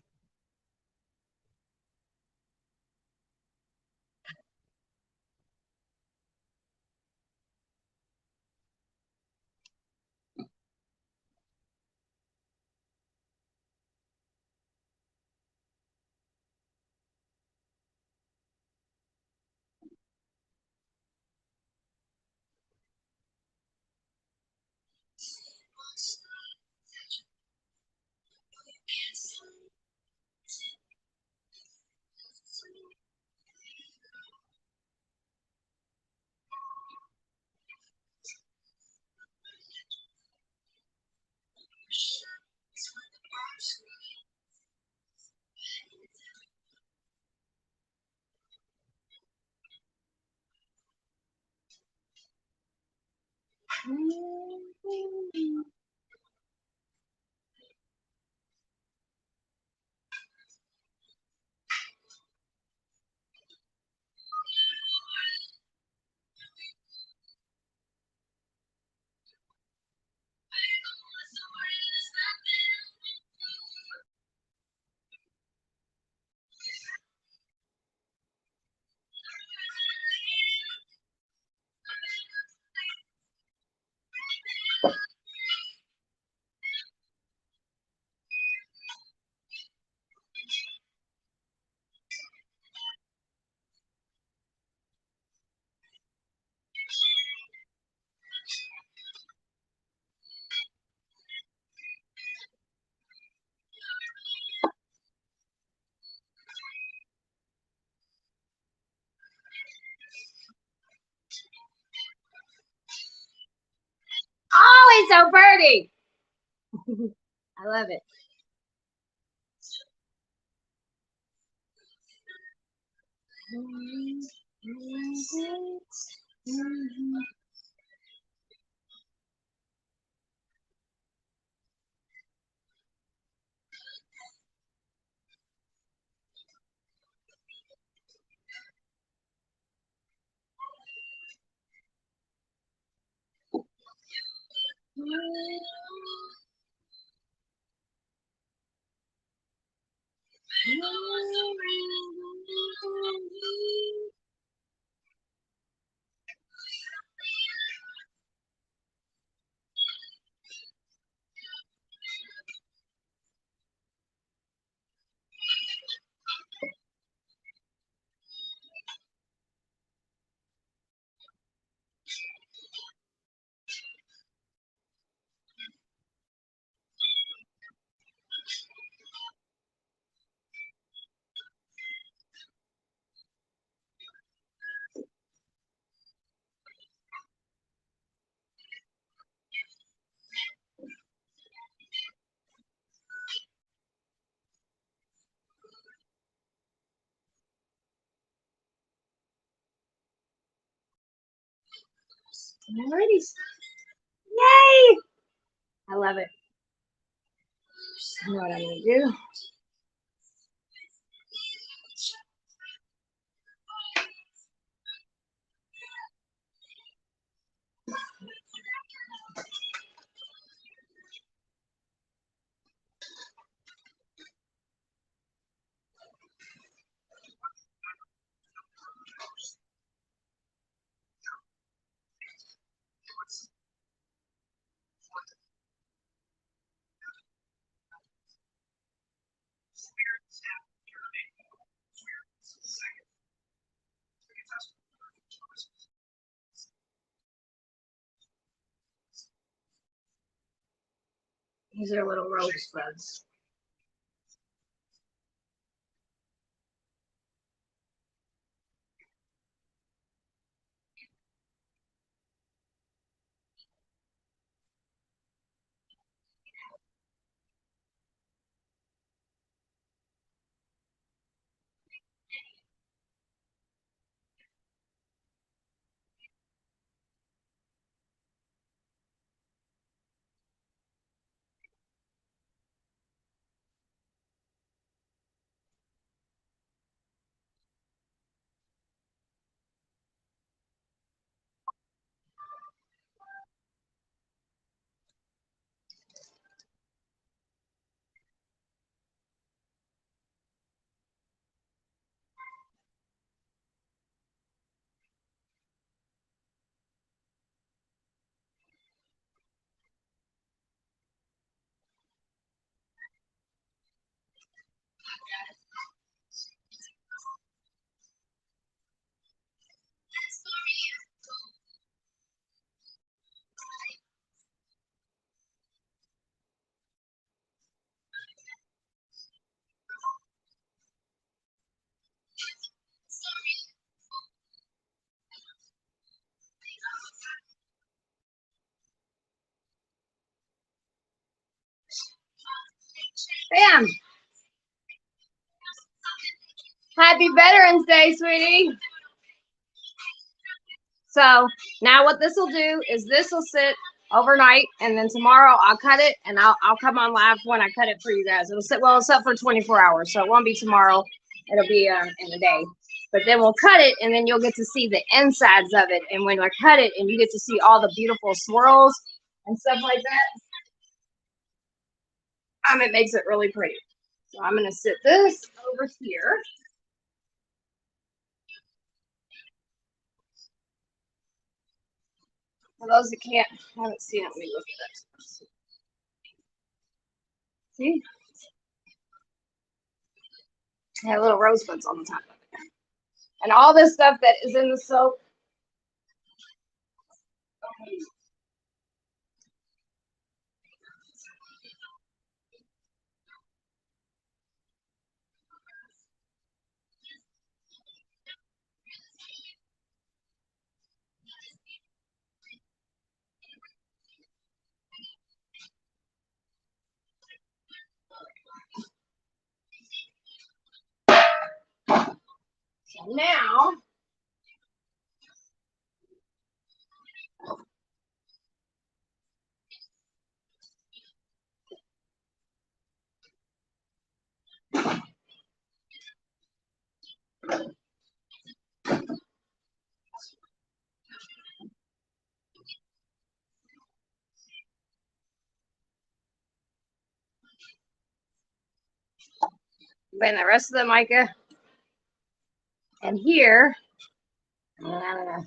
Oh, it's so pretty. I love it. Alrighty. Yay! I love it. You know what I'm gonna do? These are little rosebuds. Bam! Happy Veterans Day, sweetie. So now what this will do is this will sit overnight, and then tomorrow I'll cut it, and I'll come on live when I cut it for you guys. It'll sit, well, it's up for 24 hours, so it won't be tomorrow. It'll be in a day. But then we'll cut it, and then you'll get to see the insides of it. And when I cut it, and you get to see all the beautiful swirls and stuff like that, it makes it really pretty. So I'm gonna sit this over here. For those that haven't seen it, let me look at it. See? I have little rosebuds on the top of it. And all this stuff that is in the soap. So now, blend the rest of the mica. And here, I don't know.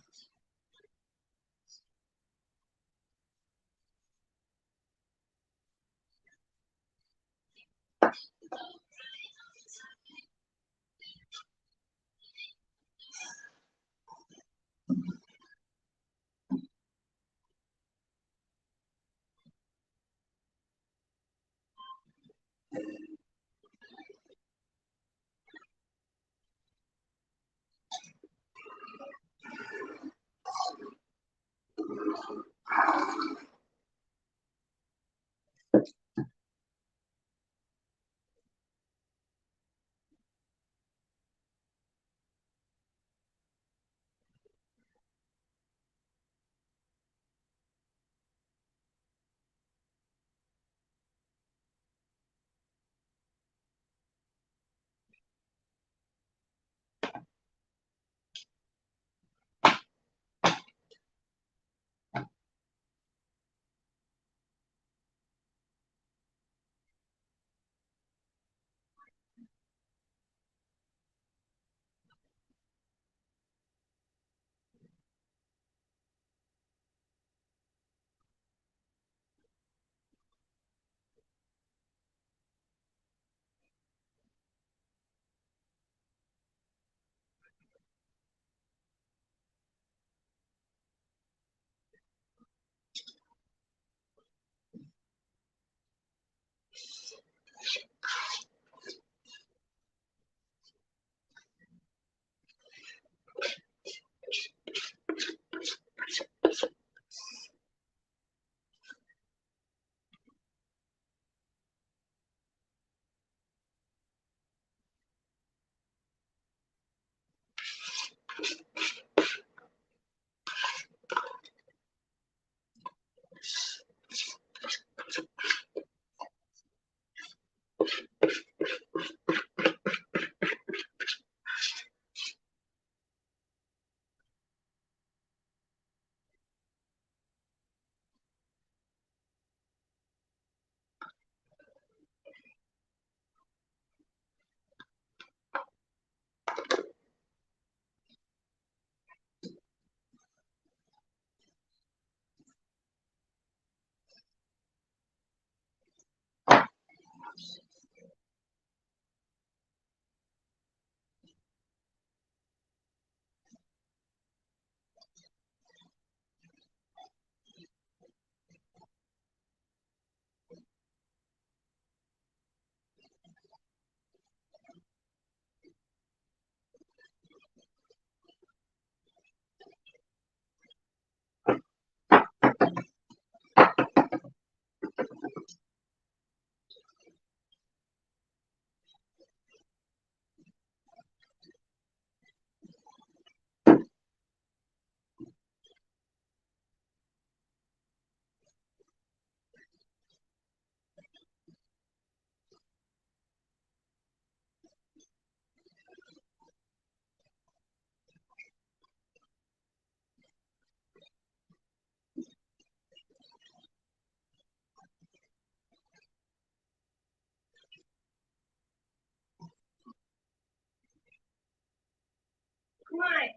Come on.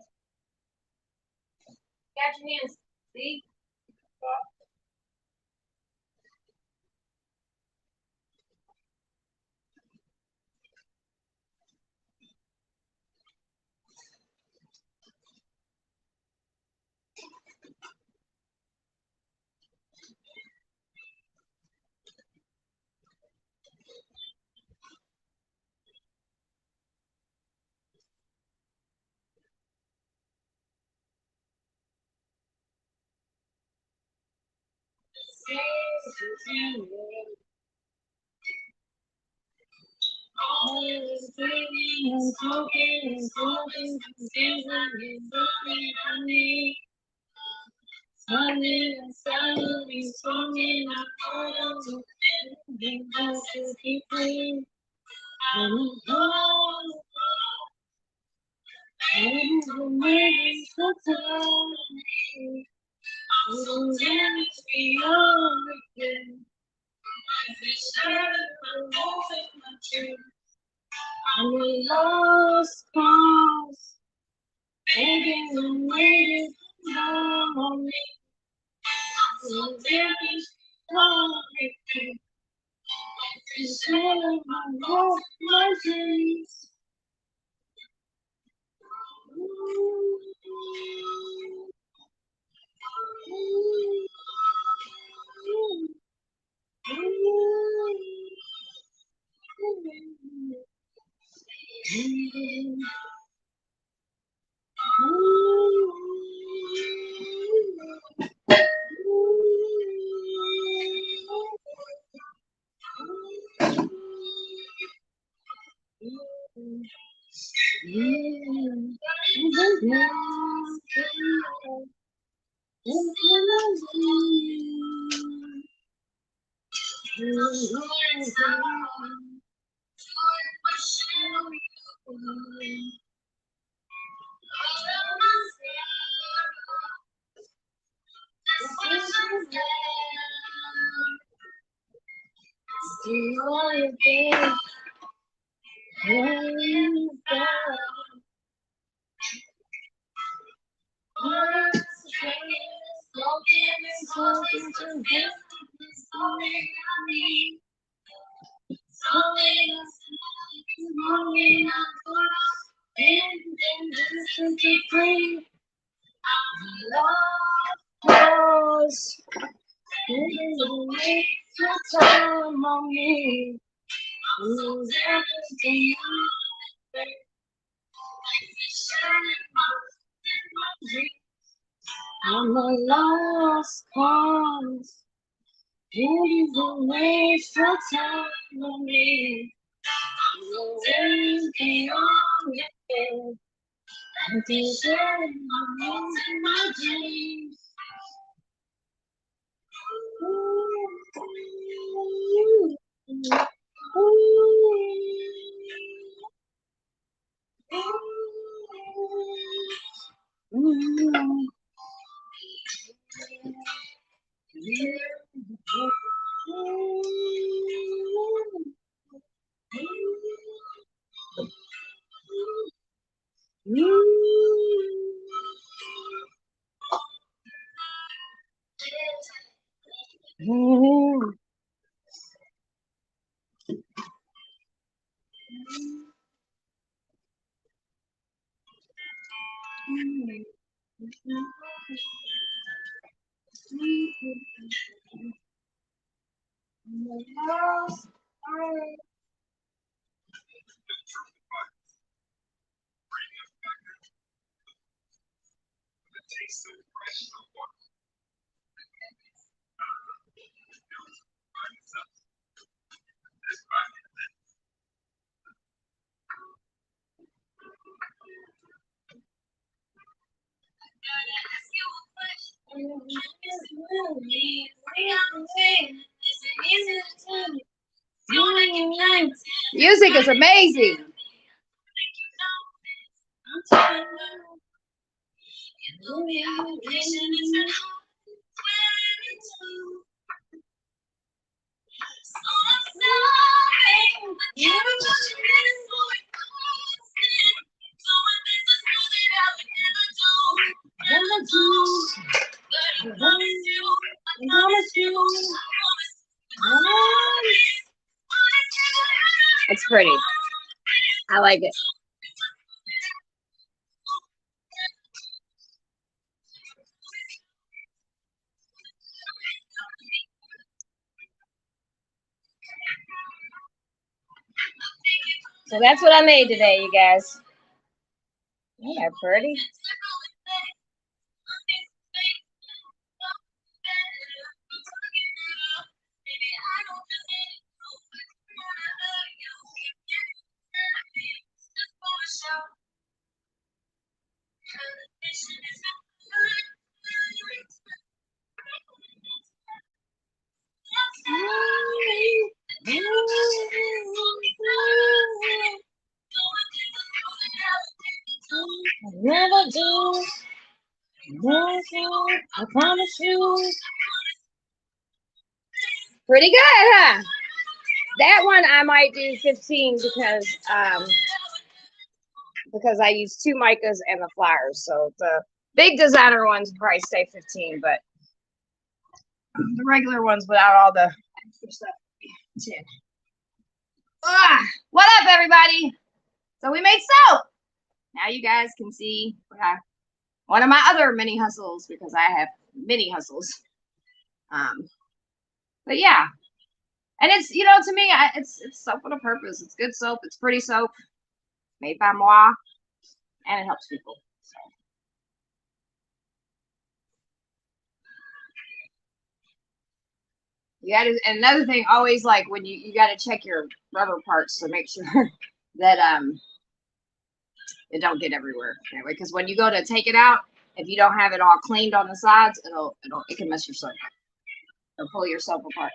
Got your hands. See? Lost cause, begging and waiting for me. So there is no victory. It's all my love, my dreams. Time on me, lose everything. I'm a lost cause. It is a waste of time on me. Lose everything on it. And to share my dreams and my dreams. Ooh, ooh, ooh. Music is amazing. It's pretty. I like it. So that's what I made today, you guys. Isn't that pretty? Never do. I promise you. Pretty good, huh? That one I might do 15 because I use 2 micas and the flyers. So the big designer ones probably stay 15, but the regular ones without all the extra stuff 10. What up, everybody? So we made soap. Now you guys can see one of my other mini hustles, because I have mini hustles. But yeah, and it's, you know, to me, it's soap with a purpose. It's good soap. It's pretty soap, made by moi, and it helps people. So. You got to, and another thing, always like when you got to check your rubber parts to make sure that it don't get everywhere. Anyway, because when you go to take it out, if you don't have it all cleaned on the sides, it can mess your soap up. It'll pull your soap apart.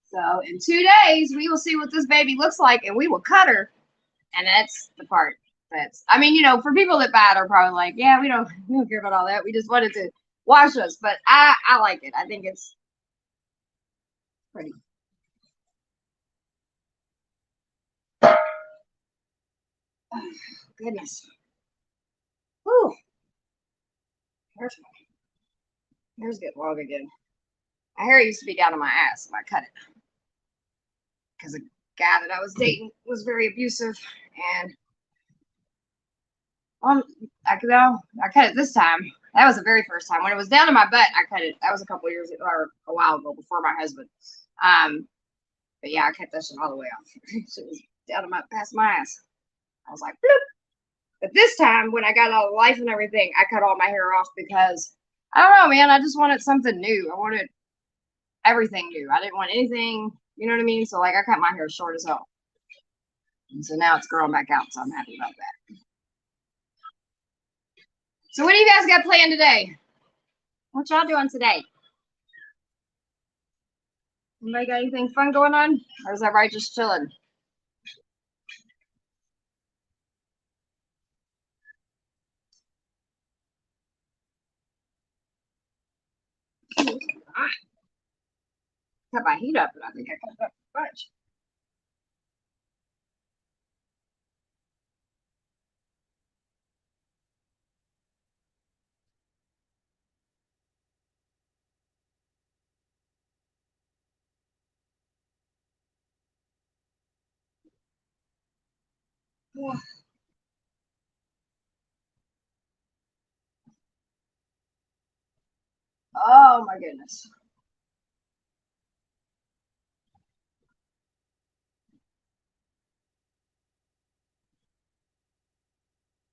So in 2 days, we will see what this baby looks like, and we will cut her. And that's the part that's, I mean, you know, for people that buy it are probably like, yeah, we don't care about all that. We just wanted to wash us. But I like it. I think it's pretty. Oh, goodness. Whew. Hair's getting long again. My hair used to be down to my ass, so I cut it. Because the guy that I was dating was very abusive, and I cut it this time. That was the very first time. When it was down to my butt, I cut it. That was a couple years or a while ago, before my husband. But yeah, I cut that shit all the way off. It was down to past my ass. I was like, bloop. But this time, when I got all the life and everything, I cut all my hair off because, I don't know, man, I just wanted something new. I wanted everything new. I didn't want anything, you know what I mean? So like, I cut my hair short as hell. And so now it's growing back out, so I'm happy about that. So what do you guys got planned today? What y'all doing today? Anybody got anything fun going on? Or is everybody just chilling? Cut my heat up, and I think I cut it up too much. Oh my goodness.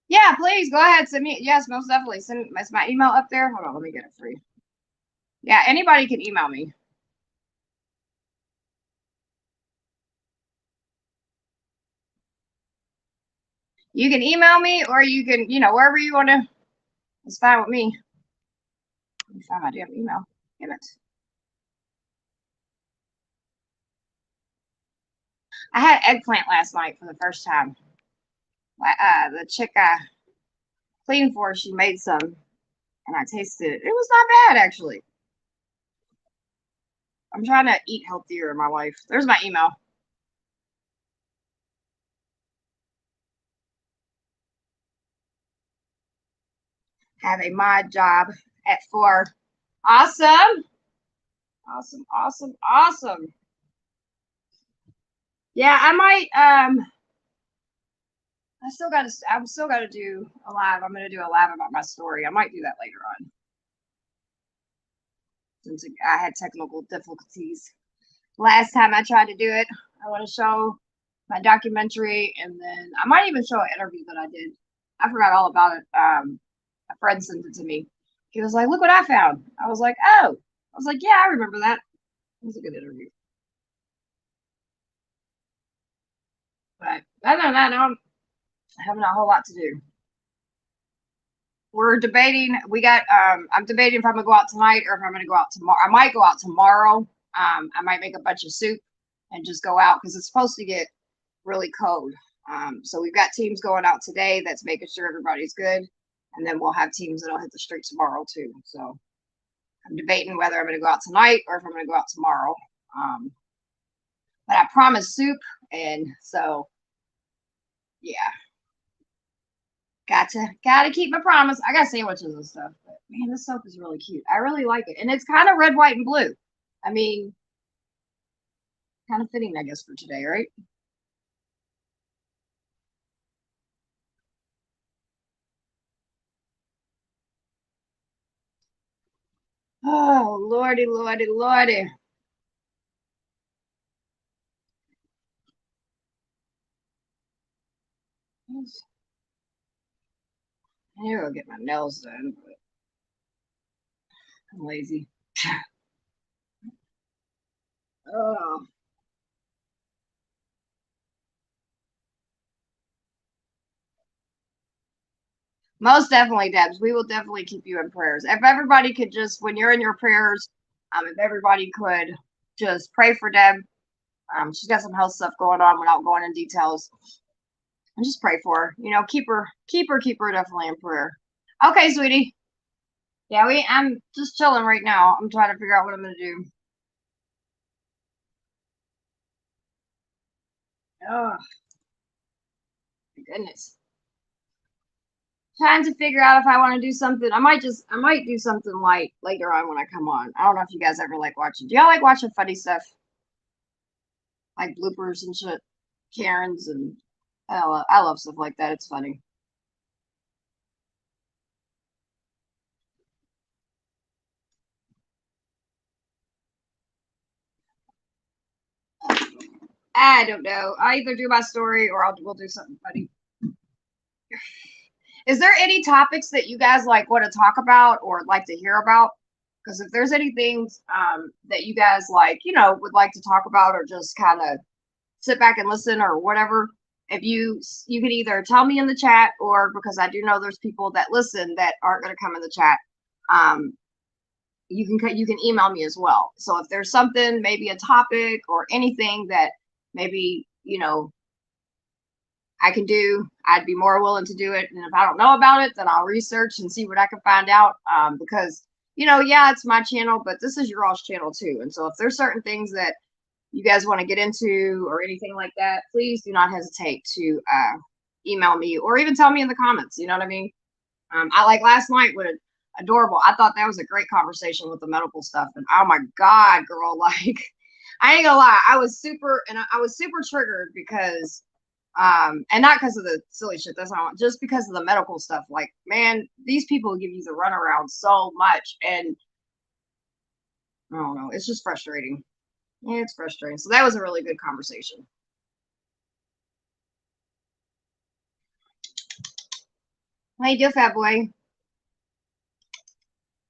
Yeah, please go ahead. Send me. Yes, most definitely. Send is my email up there. Hold on, let me get it for you. Yeah, anybody can email me. You can email me or you can, wherever you want to. It's fine with me. Let me find my damn email. Damn it. I had eggplant last night for the first time. The chick I cleaned for, she made some and I tasted it. It was not bad, actually. I'm trying to eat healthier in my life. There's my email. Have a mod job at 4. Awesome. Awesome, awesome, awesome. Yeah, I might I'm still gotta do a live. I'm gonna do a live about my story. I might do that later on. Since I had technical difficulties. Last time I tried to do it, I want to show my documentary and then I might even show an interview that I did. I forgot all about it. A friend sent it to me. He was like, look what I found. I was like, oh. I was like, yeah, I remember that. It was a good interview. But other than that, I'm having a whole lot to do. We're debating. I'm debating if I'm gonna go out tonight or if I'm gonna go out tomorrow. I might go out tomorrow. I might make a bunch of soup and just go out because it's supposed to get really cold. So we've got teams going out today that's making sure everybody's good, and then we'll have teams that'll hit the street tomorrow too. So I'm debating whether I'm going to go out tonight or if I'm going to go out tomorrow. But I promised soup, and so yeah, gotta keep my promise. I got sandwiches and stuff, but man, this soap is really cute. I really like it, and it's kind of red, white, and blue. I mean, kind of fitting, I guess, for today, right? Oh, lordy, lordy, lordy. I need to go get my nails done, but I'm lazy. Oh. Most definitely, Debs. We will definitely keep you in prayers. If everybody could just, when you're in your prayers, if everybody could just pray for Deb. She's got some health stuff going on without going in details. And just pray for her. Keep her definitely in prayer. Okay, sweetie. Yeah, I'm just chilling right now. I'm trying to figure out what I'm gonna do. Oh, my goodness. Trying to figure out if I want to do something. I might do something light later on when I come on. I don't know if you guys ever like watching. Do y'all like watching funny stuff? Like bloopers and shit. Karens and I love stuff like that. It's funny. I don't know. I either do my story or we'll do something funny. Is there any topics that you guys like want to talk about or like to hear about? Because if there's anything that you guys like, would like to talk about or just kind of sit back and listen or whatever, if you can either tell me in the chat or because I do know there's people that listen that aren't going to come in the chat, you can email me as well. So if there's something, maybe a topic or anything that maybe I can do, I'd be more willing to do it. And if I don't know about it, then I'll research and see what I can find out. Because yeah, it's my channel, but this is your all's channel too. And so if there's certain things that you guys want to get into or anything like that, please do not hesitate to email me or even tell me in the comments. You know what I mean? I like last night with Adorable. I thought that was a great conversation with the medical stuff. And oh my God, girl, like I ain't gonna lie, I was super triggered because And not because of the silly shit. That's not just because of the medical stuff. Like, man, these people give you the runaround so much, and I don't know. It's just frustrating. Yeah, it's frustrating. So that was a really good conversation. How you do, fat boy?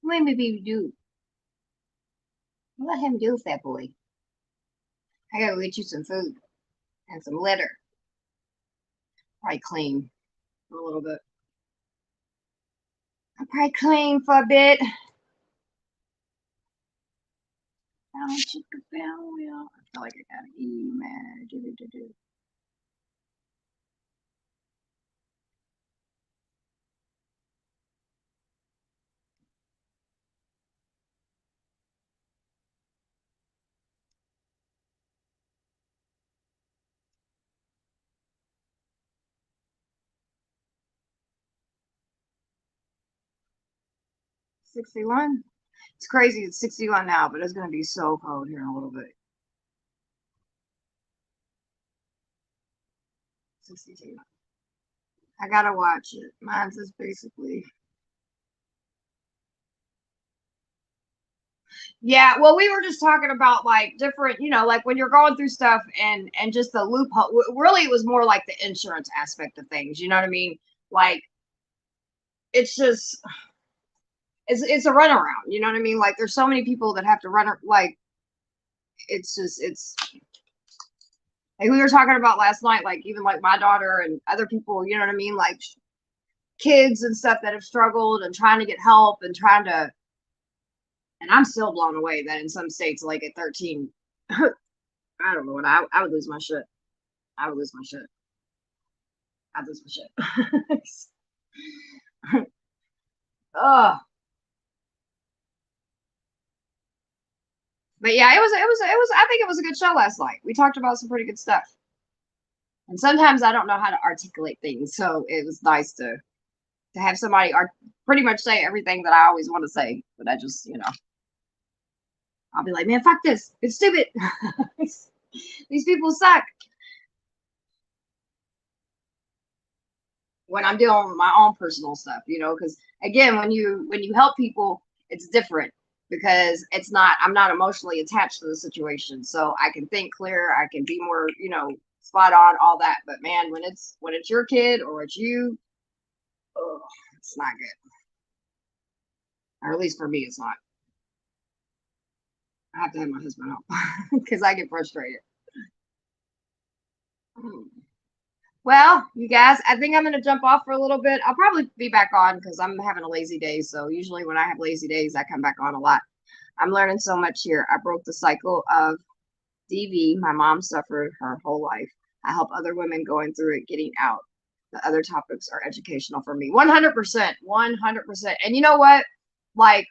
Let me be do. Let him do, fat boy. I gotta get you some food and some litter. Probably clean for a little bit. I'll probably clean for a bit. I feel like I gotta eat, man. Do. 61. It's crazy. It's 61 now, but it's gonna be so cold here in a little bit. 62. I gotta watch it. Mine's is basically. Yeah, well, we were just talking about like different, like when you're going through stuff and just the loophole. Really, it was more like the insurance aspect of things. You know what I mean? Like, it's just it's a runaround. You know what I mean? Like, there's so many people that have to run. Like, it's like we were talking about last night. Like, even like my daughter and other people. You know what I mean? Like kids and stuff that have struggled and trying to get help and trying to. And I'm still blown away that in some states, like at 13, I don't know what I would lose my shit. I would lose my shit. I'd lose my shit. Oh, but yeah, it was. I think it was a good show last night. We talked about some pretty good stuff. And sometimes I don't know how to articulate things, so it was nice to have somebody pretty much say everything that I always want to say. But I just, I'll be like, man, fuck this. It's stupid. These people suck. When I'm dealing with my own personal stuff, because again, when you help people, it's different because I'm not emotionally attached to the situation. So I can think clear, I can be more, spot on, all that. But man, when it's your kid or it's you, it's not good. Or at least for me, it's not. I have to have my husband help because I get frustrated. Well, you guys, I think I'm going to jump off for a little bit. I'll probably be back on because I'm having a lazy day. So usually when I have lazy days, I come back on a lot. I'm learning so much here. I broke the cycle of DV. My mom suffered her whole life. I help other women going through it, getting out. The other topics are educational for me. 100%. 100%. And you know what? Like,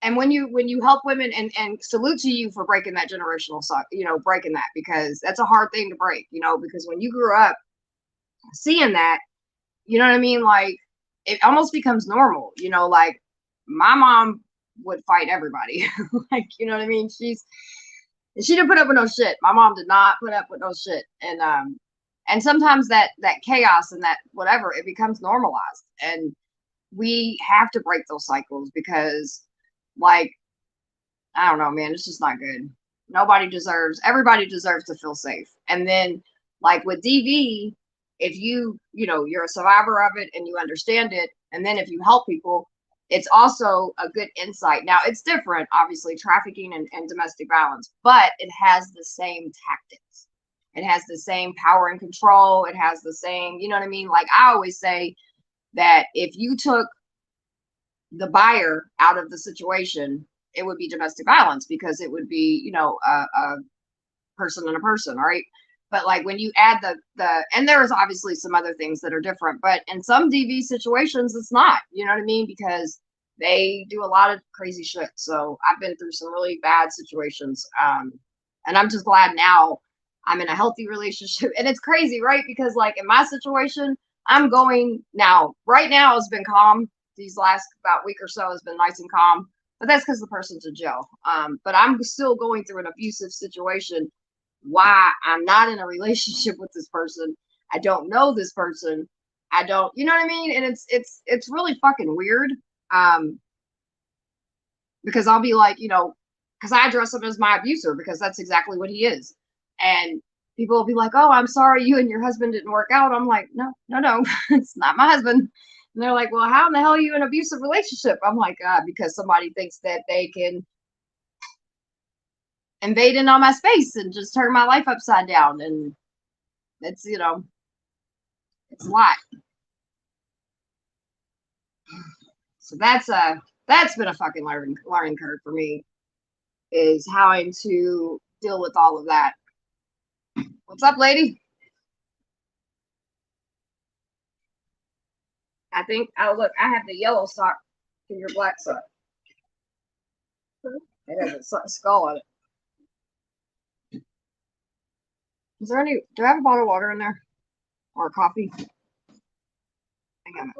and when you help women and salute to you for breaking that generational breaking that, because that's a hard thing to break, because when you grew up seeing that, you know what I mean, like it almost becomes normal, like my mom would fight everybody. Like, you know what I mean, she didn't put up with no shit. My mom did not put up with no shit. And sometimes that chaos and that whatever, it becomes normalized, and we have to break those cycles because, like, I don't know, man, it's just not good. Everybody deserves to feel safe. And then, like with DV, if you're a survivor of it and you understand it, and then if you help people, it's also a good insight. Now, it's different, obviously, trafficking and domestic violence, but it has the same tactics. It has the same power and control. It has the same, you know what I mean? Like I always say that if you took the buyer out of the situation, it would be domestic violence because it would be, a person and a person, right? But like when you add the and there's obviously some other things that are different, but in some DV situations, it's not, you know what I mean? Because they do a lot of crazy shit. So I've been through some really bad situations. And I'm just glad now I'm in a healthy relationship. And it's crazy, right? Because like in my situation, right now it's been calm. These last about week or so has been nice and calm, but that's because the person's in jail. But I'm still going through an abusive situation why I'm not in a relationship with this person. I don't know this person. I don't, you know what I mean? And it's really fucking weird. Because I'll be like, because I address him as my abuser because that's exactly what he is. And people will be like, oh, I'm sorry you and your husband didn't work out. I'm like, no, it's not my husband. And they're like, well, how in the hell are you in an abusive relationship? I'm like, because somebody thinks that they can invade in on my space and just turn my life upside down. And it's, it's a lot. So that's been a fucking learning curve for me, is having to deal with all of that. What's up, lady? I think, oh, look, I have the yellow sock to your black sock. It has a skull on it. Is there any, do I have a bottle of water in there? Or coffee? I got it.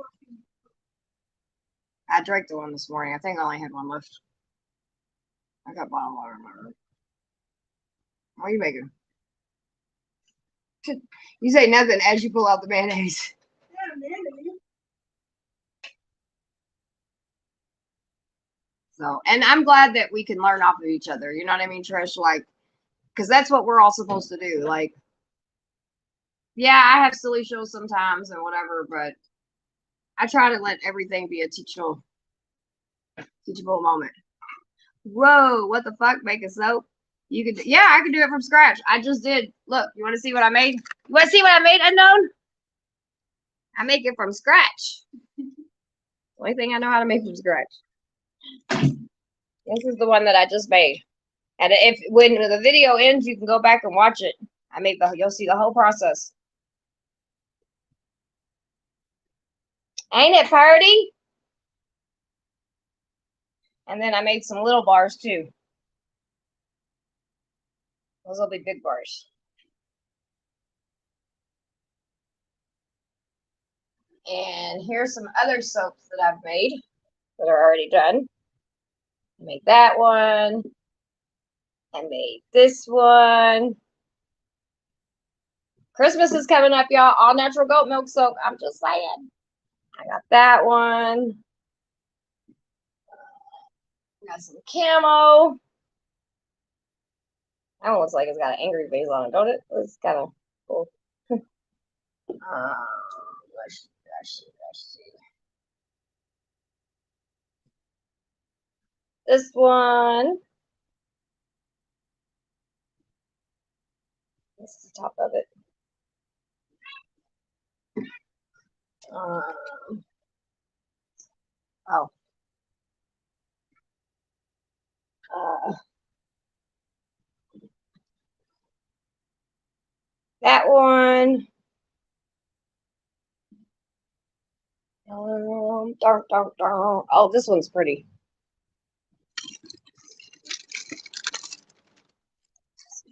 I drank the one this morning. I think I only had one left. I got a bottle of water in my room. What are you making? You say nothing as you pull out the mayonnaise. Yeah, man. So, and I'm glad that we can learn off of each other. You know what I mean, Trish? Like, because that's what we're all supposed to do. Like, yeah, I have silly shows sometimes and whatever, but I try to let everything be a teachable moment. Whoa, what the fuck? Making soap? You could, yeah, I could do it from scratch. I just did. Look, you want to see what I made? You want to see what I made, Unknown? I make it from scratch. Only thing I know how to make from scratch. This is the one that I just made. And if when the video ends, you can go back and watch it. You'll see the whole process. Ain't it party? And then I made some little bars too. Those will be big bars. And here's some other soaps that I've made that are already done. I made that one. I made this one. Christmas is coming up, y'all. All natural goat milk soap. I'm just saying. I got that one. Got some camo. That one looks like it's got an angry face on it, don't it? It's kind of cool. Let's see. This one. This is the top of it. Oh. That one. Oh, this one's pretty.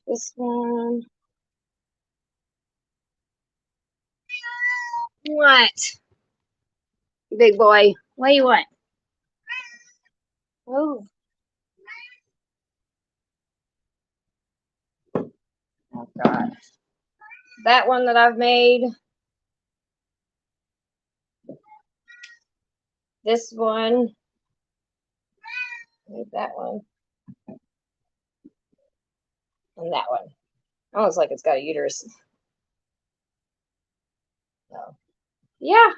This one. What? Big boy. What do you want? Oh. Oh, God. That one that I've made. This one. Made that one. And that one. Almost like it's got a uterus. So, yeah.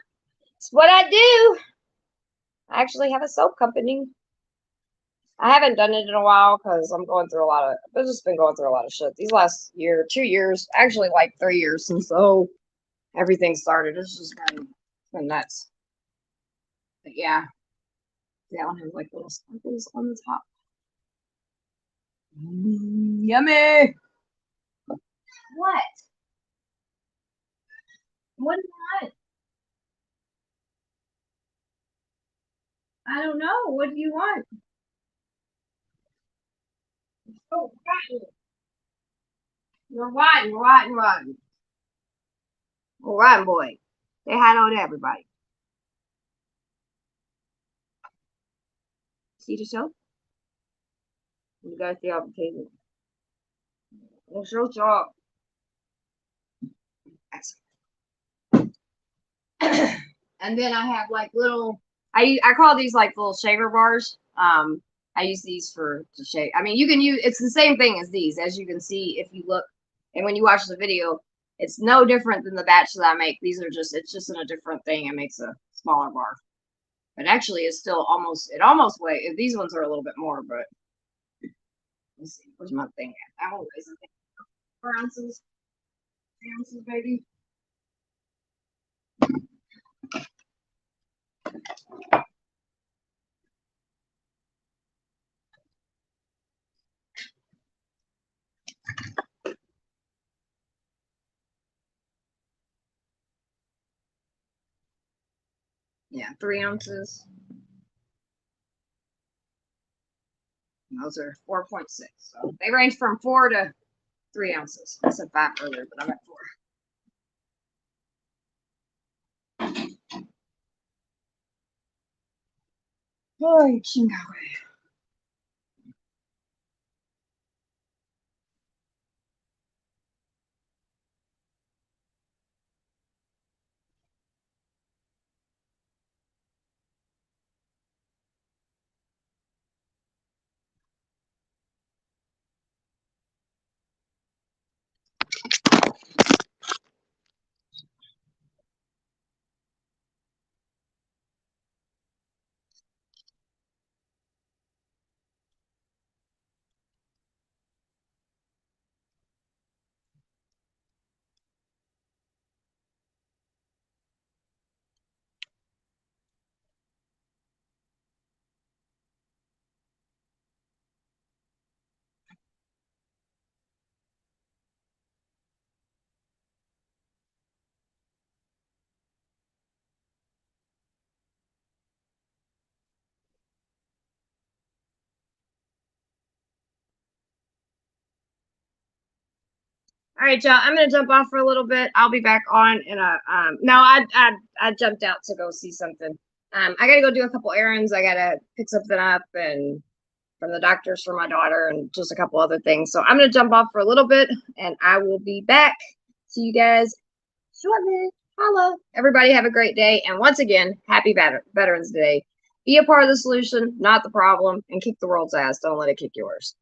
It's what I do. I actually have a soap company. I haven't done it in a while because I'm going through I've just been going through a lot of shit. These last year, 2 years, actually like 3 years since everything started. It's just been nuts. But yeah. That one has like little sprinkles on the top. Yummy. What? What do you want? I don't know. What do you want? Oh, rotten. You're rotten, rotten, rotten. Oh, rotten boy. Say hi to everybody. See the show? You guys see all the cases. Well, she'll chop. And then I have like little, I call these like little shaver bars. I use these to shave. I mean, you can use, it's the same thing as these, as you can see if you look, and when you watch the video, it's no different than the batch that I make. These are just, it's just in a different thing. It makes a smaller bar. But actually it's still almost, it almost weighs, these ones are a little bit more, but let's see, where's my thing at? I always think 4 ounces. 3 ounces, baby. Yeah, 3 ounces. And those are 4.6. So they range from 4 to 3 ounces. I said 5 earlier, but I'm at 4. Oh, chingawe. All right, y'all. I'm gonna jump off for a little bit. I'll be back on in a no, I jumped out to go see something. I gotta go do a couple errands. I gotta pick something up and from the doctors for my daughter and just a couple other things. So I'm gonna jump off for a little bit and I will be back. See you guys shortly. Holla. Everybody have a great day. And once again, happy Veterans Day. Be a part of the solution, not the problem, and kick the world's ass. Don't let it kick yours.